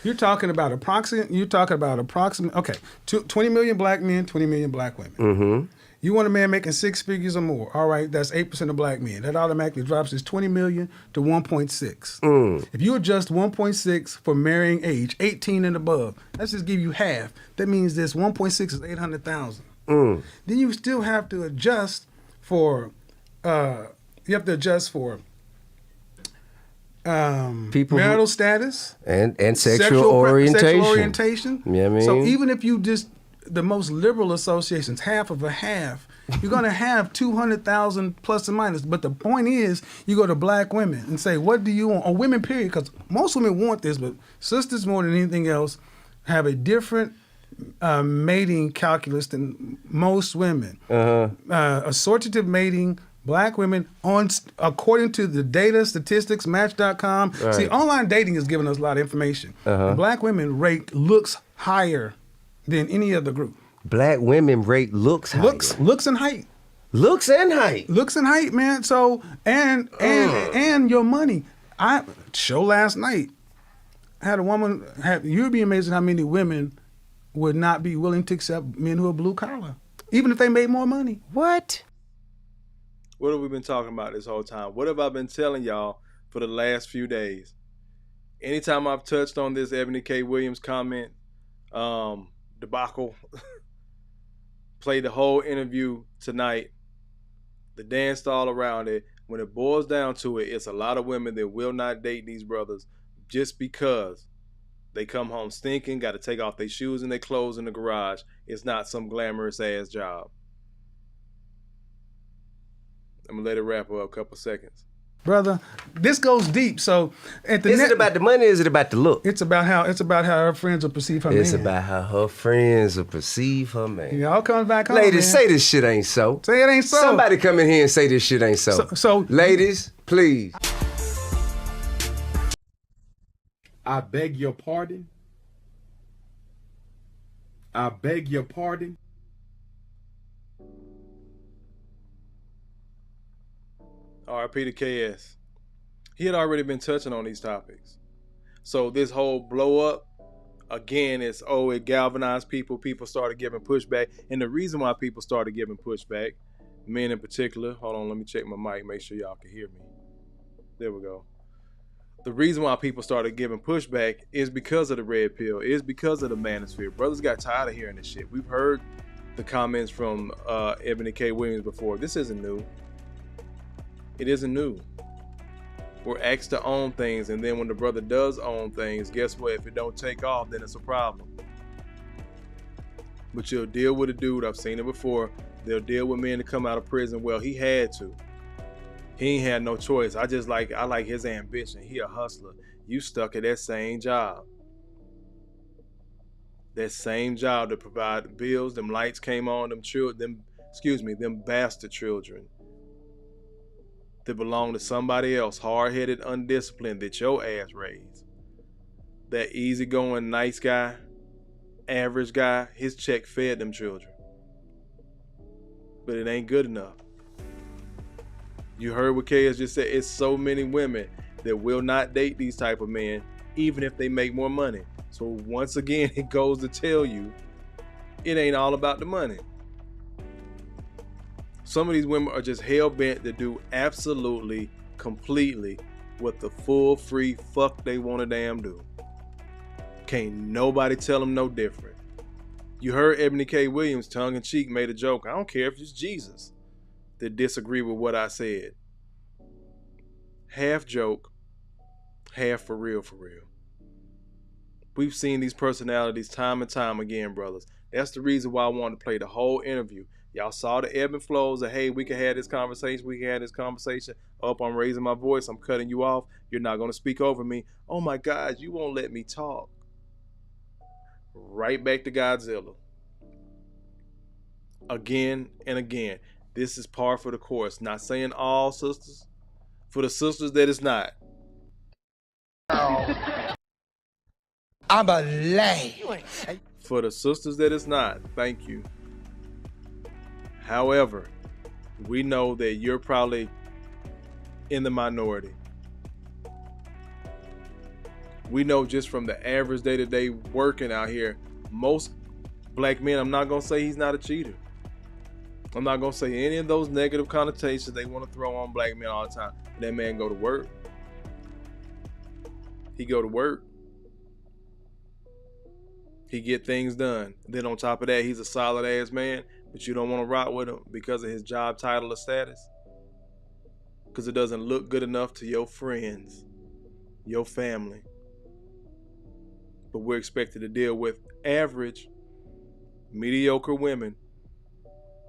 You're talking about approximate. Okay, 20 million black men, 20 million black women. Mm-hmm. You want a man making 6 figures or more. All right, that's 8% of black men. That automatically drops his 20 million to 1.6. If you adjust 1.6 for marrying age, 18 and above, let's just give you half. That means this 1.6 is 800,000. Then you still have to adjust for. People marital status and sexual orientation. Yeah, I mean. So even if you just the most liberal associations, half of a half, you're gonna have 200,000 plus or minus. But the point is, you go to black women and say, "What do you want?" Or women, period, because most women want this, but sisters more than anything else have a different mating calculus than most women. Assortative mating. Black women, according to the data, statistics, Match.com. Right. See, online dating is giving us a lot of information. Black women rate looks higher than any other group. Black women rate looks higher. Looks and height. Looks and height. Looks and height, man. So, and your money. Show last night, had a woman, you'd be amazed at how many women would not be willing to accept men who are blue collar, even if they made more money. What? What have we been talking about this whole time? What have I been telling y'all for the last few days? Anytime I've touched on this Eboni K. Williams comment, debacle, played the whole interview tonight, the dance all around it. When it boils down to it, it's a lot of women that will not date these brothers just because they come home stinking, got to take off their shoes and their clothes in the garage. It's not some glamorous ass job. I'm gonna let it wrap up a couple seconds. Brother, this goes deep. So is it about the money or is it about the look? It's about how her friends will perceive her man. It's about how her friends will perceive her man. It all comes back home. Ladies, say this shit ain't so. Say it ain't so. Somebody come in here and say this shit ain't so. So ladies, please. I beg your pardon. I beg your pardon. R.I.P. to KS. He had already been touching on these topics. So this whole blow up, again, it galvanized people. People started giving pushback. And the reason why people started giving pushback, men in particular, hold on, let me check my mic, make sure y'all can hear me. There we go. The reason why people started giving pushback is because of the red pill, is because of the manosphere. Brothers got tired of hearing this shit. We've heard the comments from Eboni K. Williams before. This isn't new. It isn't new. We're asked to own things, and then when the brother does own things, guess what? If it don't take off, then it's a problem. But you'll deal with a dude, I've seen it before, they'll deal with men to come out of prison. Well, he had to. He ain't had no choice. I like his ambition. He a hustler. You stuck at that same job. That same job to provide the bills, them lights came on, them bastard children that belong to somebody else, hard-headed, undisciplined, that your ass raised. That easygoing, nice guy, average guy, his check fed them children. But it ain't good enough. You heard what KS just said. It's so many women that will not date these type of men, even if they make more money. So once again, it goes to tell you, it ain't all about the money. Some of these women are just hell-bent to do absolutely, completely what the full free fuck they want to damn do. Can't nobody tell them no different. You heard Eboni K. Williams tongue-in-cheek made a joke. I don't care if it's Jesus that disagree with what I said. Half joke, half for real, for real. We've seen these personalities time and time again, brothers. That's the reason why I wanted to play the whole interview. Y'all saw the ebb and flows of, hey, we can have this conversation. Up, I'm raising my voice. I'm cutting you off. You're not going to speak over me. Oh my God, you won't let me talk. Right back to Godzilla. Again and again. This is par for the course. Not saying all sisters. For the sisters that it's not. I'm a lay. For the sisters that it's not, thank you. However, we know that you're probably in the minority. We know just from the average day-to-day working out here, most black men, I'm not going to say he's not a cheater. I'm not going to say any of those negative connotations they want to throw on black men all the time. That man go to work. He go to work. He get things done. Then on top of that, he's a solid ass man, but you don't want to rock with him because of his job title or status. Because it doesn't look good enough to your friends, your family. But we're expected to deal with average, mediocre women.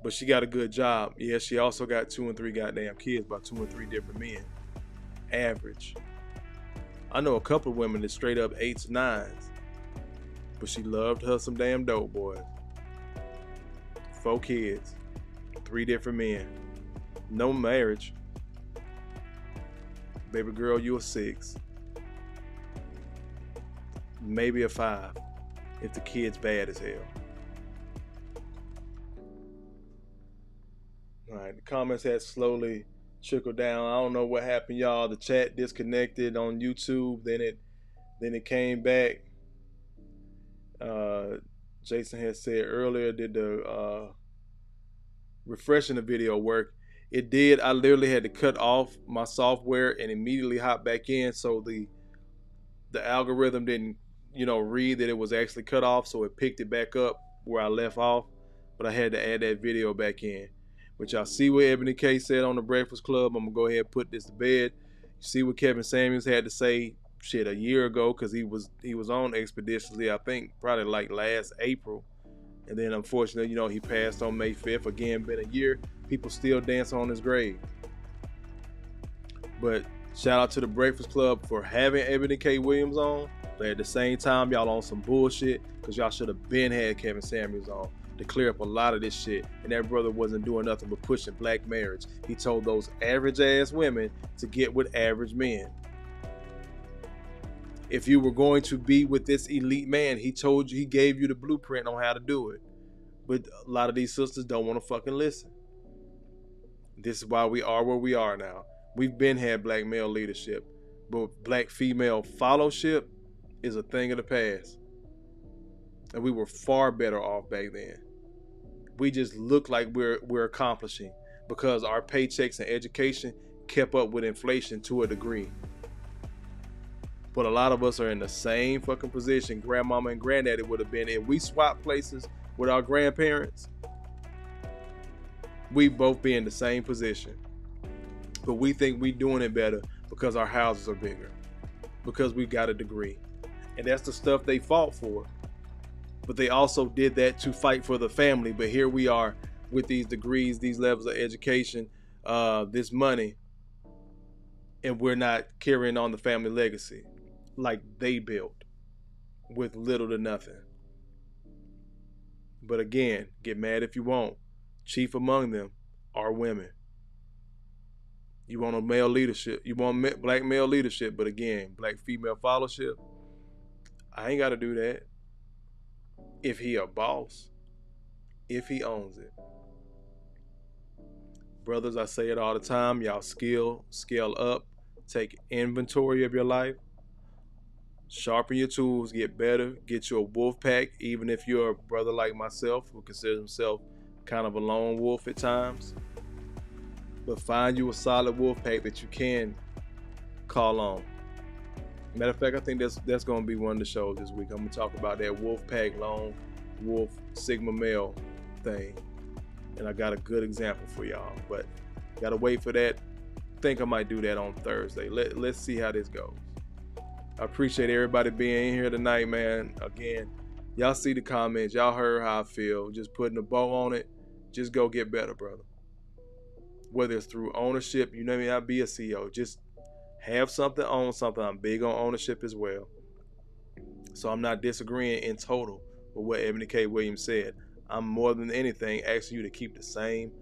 But she got a good job. Yeah, she also got 2 and 3 goddamn kids by 2 and 3 different men. Average. I know a couple of women that straight up 8s, 9s. But she loved her some damn dope boys. 4 kids. 3 different men. No marriage. Baby girl, you a 6. Maybe a 5. If the kid's bad as hell. Alright, the comments had slowly trickled down. I don't know what happened, y'all. The chat disconnected on YouTube. Then it came back. Jason had said earlier, did the refreshing the video work? It did. I literally had to cut off my software and immediately hop back in, so the algorithm didn't, read that it was actually cut off, so it picked it back up where I left off. But I had to add that video back in. But y'all see what Eboni K said on the Breakfast Club. I'm gonna go ahead and put this to bed. You see what Kevin Samuels had to say a year ago, because he was on Expeditiously, I think probably like last April, and then unfortunately, he passed on May 5th. Again, been a year. People still dance on his grave. But shout out to the Breakfast Club for having Eboni K. Williams on, but at the same time, y'all on some bullshit, because y'all should have been had Kevin Samuels on to clear up a lot of this shit. And that brother wasn't doing nothing but pushing black marriage. He told those average ass women to get with average men. If you were going to be with this elite man, he told you, he gave you the blueprint on how to do it. But a lot of these sisters don't want to fucking listen. This is why we are where we are now. We've been had black male leadership, but black female followship is a thing of the past. And we were far better off back then. We just look like we're accomplishing because our paychecks and education kept up with inflation to a degree. But a lot of us are in the same fucking position grandmama and granddaddy would have been. If we swapped places with our grandparents, we both be in the same position. But we think we doing it better because our houses are bigger, because we got a degree. And that's the stuff they fought for. But they also did that to fight for the family. But here we are with these degrees, these levels of education, this money, and we're not carrying on the family legacy like they built with little to nothing. But again, get mad if you want. Chief among them are women. You want a male leadership. You want black male leadership, but again, black female followership. I ain't got to do that. If he a boss, if he owns it. Brothers, I say it all the time, y'all scale up, take inventory of your life, sharpen your tools, get better, get you a wolf pack, even if you're a brother like myself who considers himself kind of a lone wolf at times. But find you a solid wolf pack that you can call on. Matter of fact, I think that's going to be one of the shows this week. I'm going to talk about that wolf pack, lone wolf, sigma male thing. And I got a good example for y'all, but got to wait for that. Think I might do that on Thursday. Let's see how this goes. I appreciate everybody being in here tonight, man. Again, y'all see the comments. Y'all heard how I feel. Just putting a bow on it. just go get better, brother. Whether it's through ownership, you may not be a CEO. Just have something, own something. I'm big on ownership as well. So I'm not disagreeing in total with what Eboni K. Williams said. I'm more than anything asking you to keep the same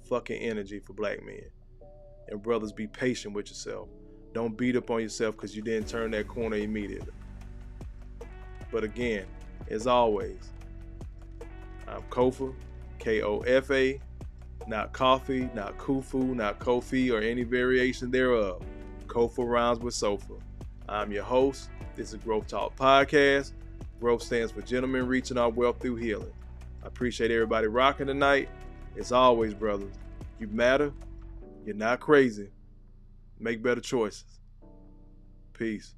fucking energy for black men. And brothers, be patient with yourself. Don't beat up on yourself because you didn't turn that corner immediately. But again, as always, I'm Kofa, Kofa, not coffee, not kufu, not Kofi, or any variation thereof. Kofa rhymes with sofa. I'm your host. This is G.R.O.W.T.H podcast. Growth stands for gentlemen reaching our wealth through healing. I appreciate everybody rocking tonight. As always, brothers, you matter. You're not crazy. Make better choices. Peace.